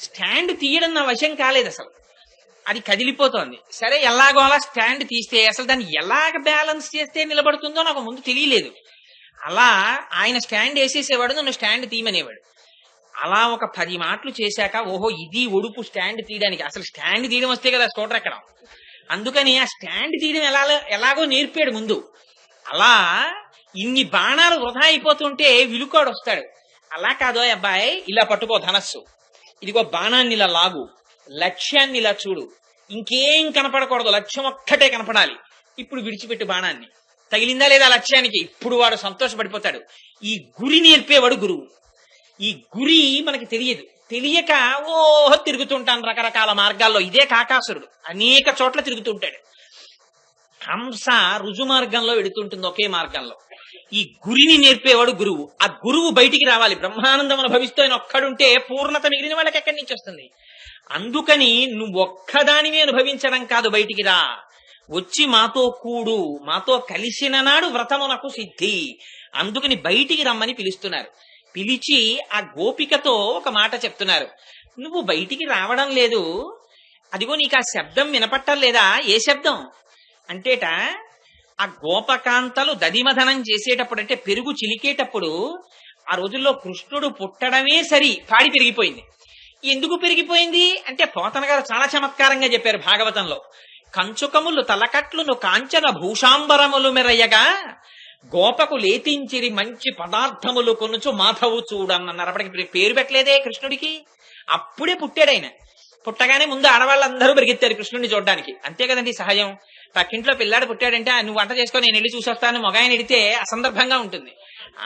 స్టాండ్ తీయడం నా వశం కాలేదు అసలు. అది కదిలిపోతోంది. సరే ఎలాగో అలా స్టాండ్ తీస్తే అసలు దాన్ని ఎలాగ బ్యాలెన్స్ చేస్తే నిలబడుతుందో నాకు ముందు తెలియలేదు. అలా ఆయన స్టాండ్ వేసేసేవాడు, నన్ను స్టాండ్ తీయమనేవాడు. అలా ఒక 10 మాటలు చేశాక ఓహో ఇది ఒడుపు స్టాండ్ తీయడానికి. అసలు స్టాండ్ తీయడం వస్తే కదా స్కూటర్ ఎక్కడం. అందుకని ఆ స్టాండ్ తీయడం ఎలాగో నేర్పాడు ముందు. అలా ఇన్ని బాణాలు వృధా అయిపోతుంటే విలుకాడు వస్తాడు. అలా కాదో అబ్బాయి, ఇలా పట్టుకో ధనస్సు, ఇదిగో బాణాన్ని ఇలా లాగు, లక్ష్యాన్ని ఇలా చూడు, ఇంకేం కనపడకూడదు, లక్ష్యం ఒక్కటే కనపడాలి. ఇప్పుడు విడిచిపెట్టు బాణాన్ని, తగిలిందా లేదా లక్ష్యానికి. ఇప్పుడు వాడు సంతోషపడిపోతాడు. ఈ గురి నేర్పేవాడు గురువు. ఈ గురి మనకి తెలియక ఓహో తిరుగుతుంటాను రకరకాల మార్గాల్లో. ఇదే కాకాసురుడు అనేక చోట్ల తిరుగుతుంటాడు. హంస రుజు మార్గంలో వెడుతుంటుంది ఒకే మార్గంలో. ఈ గురిని నేర్పేవాడు గురువు. ఆ గురువు బయటికి రావాలి. బ్రహ్మానందం అనుభవిస్తూ ఆయన ఒక్కడుంటే పూర్ణత మిగిలిన వాళ్ళకి ఎక్కడి నుంచి వస్తుంది? అందుకని నువ్వు ఒక్కదానివే అనుభవించడం కాదు, బయటికి రా. వచ్చి మాతో కూడు, మాతో కలిసిన నాడు వ్రతమునకు సిద్ధి. అందుకని బయటికి రమ్మని పిలుస్తున్నారు. పిలిచి ఆ గోపికతో ఒక మాట చెప్తున్నారు. నువ్వు బయటికి రావడం లేదు, అదిగో నీకు ఆ శబ్దం వినపట్టం లేదా? ఏ శబ్దం అంటేట, ఆ గోపకాంతలు దదిమధనం చేసేటప్పుడు, అంటే పెరుగు చిలికేటప్పుడు, ఆ రోజుల్లో కృష్ణుడు పుట్టడమే సరి పాడి పెరిగిపోయింది. ఎందుకు పెరిగిపోయింది అంటే పోతన గారు చాలా చమత్కారంగా చెప్పారు భాగవతంలో. కంచుకములు తలకట్లును కాంచన భూషాంబరములు మెరయ్యగా గోపకు లేతించిరి మంచి పదార్థములు కొనుచు మాధవు చూడన్నారు. అప్పటికి పేరు పెట్టలేదే కృష్ణుడికి, అప్పుడే పుట్టాడు ఆయన. పుట్టగానే ముందు ఆడవాళ్ళందరూ పరిగెత్తారు కృష్ణుడిని చూడడానికి. అంతే కదండి సహజం. పక్కింట్లో పిల్లాడు పుట్టాడంటే నువ్వు వంట చేసుకొని నేను వెళ్ళి చూసొస్తాను మగాయన ఎడితే అసందర్భంగా ఉంటుంది.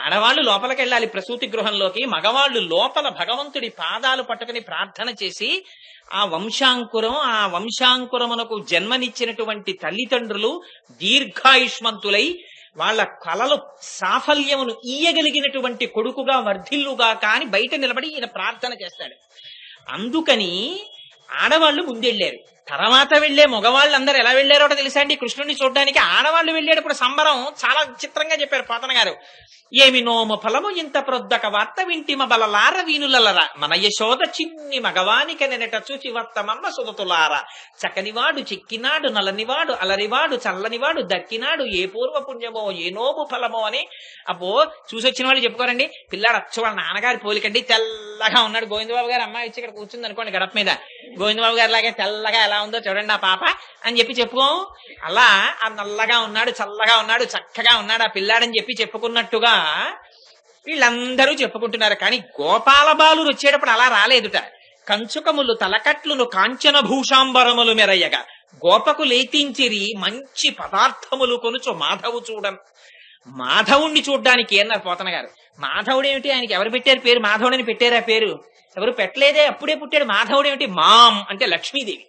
ఆడవాళ్లు లోపలికి వెళ్ళాలి ప్రసూతి గృహంలోకి, మగవాళ్లు లోపల భగవంతుడి పాదాలు పట్టుకుని ప్రార్థన చేసి ఆ వంశాంకురమునకు జన్మనిచ్చినటువంటి తల్లిదండ్రులు దీర్ఘాయుష్మంతులై వాళ్ళ కలలు సాఫల్యమును ఇయ్యగలిగినటువంటి కొడుకుగా వర్ధిల్లుగా కాని బయట నిలబడి ఈయన ప్రార్థన చేస్తాడు. అందుకని ఆడవాళ్లు ముందెళ్లారు. తర్వాత వెళ్లే మగవాళ్ళందరూ ఎలా వెళ్లారో తెలుసా అండి కృష్ణుడిని చూడడానికి? ఆడవాళ్లు వెళ్ళేటప్పుడు సంబరం చాలా చిత్రంగా చెప్పారు పోతన గారు. ఏమి నోము ఫలము ఇంత ప్రొద్దక వార్త వింటిమ బలలార వీనులలరా మన యశోద చిన్ని మగవానిక నెనట చూచి వర్తమమ్మ సుదతులార చక్కనివాడు చిక్కినాడు నలనివాడు అలరివాడు చల్లనివాడు దక్కినాడు ఏ పూర్వ పుణ్యమో ఏ నోము ఫలమో అని. అబ్బో చూసొచ్చిన వాళ్ళు చెప్పుకోరండి, పిల్లాడు అచ్చు వాళ్ళ నాన్నగారి పోలికండి, తెల్లగా ఉన్నాడు. గోవిందబాబు గారు అమ్మాయి వచ్చి ఇక్కడ కూర్చుంది అనుకోండి గడప మీద, గోవిందబాబు గారి లాగే తెల్లగా ఎలా ఉందో చూడండి ఆ పాప అని చెప్పి చెప్పుకోం. అలా ఆ నల్లగా ఉన్నాడు, చల్లగా ఉన్నాడు, చక్కగా ఉన్నాడు ఆ పిల్లాడని చెప్పి చెప్పుకున్నట్టుగా వీళ్ళందరూ చెప్పుకుంటున్నారు. కానీ గోపాల బాలురు వచ్చేటప్పుడు అలా రాలేదుట. కంచుకములు తలకట్లును కాంచన భూషాంబరములు మెరయ్యగా గోపకు లేతించిరి మంచి పదార్థములు కొనుచు మాధవు చూడను. మాధవుణ్ణి చూడ్డానికి అన్నారు పోతన గారు. మాధవుడు ఏమిటి? ఆయనకి ఎవరు పెట్టారు పేరు? మాధవుడని పెట్టారా పేరు? ఎవరు పెట్టలేదే, అప్పుడే పుట్టాడు. మాధవుడు ఏమిటి? మాం అంటే లక్ష్మీదేవి.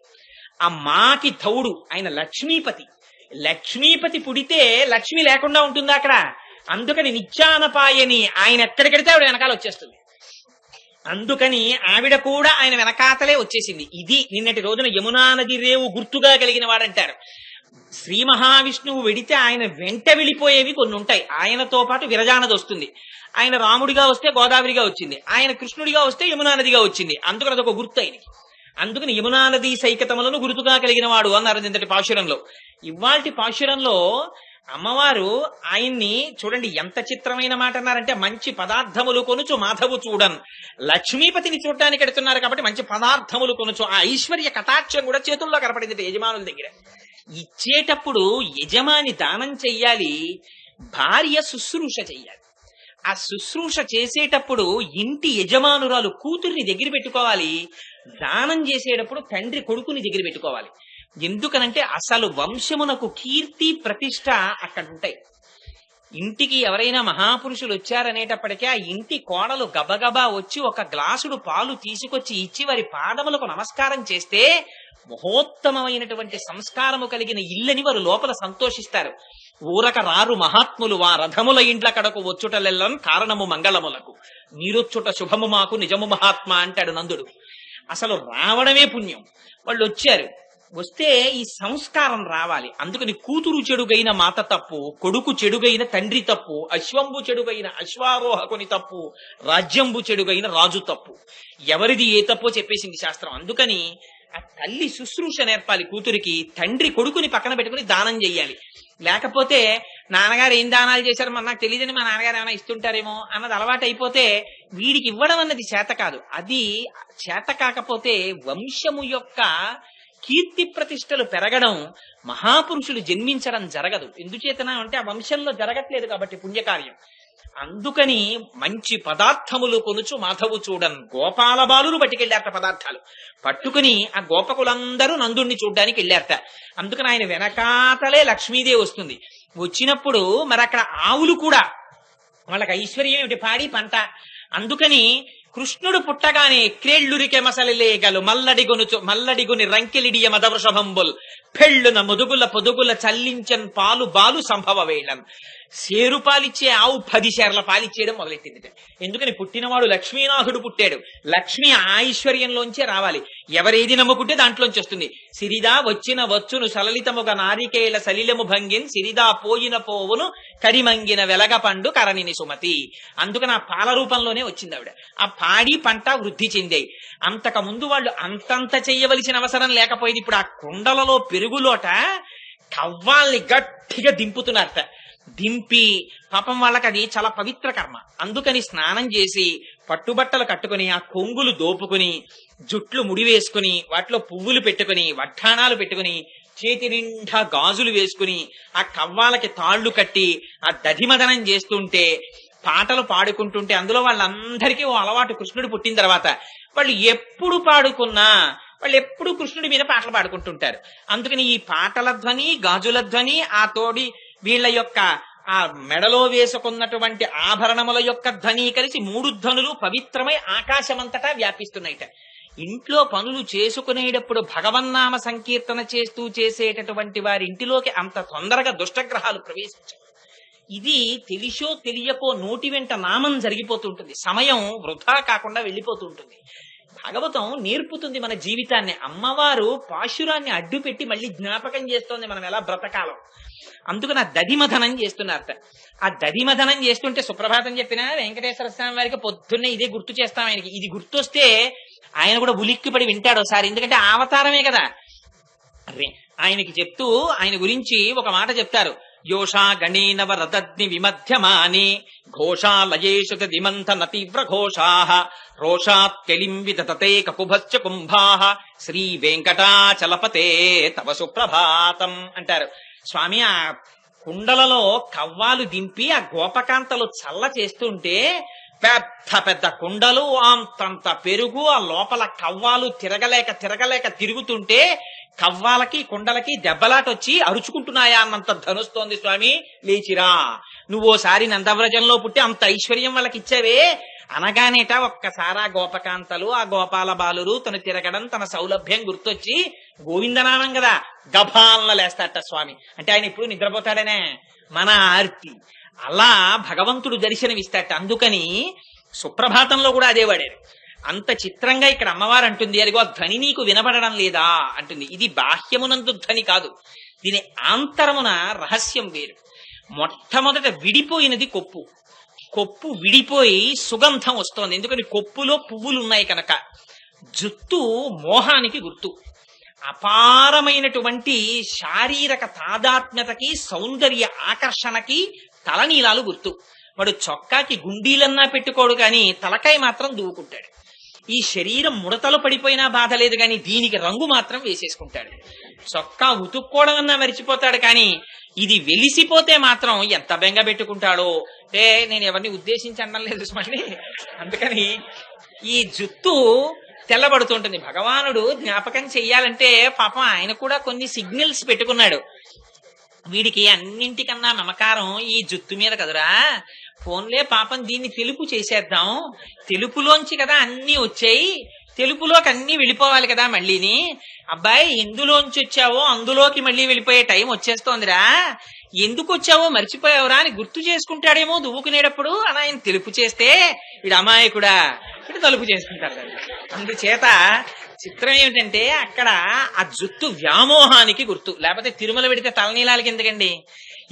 ఆ మాకి ధౌడు ఆయన లక్ష్మీపతి. లక్ష్మీపతి పుడితే లక్ష్మి లేకుండా ఉంటుందా అక్కడ? అందుకని నిత్యానపాయని ఆయన ఎక్కడికెడితే ఆవిడ వెనకాల వచ్చేస్తుంది. అందుకని ఆవిడ కూడా ఆయన వెనకాతలే వచ్చేసింది. ఇది నిన్నటి రోజున యమునా నది రేవు గుర్తుగా కలిగిన వాడంటారు. శ్రీ మహావిష్ణువు వెడితే ఆయన వెంట వెళ్ళిపోయేవి కొన్ని ఉంటాయి. ఆయనతో పాటు విరజానది వస్తుంది. ఆయన రాముడిగా వస్తే గోదావరిగా వచ్చింది, ఆయన కృష్ణుడిగా వస్తే యమునా నదిగా వచ్చింది. అందుకని అదొక గుర్తు ఆయనకి. అందుకని యమునా నది సైకతములను గుర్తుగా కలిగిన వాడు అన్నారు నిన్నటి పాశురంలో. ఇవాల్టి పాశురంలో అమ్మవారు ఆయన్ని చూడండి ఎంత చిత్రమైన మాట అన్నారంటే, మంచి పదార్థములు కొనుచు మాధవు చూడన్. లక్ష్మీపతిని చూడటానికి ఎడుతున్నారు కాబట్టి మంచి పదార్థములు కొనుచు. ఆ ఐశ్వర్య కటాక్షం కూడా చేతుల్లో కనపడింది యజమానుల దగ్గర. ఇచ్చేటప్పుడు యజమాని దానం చెయ్యాలి, భార్య శుశ్రూష చెయ్యాలి. ఆ శుశ్రూష చేసేటప్పుడు ఇంటి యజమానురాలు కూతుర్ని దగ్గర పెట్టుకోవాలి, దానం చేసేటప్పుడు తండ్రి కొడుకుని దగ్గర పెట్టుకోవాలి. ఎందుకనంటే అసలు వంశమునకు కీర్తి ప్రతిష్ట అక్కడ ఉంటాయి. ఇంటికి ఎవరైనా మహాపురుషులు వచ్చారనేటప్పటికీ ఆ ఇంటి కోడలు గబగబా వచ్చి ఒక గ్లాసుడు పాలు తీసుకొచ్చి ఇచ్చి వారి పాదములకు నమస్కారం చేస్తే మహోత్తమమైనటువంటి సంస్కారము కలిగిన ఇల్లని వారు లోపల సంతోషిస్తారు. ఊరక రారు మహాత్ములు వా రథముల ఇండ్ల కడకు వచ్చుటలెల్లని కారణము మంగళములకు నీరొచ్చుట శుభము మాకు నిజము మహాత్మ అంటాడు నందుడు. అసలు రావడమే పుణ్యం. వాళ్ళు వచ్చారు, వస్తే ఈ సంస్కారం రావాలి. అందుకని కూతురు చెడుగైన మాత తప్పు, కొడుకు చెడుగైన తండ్రి తప్పు, అశ్వంబు చెడుగైన అశ్వారోహకుని తప్పు, రాజ్యంబు చెడుగైన రాజు తప్పు. ఎవరిది ఏ తప్పో చెప్పేసింది శాస్త్రం. అందుకని ఆ తల్లి శుశ్రూష నేర్పాలి కూతురికి, తండ్రి కొడుకుని పక్కన పెట్టుకుని దానం చెయ్యాలి. లేకపోతే నాన్నగారు ఏం దానాలు చేశారో నాకు తెలియదని మా నాన్నగారు ఏమైనా ఇస్తుంటారేమో అన్నది అలవాటు అయిపోతే వీడికి ఇవ్వడం అన్నది చేత కాదు. అది చేత కాకపోతే వంశము యొక్క కీర్తి ప్రతిష్టలు పెరగడం, మహాపురుషులు జన్మించడం జరగదు. ఎందుచేతన అంటే ఆ వంశంలో జరగట్లేదు కాబట్టి పుణ్యకార్యం. అందుకని మంచి పదార్థములు కొనుచు మాధవు చూడన్. గోపాల బాలురు పట్టుకెళ్ళారట పదార్థాలు. పట్టుకుని ఆ గోపకులందరూ నందుణ్ణి చూడ్డానికి వెళ్ళారట. అందుకని ఆయన వెనకాతలే లక్ష్మీదేవి వస్తుంది. వచ్చినప్పుడు మరి అక్కడ ఆవులు కూడా వాళ్ళకి ఐశ్వర్యం ఏమిటి? పాడి పంట. అందుకని కృష్ణుడు పుట్టగానే క్రేళ్లురికె మసలిలేగలు మల్లడిగొని రంకెలిడియ మదవృషభంబుల్ పెళ్ళున ముదుగుల పొదుగుల చల్లించన్ పాలు బాలు సంభవ వేళం. సేరు పాలిచ్చే ఆవు 10 సేర్ల పాలిచ్చేయడం మొదలెట్టింది. ఎందుకని పుట్టినవాడు లక్ష్మీనాథుడు పుట్టాడు. లక్ష్మి ఐశ్వర్యంలోంచే రావాలి. ఎవరేది నమ్ముకుంటే దాంట్లోంచి వస్తుంది. సిరిదా వచ్చిన వచ్చును సలలితముగ నారికేళ సలిలము భంగిన్ సిరిదా పోయిన పోవును కరిమంగిన వెలగ పండు కరణిని సుమతి. అందుకని ఆ పాల రూపంలోనే వచ్చింది ఆవిడ. ఆ పాడి పంట వృద్ధి చెందాయి. అంతకు ముందు వాళ్ళు అంతంత చెయ్యవలసిన అవసరం లేకపోయింది. ఇప్పుడు ఆ కుండలలో పెరుగులోట కవ్వాల్ని గట్టిగా దింపుతున్నారట. దింపి పాపం వాళ్ళకి అది చాలా పవిత్ర కర్మ. అందుకని స్నానం చేసి పట్టుబట్టలు కట్టుకుని ఆ కొంగులు దోపుకుని జుట్లు ముడివేసుకుని వాటిలో పువ్వులు పెట్టుకుని వడ్డాణాలు పెట్టుకుని చేతి నిండా గాజులు వేసుకుని ఆ కవ్వాలకి తాళ్లు కట్టి ఆ దధిమదనం చేస్తుంటే పాటలు పాడుకుంటుంటే అందులో వాళ్ళందరికీ ఓ అలవాటు. కృష్ణుడు పుట్టిన తర్వాత వాళ్ళు ఎప్పుడు పాడుకున్నా వాళ్ళు ఎప్పుడు కృష్ణుడి మీద పాటలు పాడుకుంటుంటారు. అందుకని ఈ పాటల ధ్వని గాజుల ధ్వని ఆ తోడి వీళ్ళ యొక్క ఆ మెడలో వేసుకున్నటువంటి ఆభరణముల యొక్క ధ్వని కలిసి 3 ధ్వనులు పవిత్రమై ఆకాశమంతటా వ్యాపిస్తున్నాయిట. ఇంట్లో పనులు చేసుకునేటప్పుడు భగవన్నామ సంకీర్తన చేస్తూ చేసేటటువంటి వారి ఇంటిలోకి అంత తొందరగా దుష్టగ్రహాలు ప్రవేశించవు. ఇది తెలిసో తెలియకో నోటి వెంట నామం జరిగిపోతుంటుంది. సమయం వృధా కాకుండా వెళ్ళిపోతూ ఉంటుంది. భాగవతం నేర్పుతుంది మన జీవితాన్ని. అమ్మవారు పాశురాన్ని అడ్డు పెట్టి మళ్ళీ జ్ఞాపకం చేస్తోంది మనం ఎలా బ్రతకాలం. అందుకని ఆ దధిమథనం చేస్తున్నారట. ఆ దధిమథనం చేస్తుంటే సుప్రభాతం చెప్పినా వెంకటేశ్వర స్వామి వారికి పొద్దున్నే ఇదే గుర్తు చేస్తాం. ఆయనకి ఇది గుర్తొస్తే ఆయన కూడా ఉలిక్కిపడి వింటాడు ఒకసారి. ఎందుకంటే అవతారమే కదా. ఆయనకి చెప్తూ ఆయన గురించి ఒక మాట చెప్తారు. యోషా గణేనవ రథగ్ని విమధ్యమాని ఘోషాలయేషు దిమంథన తీవ్ర ఘోషాః రోషాత్ కెలిం విదతతే కకుభశ్చ కుంభాః శ్రీ వెంకటాచలపతే తవ సుప్రభాతం అంటారు. స్వామి ఆ కుండలలో కవ్వాలు దింపి ఆ గోపకాంతలు చల్ల చేస్తుంటే పెద్ద పెద్ద కుండలు అంతంత పెరుగు ఆ లోపల కవ్వాలు తిరగలేక తిరుగుతుంటే కవ్వాలకి కుండలకి దెబ్బలాటొచ్చి అరుచుకుంటున్నాయా అన్నంత ధనుస్తోంది. స్వామి లేచిరా, నువ్వోసారి నందవ్రజంలో పుట్టి అంత ఐశ్వర్యం వాళ్ళకి ఇచ్చావే అనగానేట ఒక్కసారా గోపకాంతలు ఆ గోపాల బాలురు తను తిరగడం తన సౌలభ్యం గుర్తొచ్చి గోవిందనామం కదా గభాలన లేస్తాట స్వామి. అంటే ఆయన ఇప్పుడు నిద్రపోతాడనే మన ఆర్తి. అలా భగవంతుడు దర్శనమిస్తాట. అందుకని సుప్రభాతంలో కూడా అదే వాడారు. అంత చిత్రంగా ఇక్కడ అమ్మవారు అంటుంది, అదిగో ధ్వని నీకు వినపడడం లేదా అంటుంది. ఇది బాహ్యమునందు ధ్వని కాదు, దీని ఆంతరమున రహస్యం వేరు. మొట్టమొదట విడిపోయినది కొప్పు. కొప్పు విడిపోయి సుగంధం వస్తోంది. ఎందుకని కొప్పులో పువ్వులు ఉన్నాయి కనుక. జుత్తు మోహానికి గుర్తు. అపారమైనటువంటి శారీరక తాదాత్మ్యతకి సౌందర్య ఆకర్షణకి తలనీలాలు గుర్తు. వాడు చొక్కాకి గుండీలన్నా పెట్టుకోడు కానీ తలకాయ మాత్రం దూకుంటాడు. ఈ శరీరం ముడతలు పడిపోయినా బాధ లేదు కానీ దీనికి రంగు మాత్రం వేసేసుకుంటాడు. చొక్కా ఉతుక్కోవడం అన్నా మరిచిపోతాడు కానీ ఇది వెలిసిపోతే మాత్రం ఎంత బెంగ పెట్టుకుంటాడో. అంటే నేను ఎవరిని ఉద్దేశించి అనడం లేదు స్వామి. అందుకని ఈ జుత్తు తెల్లబడుతుంటుంది. భగవానుడు జ్ఞాపకం చెయ్యాలంటే పాపం ఆయన కూడా కొన్ని సిగ్నల్స్ పెట్టుకున్నాడు. వీడికి అన్నింటికన్నా మమకారం ఈ జుత్తు మీద కదురా, ఫోన్లే పాపం దీన్ని తెలుపు చేసేద్దాం, తెలుపులోంచి కదా అన్ని వచ్చాయి, తెలుపులోకి అన్ని వెళ్ళిపోవాలి కదా మళ్ళీని. అబ్బాయి ఎందులోంచి వచ్చావో అందులోకి మళ్ళీ వెళ్ళిపోయే టైం వచ్చేస్తోందిరా, ఎందుకు వచ్చావో మర్చిపోయావురా అని గుర్తు చేసుకుంటాడేమో దువ్వుకునేటప్పుడు అని ఆయన తెలుపు చేస్తే వీడు అమాయకుడా వీడు తలుపు చేసుకుంటాడు. అందుచేత చిత్రం ఏమిటంటే అక్కడ ఆ జుత్తు వ్యామోహానికి గుర్తు. లేకపోతే తిరుమల పెడితే తలనీలాలకి ఎందుకండి?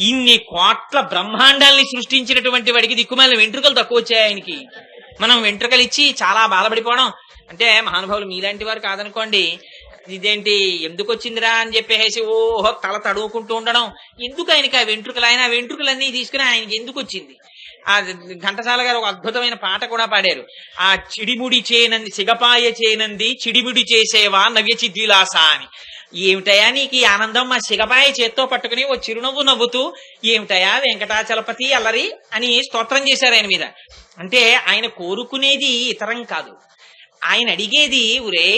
ఇన్ని కోట్ల బ్రహ్మాండాల్ని సృష్టించినటువంటి వాడికి దిక్కుమాలిన వెంట్రుకలు తక్కువ వచ్చాయి ఆయనకి. మనం వెంట్రుకలు ఇచ్చి చాలా బాధపడిపోవడం అంటే మహానుభావులు మీలాంటి వారు కాదనుకోండి, ఇదేంటి ఎందుకు వచ్చిందిరా అని చెప్పేసి ఓహో తల తడువుకుంటూ ఉండడం. ఎందుకు ఆయనకి ఆ వెంట్రుకలు? ఆయన ఆ వెంట్రుకలన్నీ తీసుకుని ఆయనకి ఎందుకు వచ్చింది? ఆ ఘంటసాల గారు ఒక అద్భుతమైన పాట కూడా పాడారు. ఆ చిడిముడి చేనంది సిగపాయ చేనంది చిడిముడి చేసేవా నవ్యచిద్విలాస అని. ఏమిటయా నీకు ఈ ఆనందం? మా సిగపాయ చేత్తో పట్టుకుని ఓ చిరునవ్వు నవ్వుతూ ఏమిటయా వెంకటాచలపతి అల్లరి అని స్తోత్రం చేశారు ఆయన మీద. అంటే ఆయన కోరుకునేది ఇతరం కాదు, ఆయన అడిగేది ఒరే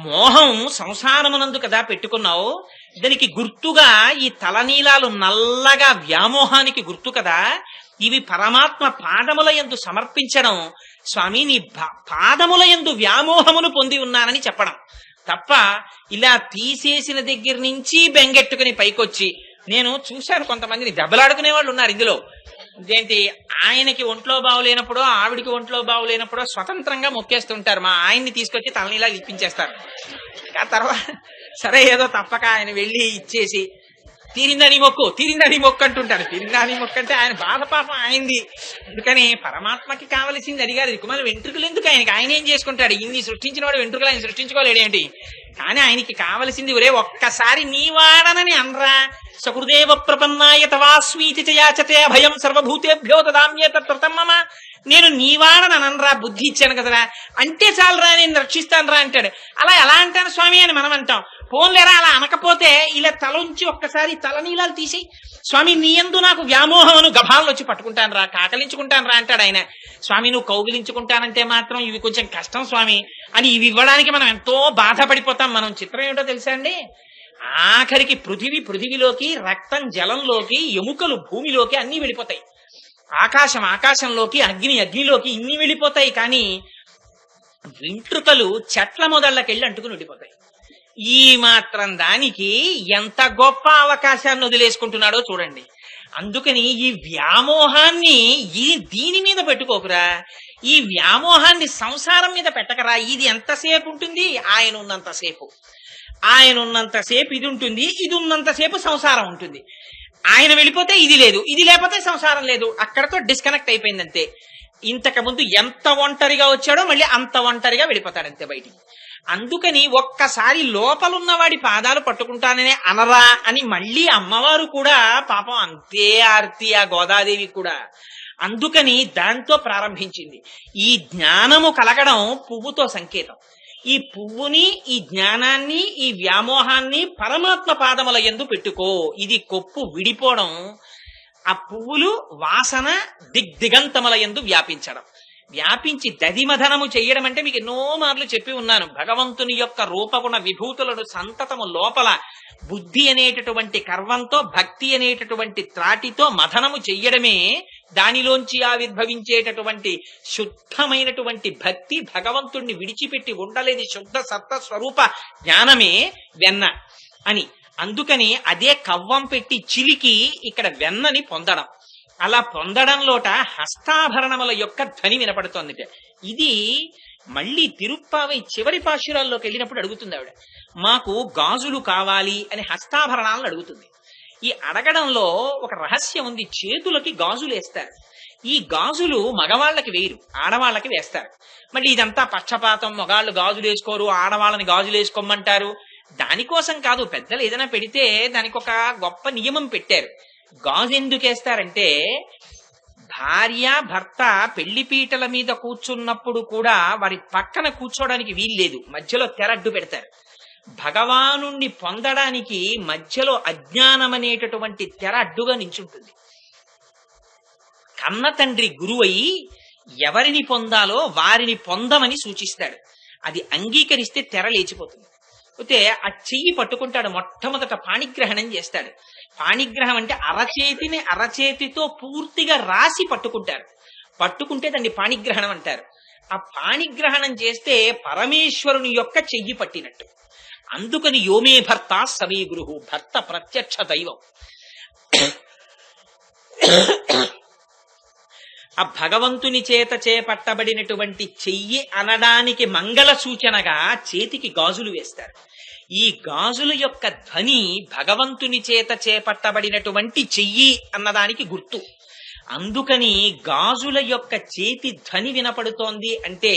మోహం సంసారమునందు కదా పెట్టుకున్నావు, దానికి గుర్తుగా ఈ తలనీలాలు నల్లగా వ్యామోహానికి గుర్తు కదా, ఇవి పరమాత్మ పాదముల యందు సమర్పించడం. స్వామి నీ పాదముల యందు వ్యామోహమును పొంది ఉన్నానని చెప్పడం. తప్ప ఇలా తీసేసిన దగ్గర నుంచి బెంగెట్టుకుని పైకొచ్చి, నేను చూశాను కొంతమందిని దెబ్బలాడుకునే వాళ్ళు ఉన్నారు ఇందులో. ఏంటి, ఆయనకి ఒంట్లో బాగులేనప్పుడు ఆవిడికి ఒంట్లో బాగులేనప్పుడు స్వతంత్రంగా మొక్కేస్తుంటారు. మా ఆయన్ని తీసుకొచ్చి తలనీలా ఇప్పించేస్తారు. ఆ తర్వాత సరే ఏదో తప్పక ఆయన వెళ్ళి ఇచ్చేసి తీరిందని మొక్కు అంటుంటాడు. తీరిందని మొక్కు అంటే ఆయన బాధ పాపం ఆయనది. అందుకని పరమాత్మకి కావలసింది అడిగారు. కుమారు వెంట్రుకలు ఎందుకు ఆయనకి? ఆయన ఏం చేసుకుంటాడు? ఇన్ని సృష్టించిన వాడు వెంట్రుకలు ఆయన సృష్టించుకోలేడేంటి? కానీ ఆయనకి కావలసింది ఒరే ఒక్కసారి నీవాడనని అనరా. సకృదేవ ప్రపన్నాయ తవాస్వీతి చయాచతే అభయం సర్వభూతేభ్యో దదామ్యే తత్ప్రతమమ. నేను నీవాడని అనరా, బుద్ధి ఇచ్చాను కదరా, అంటే చాలరా నేను రక్షిస్తాను రా అంటాడు. అలా ఎలా అంటాను స్వామి అని మనం అంటాం. పోన్లేరా అలా అనకపోతే ఇలా తల ఉంచి ఒక్కసారి తలనీలాలు తీసేయి. స్వామి నీ యందు నాకు వ్యామోహమును గభాలను వచ్చి పట్టుకుంటాను రా, కాకలించుకుంటాను రా అంటాడు ఆయన. స్వామి నువ్వు కౌగిలించుకుంటానంటే మాత్రం ఇవి కొంచెం కష్టం స్వామి అని ఇవి ఇవ్వడానికి మనం ఎంతో బాధపడిపోతాం. మనం చిత్రం ఏమిటో తెలుసా అండి, ఆఖరికి పృథివిలోకి, రక్తం జలంలోకి, ఎముకలు భూమిలోకి అన్ని వెళ్ళిపోతాయి, ఆకాశంలోకి, అగ్నిలోకి ఇన్ని వెళ్ళిపోతాయి. కానీ వెంట్రుకలు చెట్ల మొదళ్ళకెళ్ళి అంటుకుని ఉండిపోతాయి. ఈ మాత్రం దానికి ఎంత గొప్ప అవకాశాన్ని వదిలేసుకుంటున్నాడో చూడండి. అందుకని ఈ వ్యామోహాన్ని దీని మీద పెట్టుకోకురా, ఈ వ్యామోహాన్ని సంసారం మీద పెట్టకరా. ఇది ఎంతసేపు ఉంటుంది? ఆయన ఉన్నంతసేపు ఇది ఉంటుంది, ఇది ఉన్నంతసేపు సంసారం ఉంటుంది. ఆయన వెళ్ళిపోతే ఇది లేదు, ఇది లేకపోతే సంసారం లేదు. అక్కడతో డిస్కనెక్ట్ అయిపోయిందంతే. ఇంతకు ముందు ఎంత ఒంటరిగా వచ్చాడో మళ్ళీ అంత ఒంటరిగా వెళ్ళిపోతాడంతే బయటికి. అందుకని ఒక్కసారి లోపలున్నవాడి పాదాలు పట్టుకుంటాననే అనరా అని మళ్ళీ అమ్మవారు కూడా పాపం అంతే ఆర్తి, ఆ గోదాదేవి కూడా. అందుకని దాంతో ప్రారంభించింది. ఈ జ్ఞానము కలగడం పువ్వుతో సంకేతం. ఈ పువ్వుని, ఈ జ్ఞానాన్ని, ఈ వ్యామోహాన్ని పరమాత్మ పాదముల యందు పెట్టుకో. ఇది కొప్పు విడిపోవడం, ఆ పువ్వులు వాసన దిగ్దిగంతముల యందు వ్యాపించడం, వ్యాపించి దధిమధనము చెయ్యడం. అంటే మీకు ఎన్నో మార్లు చెప్పి ఉన్నాను, భగవంతుని యొక్క రూపగుణ విభూతులను సంతతము లోపల బుద్ధి అనేటటువంటి కర్వంతో, భక్తి అనేటటువంటి త్రాటితో మథనము చెయ్యడమే దానిలోంచి ఆవిర్భవించేటటువంటి శుద్ధమైనటువంటి భక్తి. భగవంతుణ్ణి విడిచిపెట్టి ఉండలేని శుద్ధ సత్త స్వరూప జ్ఞానమే వెన్న అని. అందుకని అదే కవ్వం పెట్టి చిలికి ఇక్కడ వెన్నని పొందడం. అలా పొందడంలోట హస్తాభరణముల యొక్క ధ్వని వినపడుతోంది. ఇది మళ్ళీ తిరుప్పావై చివరి పాశురాల్లోకి వెళ్ళినప్పుడు అడుగుతుంది ఆవిడ, మాకు గాజులు కావాలి అని హస్తాభరణాలను అడుగుతుంది. ఈ అడగడంలో ఒక రహస్యం ఉంది. చేతులకి గాజులు వేస్తారు. ఈ గాజులు మగవాళ్ళకి వేయరు, ఆడవాళ్ళకి వేస్తారు. మళ్ళీ ఇదంతా పక్షపాతం, మగాళ్ళు గాజులు వేసుకోరు, ఆడవాళ్ళని గాజులు వేసుకోమంటారు. దానికోసం కాదు, పెద్దలు ఏదైనా పెడితే దానికి ఒక గొప్ప నియమం పెట్టారు. గాజు ఎందుకు వేస్తారంటే, భార్య భర్త పెళ్లి పీటల మీద కూర్చున్నప్పుడు కూడా వారి పక్కన కూర్చోడానికి వీల్లేదు, మధ్యలో తెరడ్డు పెడతారు. భగవానుణ్ణి పొందడానికి మధ్యలో అజ్ఞానం అనేటటువంటి తెర అడ్డుగా నించుంటుంది. కన్న తండ్రి గురువయి ఎవరిని పొందాలో వారిని పొందమని సూచిస్తాడు. అది అంగీకరిస్తే తెర లేచిపోతుంది. అయితే ఆ చెయ్యి పట్టుకుంటాడు, మొట్టమొదట పాణిగ్రహణం చేస్తాడు. పాణిగ్రహం అంటే అరచేతిని అరచేతితో పూర్తిగా రాసి పట్టుకుంటారు. పట్టుకుంటే దాన్ని పాణిగ్రహణం అంటారు. ఆ పాణిగ్రహణం చేస్తే పరమేశ్వరుని యొక్క చెయ్యి పట్టినట్టు. అందుకని యోమే భర్త సమే గురువు, భర్త ప్రత్యక్ష దైవం. ఆ భగవంతుని చేత చేపట్టబడినటువంటి చెయ్యి అనడానికి మంగళ సూచనగా చేతికి గాజులు వేస్తారు. ఈ గాజుల యొక్క ధ్వని భగవంతుని చేత చేపట్టబడినటువంటి చెయ్యి అన్నదానికి గుర్తు. అందుకని గాజుల యొక్క చేతి ధ్వని వినపడుతోంది అంటే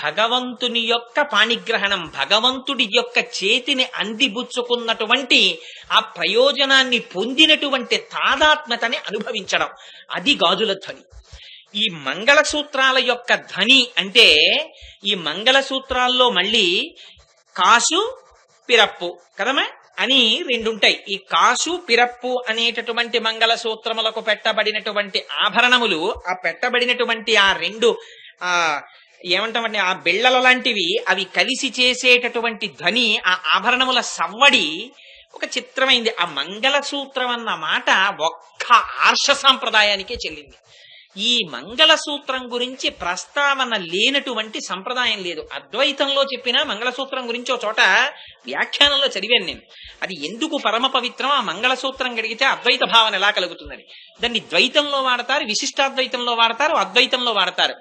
భగవంతుని యొక్క పాణిగ్రహణం, భగవంతుడి యొక్క చేతిని అందిబుచ్చుకున్నటువంటి ఆ ప్రయోజనాన్ని పొందినటువంటి తాదాత్మ్యతని అనుభవించడం, అది గాజుల ధ్వని. ఈ మంగళసూత్రాల యొక్క ధ్వని అంటే, ఈ మంగళసూత్రాల్లో మళ్ళీ కాసు పిరప్పు కదమ్మా అని రెండుంటాయి. ఈ కాసు పిరప్పు అనేటటువంటి మంగళసూత్రములకు పెట్టబడినటువంటి ఆభరణములు, ఆ పెట్టబడినటువంటి ఆ రెండు ఏమంటామంటే ఆ బిళ్ళల లాంటివి, అవి కలిసి చేసేటటువంటి ధ్వని, ఆ ఆభరణముల సవ్వడి ఒక చిత్రమైంది. ఆ మంగళసూత్రం అన్న మాట ఒక్క ఆర్ష సాంప్రదాయానికే చెల్లింది. ఈ మంగళసూత్రం గురించి ప్రస్తావన లేనటువంటి సంప్రదాయం లేదు. అద్వైతంలో చెప్పిన మంగళసూత్రం గురించి ఒక చోట వ్యాఖ్యానంలో చదివాను నేను. అది ఎందుకు పరమ పవిత్రం, ఆ మంగళసూత్రం గడిగితే అద్వైత భావన ఎలా కలుగుతుందని. దాన్ని ద్వైతంలో వాడతారు, విశిష్టాద్వైతంలో వాడతారు, అద్వైతంలో వాడతారు.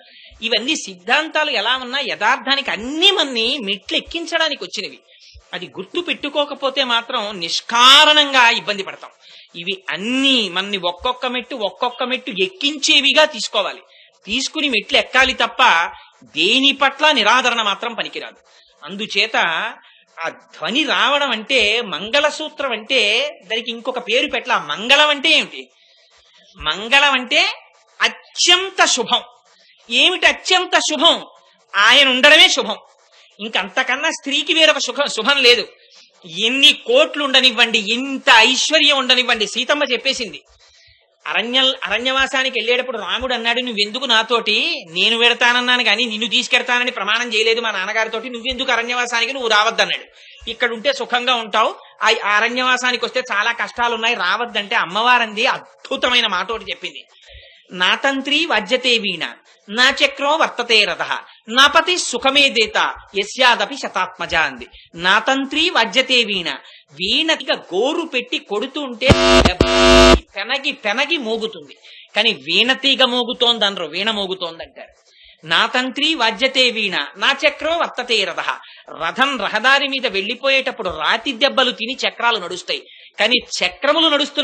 ఇవన్నీ సిద్ధాంతాలు ఎలా ఉన్నా యథార్థానికి అన్ని మన్ని మెట్లు ఎక్కించడానికి వచ్చినవి. అది గుర్తు పెట్టుకోకపోతే మాత్రం నిష్కారణంగా ఇబ్బంది పడతాం. ఇవి అన్ని మన్ని ఒక్కొక్క మెట్టు ఎక్కించేవిగా తీసుకోవాలి. తీసుకుని మెట్లు ఎక్కాలి తప్ప దేని పట్ల నిరాదరణ మాత్రం పనికిరాదు. అందుచేత ఆ ధ్వని రావడం అంటే మంగళసూత్రం అంటే దానికి ఇంకొక పేరు పెట్టాల. మంగళం అంటే ఏమిటి? మంగళం అంటే అత్యంత శుభం. ఏమిటి అత్యంత శుభం? ఆయన ఉండడమే శుభం. ఇంకంతకన్నా స్త్రీకి వేరొక శుభం లేదు. ఎన్ని ఉండనివ్వండి, ఎంత ఐశ్వర్యం ఉండనివ్వండి. సీతమ్మ చెప్పేసింది. అరణ్యవాసానికి వెళ్ళేటప్పుడు రాముడు అన్నాడు, నువ్వెందుకు నాతోటి, నేను వెడతానన్నాను కానీ నిన్ను తీసుకెడతానని ప్రమాణం చేయలేదు మా నాన్నగారితోటి, నువ్వెందుకు అరణ్యవాసానికి, నువ్వు రావద్దన్నాడు. ఇక్కడ ఉంటే సుఖంగా ఉంటావు, ఆ అరణ్యవాసానికి వస్తే చాలా కష్టాలున్నాయి, రావద్దంటే అమ్మవారంది అద్భుతమైన మాట ఒకటి చెప్పింది. నా తంత్రి వజ్జతే వీణ, నా చక్రో వర్తతే రథ, నా పతి సుఖమే దేత యస్యాదపి శతాత్మజ అంది. నా తంత్రి వజ్జతే వీణ, వీణతిగా గోరు పెట్టి కొడుతుంటే పెనగి మోగుతుంది, కానీ వీణతీగ మోగుతోంది అనరు, వీణ మోగుతోందంటారు. నా తంత్రి వజ్జతే వీణ, నా చక్రో వర్తతే రథ. రథం రహదారి మీద వెళ్లిపోయేటప్పుడు రాతి దెబ్బలు తిని చక్రాలు నడుస్తాయి, కానీ చక్రములు నడుస్తున్నాయి